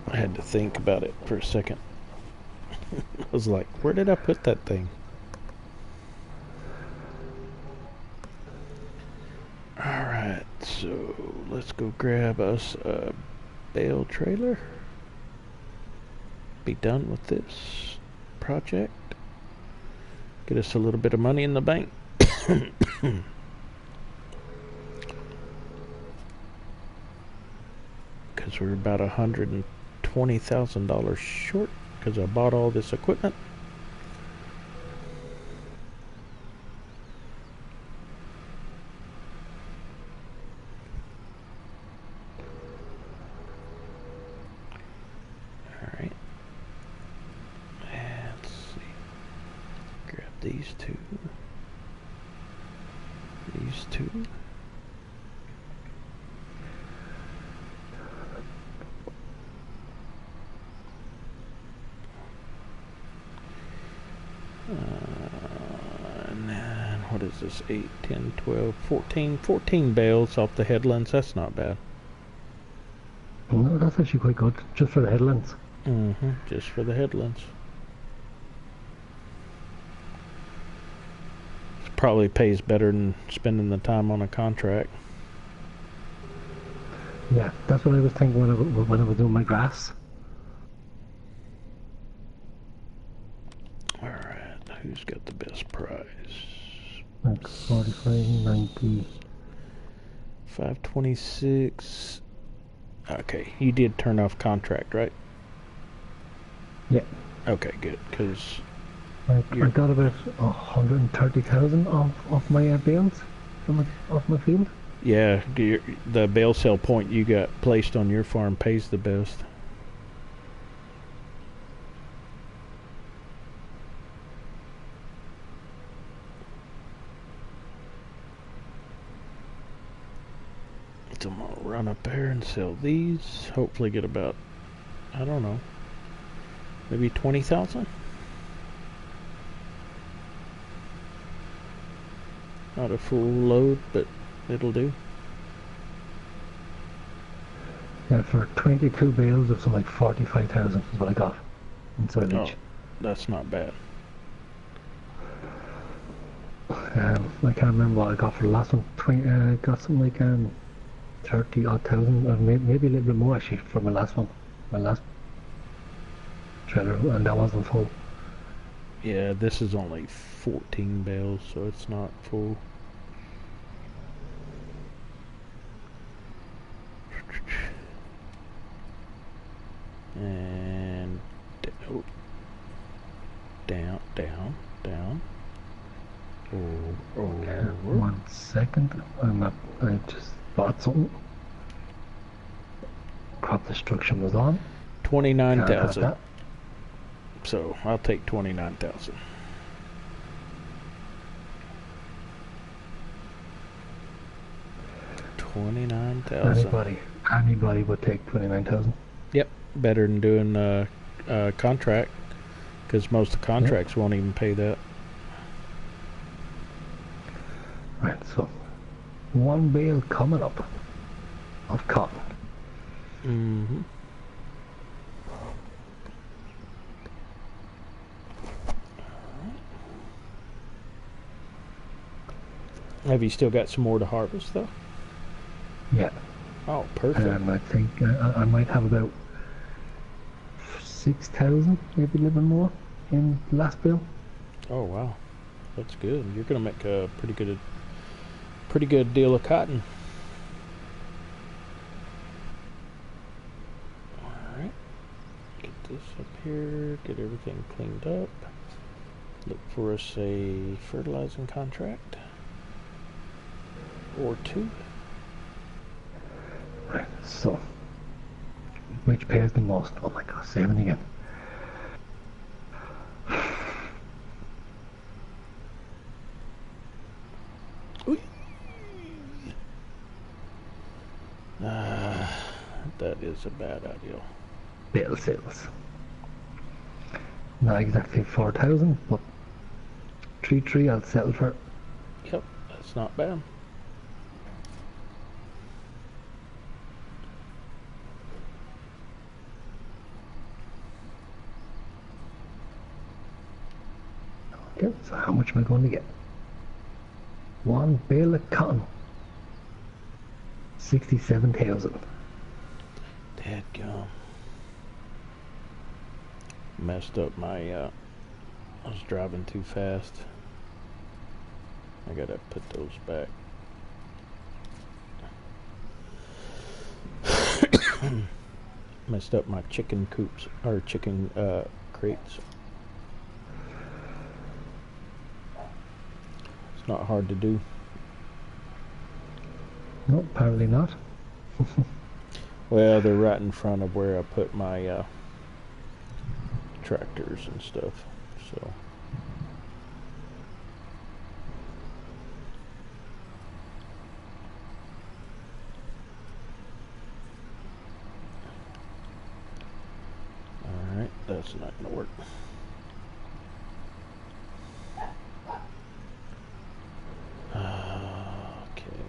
I had to think about it for a second. I was like, where did I put that thing? Alright, so let's go grab us a bale trailer. Be done with this project. Get us a little bit of money in the bank. Because we're about $120,000 short because I bought all this equipment. Alright. Let's see. Grab these two. These two. And then, what is this? 8, 10, 12, 14 bales off the headlands. That's not bad.
No, that's actually quite good, just for the headlands.
Just for the headlands. It probably pays better than spending the time on a contract.
Yeah, that's what I was thinking when I was doing my grass.
Alright, who's got the best price?
Like 45, 90.
526. Okay, you did turn off contract, right?
Yeah.
Okay, good, because
I got about 130,000 off my bales off my field.
yeah, the bale sale point you got placed on your farm pays the best. So I'm gonna run up there and sell these. Hopefully get about, I don't know, maybe 20,000. Not a full load, but it'll do.
Yeah, for 22 bales of something like 45,000 is what I got in silage.
Oh, that's not bad.
I can't remember what I got for the last one. I got something like 30 odd thousand, or maybe a little bit more actually for my last one, my last trailer, and that wasn't full.
Yeah, this is only 14 bales, so it's not full. And down.
Okay, 1 second. I just bought something. Crop destruction was on.
29,000. So I'll take 29,000.
Anybody would take 29,000.
Yep, better than doing a contract, because most of the contracts won't even pay that.
Right, so 1 bale coming up of cotton.
Mm-hmm. Have you still got some more to harvest, though?
Yeah.
Oh, perfect.
I think I might have about 6,000, maybe a little bit more in the last bill.
Oh, wow. That's good. You're going to make a pretty good deal of cotton. Alright. Get this up here. Get everything cleaned up. Look for us a fertilizing contract. Or 2.
Right, so which pays the most? Oh my god, saving again.
That is a bad idea.
Bale sales. Not exactly 4,000, but 3 I'll settle for.
Yep, that's not bad.
Okay, so how much am I going to get? 1 bale of cotton. 67,000.
Dadgum. Messed up my, I was driving too fast. I gotta put those back. Messed up my chicken coops, or chicken crates. It's not hard to do.
No, apparently not.
Well, they're right in front of where I put my tractors and stuff, so. Alright, that's not gonna work. Okay.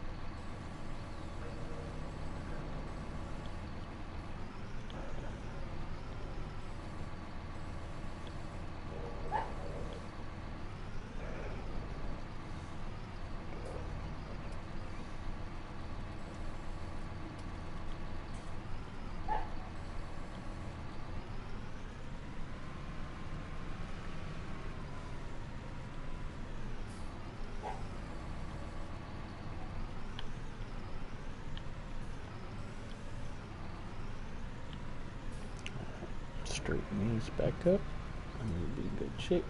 Straighten these back up and we'll be in good shape.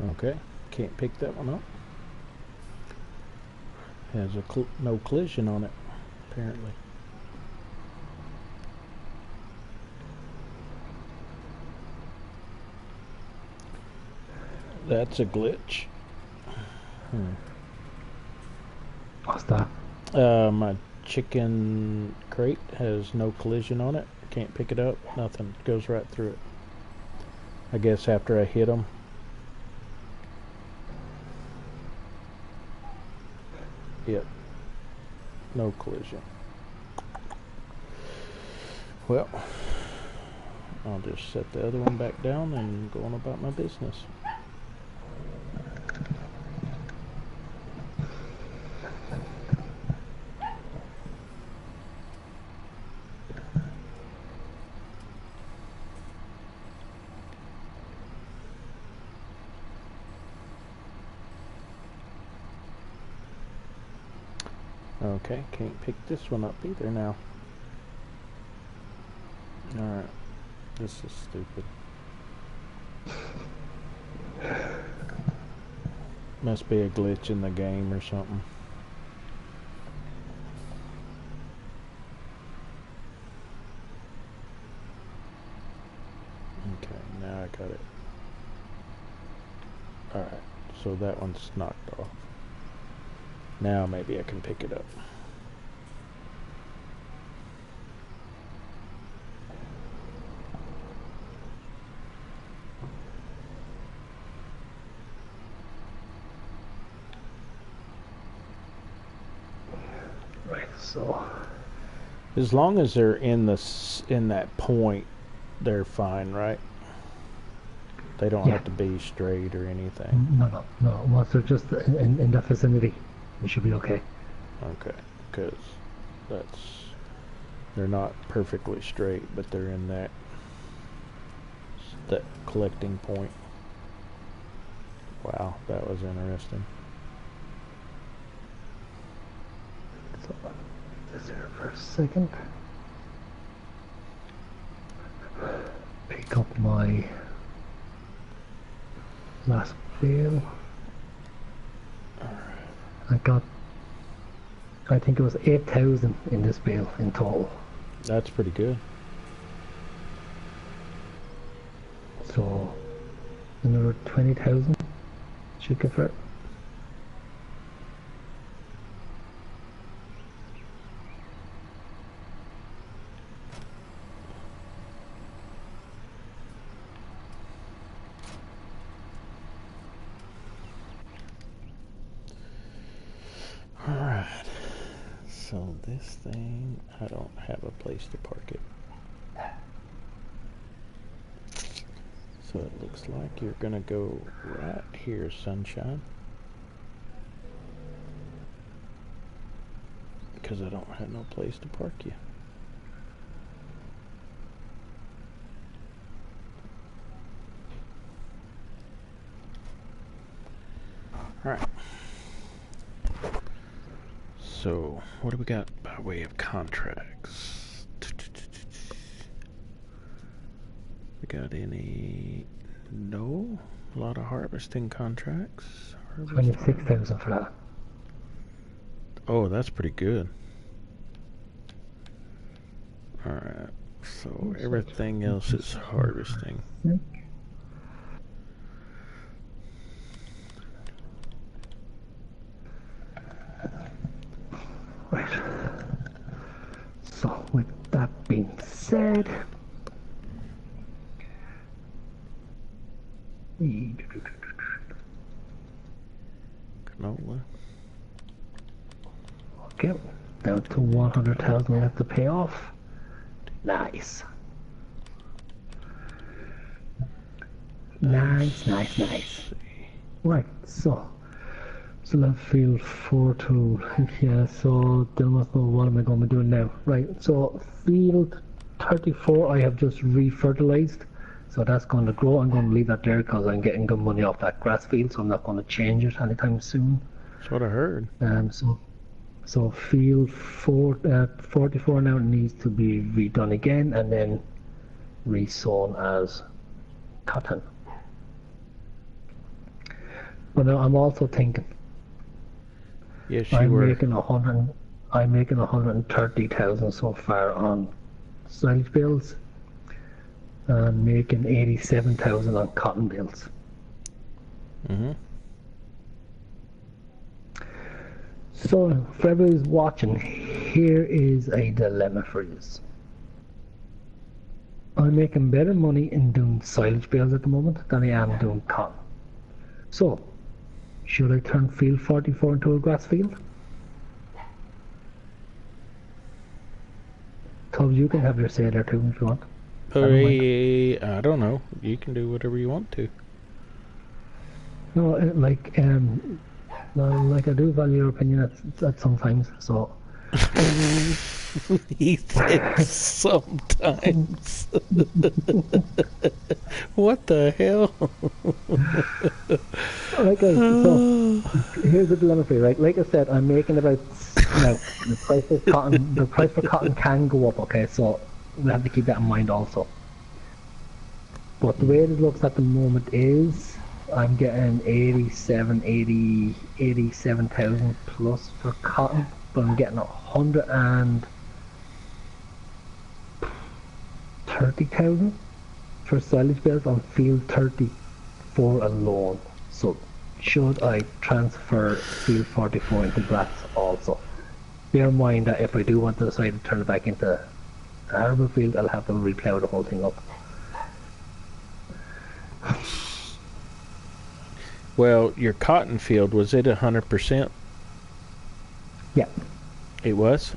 Okay, can't pick that one up. Has a no collision on it, apparently. That's a glitch.
What's that?
My chicken crate has no collision on it. Can't pick it up. Nothing. Goes right through it. I guess after I hit them. Yep. No collision. Well, I'll just set the other one back down and go on about my business. Okay, can't pick this one up either now. Alright, this is stupid. Must be a glitch in the game or something. Okay, now I got it. Alright, so that one's knocked off. Now maybe I can pick it up.
Right, so
as long as they're in that point, they're fine, right? They don't have to be straight or anything.
No. Once they're just in that vicinity, we should be okay.
Okay, because they're not perfectly straight, but they're in that collecting point. Wow, that was interesting.
So, this here for a second. Pick up my last bale. I think it was 8,000 in this bale in total.
That's pretty good.
So another 20,000 should get for it.
Alright, so this thing, I don't have a place to park it. So it looks like you're gonna go right here, sunshine. Because I don't have no place to park you. Alright. So, what do we got by way of contracts? We got any? No. A lot of harvesting contracts.
26,000 for that.
Oh, that's pretty good. Alright. So, everything else is harvesting.
Right. So, with that being said,
Canola.
okay, down to 100,000 we have to pay off. Nice. Nice. Right, so that field 4 tool. Yeah, so they must know what am I going to be doing now. Right, so field 34 I have just refertilized, so that's going to grow. I'm going to leave that there because I'm getting good money off that grass field, so I'm not going to change it anytime soon.
That's what I heard.
So field 44 now needs to be redone again and then resown as cotton. But I'm also thinking
Yes, you
I'm
were.
making 130,000 so far on silage bales and making 87,000 on cotton bales.
Mm-hmm.
So for everybody who's watching, here is a dilemma for you. I'm making better money in doing silage bales at the moment than I am doing cotton. So, should I turn field 44 into a grass field? Tubbs, you can have your say there too if you want.
I don't know. You can do whatever you want to.
No, like I do value your opinion at sometimes. So.
He said sometimes. What the hell?
So here's the dilemma for you, right? Like I said, I'm making about the price of cotton. The price for cotton can go up. Okay, so we have to keep that in mind also. But the way it looks at the moment is I'm getting 87,000 plus for cotton, but I'm getting 130,000 for silage bales on field 34 alone. So should I transfer field 44 into grass also? Bear in mind that if I do want to decide to turn it back into an arable field, I'll have to replow the whole thing up.
Well, your cotton field, was it 100%?
Yeah.
It was?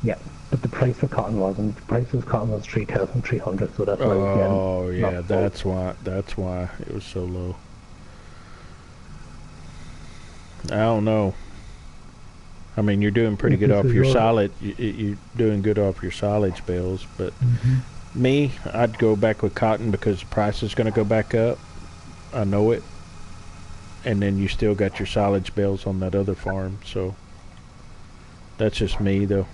Yeah. But the price for cotton wasn't. The price of cotton was 3,300, so that's why
Oh, yeah, that's why it was so low. I don't know. I mean, you're doing pretty good off your solid. You're doing good off your silage bales, but me, I'd go back with cotton because the price is going to go back up. I know it. And then you still got your silage bales on that other farm, so that's just me, though.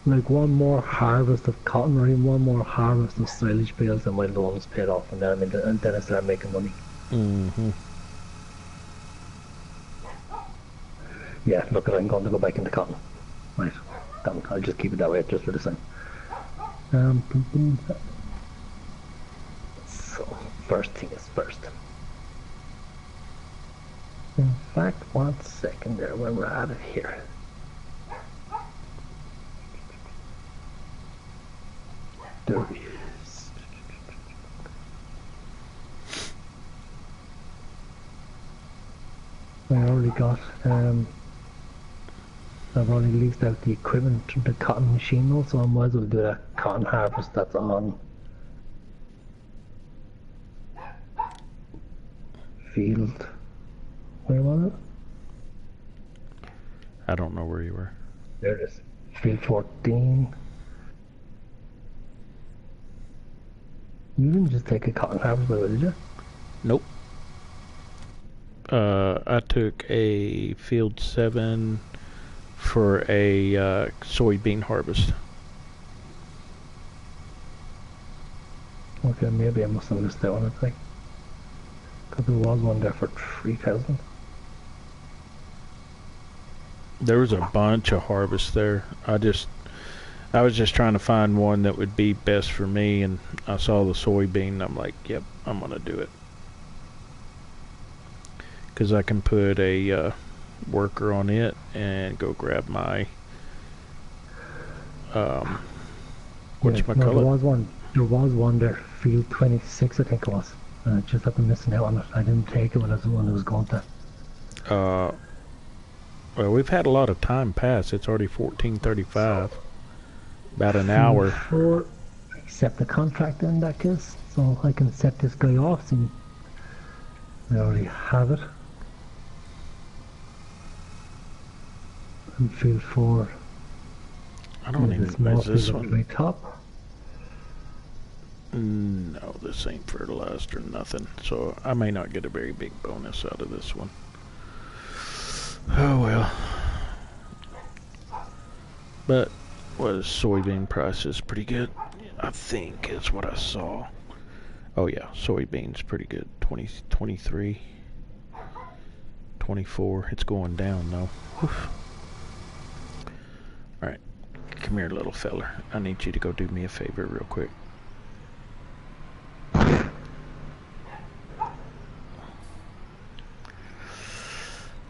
Like one more harvest of cotton or even one more harvest of silage bales and my loan's paid off, and then I start making money.
Mm-hmm.
Yeah, look, I'm going to go back into cotton. Right, I'll just keep it that way just for the same. So, first thing is first. In fact, 1 second there when we're out of here. There he is. I already got, I've already leased out the equipment, the cotton machine now, so I might as well do that cotton harvest that's on field. Where was it?
I don't know where you were.
There it is. Field 14. You didn't just take a cotton harvest, did you?
Nope. I took a field 7 for a soybean harvest.
Okay, maybe I must have missed that one, I think. Because there was one there for 3,000.
There was a bunch of harvests there. I was just trying to find one that would be best for me, and I saw the soybean, and I'm like, yep, I'm going to do it. Because I can put a worker on it and go grab my whatchamacallit.
There was one there, field 26 I think it was. Just have been missing out on it. I didn't take it when I was going to.
Well, we've had a lot of time pass. It's already 14:35. About an hour.
Before I accept the contract in that case, so I can set this guy off. And I already have it. And field 4.
I don't even know this one.
Way top.
No, this ain't fertilized or nothing, so I may not get a very big bonus out of this one. Oh well. But soybean price is pretty good, I think is what I saw. Oh yeah, soybeans pretty good. 20, 23, 24. It's going down though. Oof. All right, come here, little feller. I need you to go do me a favor real quick.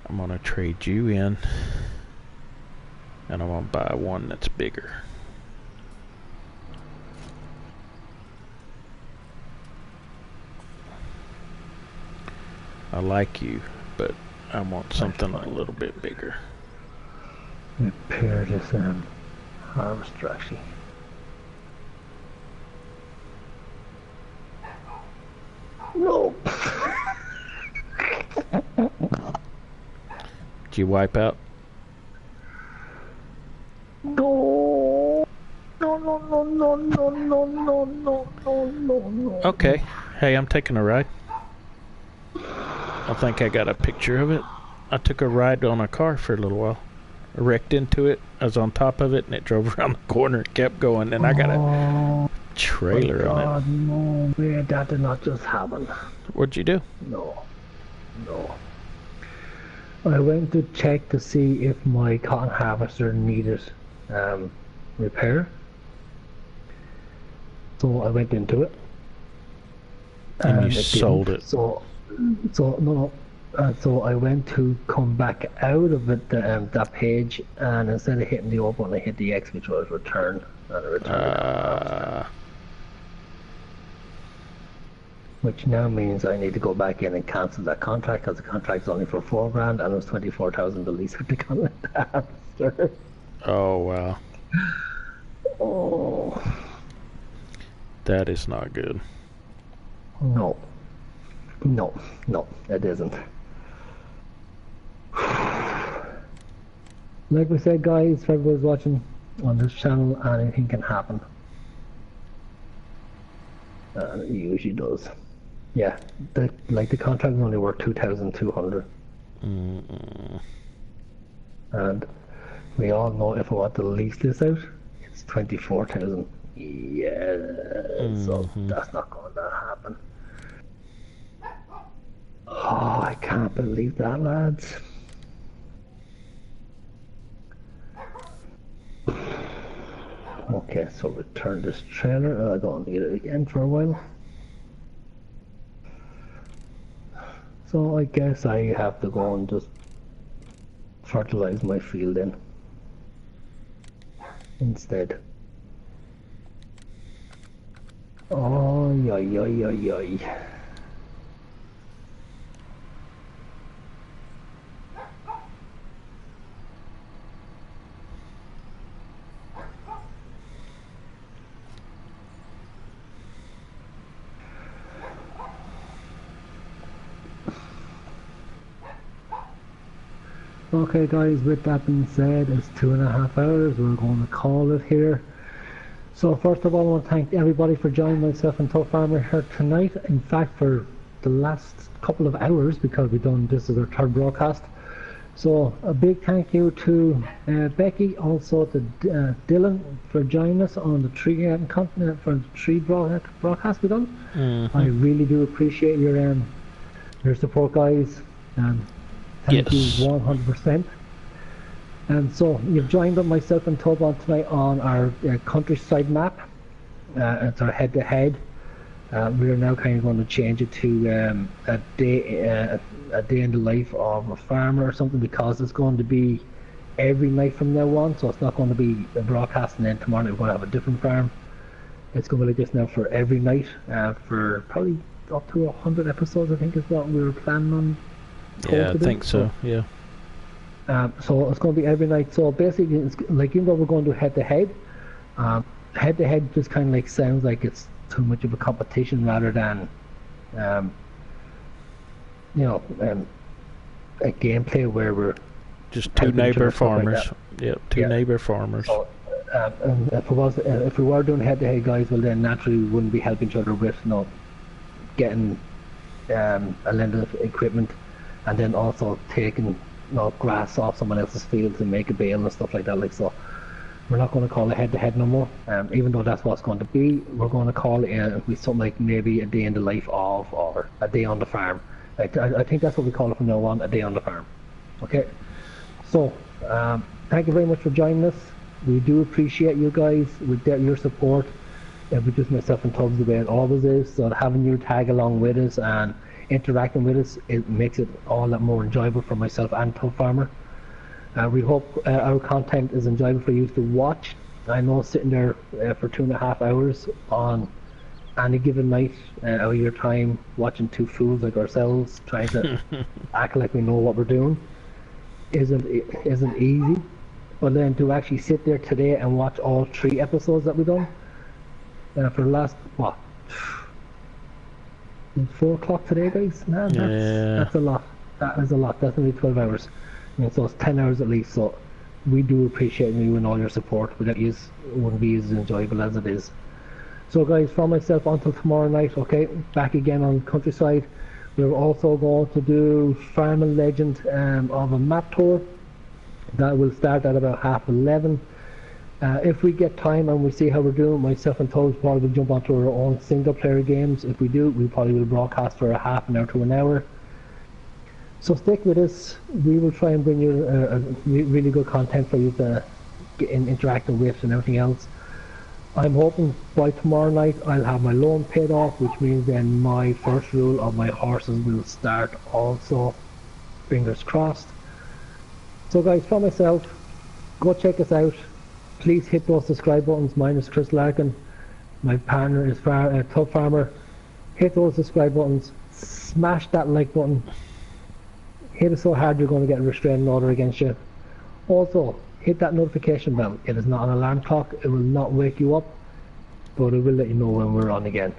I'm gonna trade you in, and I'm gonna buy one that's bigger. I like you, but I want something a little bit bigger.
Repair this harvester actually. No.
Did you wipe out?
No. No, no, no, no, no, no, no, no, no, no.
Okay. Hey, I'm taking a ride. I think I got a picture of it. I took a ride on a car for a little while. I wrecked into it. I was on top of it, and it drove around the corner and kept going. And I got a trailer on it.
No, man, that did not just happen.
What'd you do?
No. No. I went to check to see if my cotton harvester needed repair. So I went into it.
And you sold it.
So I went to come back out of it, that page, and instead of hitting the O button, I hit the X, which was return, and I returned it. Which now means I need to go back in and cancel that contract, because the contract's only for $4,000, and it was 24,000 the lease of the harvester.
Oh wow.
Oh.
That is not good.
No, it isn't. Like we said, guys, for everybody's watching on this channel, anything can happen. And it usually does. Yeah, the contract is only worth 2,200. And we all know if I want to lease this out, it's 24,000. Yeah, so that's not going to happen. Oh, I can't believe that, lads. Okay, so return this trailer. I don't need it again for a while. So I guess I have to go and just fertilize my field in instead. Oh, yoy. Okay guys, with that being said, it's 2.5 hours. We're going to call it here. So first of all, I want to thank everybody for joining myself and Tubbfarmer here tonight. In fact, for the last couple of hours, because this is our third broadcast. So a big thank you to Becky, also to Dylan for joining us on the tree for the tree broadcast we done. I really do appreciate your support, guys. Thank you 100%. And so you've joined up myself and Tubb on tonight on our countryside map. It's our head-to-head. We are now kind of going to change it to a day in the life of a farmer or something, because it's going to be every night from now on. So it's not going to be a broadcast and then tomorrow night we're going to have a different farm. It's going to be like this now for every night, for probably up to 100 episodes, I think is what we were planning on.
Yeah, I think so, yeah.
So it's going to be every night. So basically, it's like, even though we're going to do head-to-head, head-to-head just kind of like sounds like it's too much of a competition rather than, a gameplay where we're
just two neighbor farmers.
Like
yep, two neighbor farmers.
So, and if we were doing head-to-head, guys, well then naturally we wouldn't be helping each other with, getting a lend of equipment, and then also taking grass off someone else's field to make a bale and stuff like that. Like, so We're not going to call it head-to-head no more, even though that's what it's going to be. We're going to call it something like maybe a day in the life of, or a day on the farm. I think that's what we call it from now on, a day on the farm. Okay, so thank you very much for joining us. We do appreciate you guys with your support. With just myself and Tubbs the way it always is. So having you tag along with us and interacting with us, it makes it all that more enjoyable for myself and Tubbfarmer. We hope our content is enjoyable for you to watch. I know sitting there for 2.5 hours on any given night out of your time watching two fools like ourselves trying to act like we know what we're doing isn't easy. But then to actually sit there today and watch all 3 episodes that we've done for the last, 4 o'clock today, guys? Man, that's a lot. That is a lot. That's only 12 hours. So it's 10 hours at least. So we do appreciate you and all your support. Without you, it wouldn't be as enjoyable as it is. So guys, from myself until tomorrow night, okay, back again on Countryside. We're also going to do Farming Legend of a map tour. That will start at about 11:30. If we get time and we see how we're doing, myself and Tubbs probably will jump onto our own single player games. If we do, we probably will broadcast for a half an hour to an hour. So stick with us. We will try and bring you really good content for you to get interacting with and everything else. I'm hoping by tomorrow night I'll have my loan paid off, which means then my first rule of my horses will start also. Fingers crossed. So guys, for myself, go check us out. Please hit those subscribe buttons. Mine is Chris Larkin. My partner is Tubbfarmer. Hit those subscribe buttons. Smash that like button. Hit it so hard you're going to get a restraining order against you. Also, hit that notification bell. It is not an alarm clock. It will not wake you up, but it will let you know when we're on again.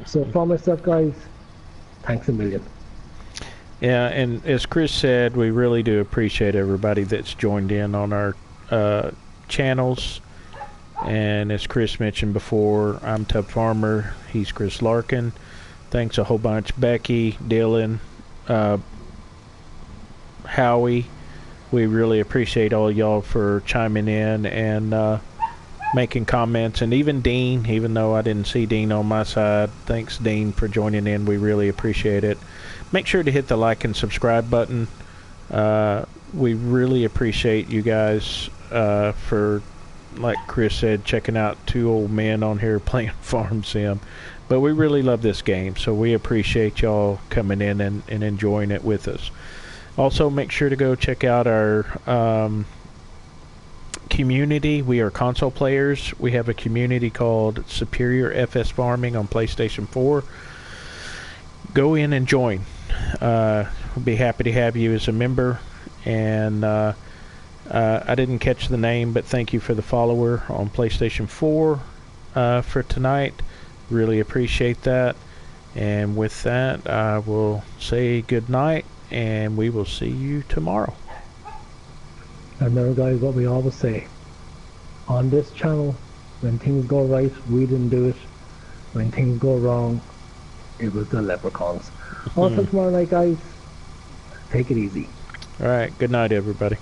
So for myself, guys, thanks a million.
Yeah, and as Chris said, we really do appreciate everybody that's joined in on our channels. And as Chris mentioned before, I'm Tubbfarmer. He's Chris Larkin. Thanks a whole bunch, Becky, Dylan, Howie. We really appreciate all y'all for chiming in and making comments, and even Dean, even though I didn't see Dean on my side. Thanks, Dean, for joining in. We really appreciate it. Make sure to hit the like and subscribe button. We really appreciate you guys for, like Chris said, checking out 2 old men on here playing Farm Sim. But we really love this game, so we appreciate y'all coming in and enjoying it with us. Also, make sure to go check out our community. We are console players. We have a community called Superior FS Farming on PlayStation 4. Go in and join. We'll be happy to have you as a member. And I didn't catch the name, but thank you for the follower on PlayStation 4 for tonight. Really appreciate that. And with that, I will say good night, and we will see you tomorrow.
And remember, guys, what we always say on this channel: when things go right, we didn't do it. When things go wrong, it was the leprechauns. Until tomorrow night, guys, take it easy.
All right, good night, everybody.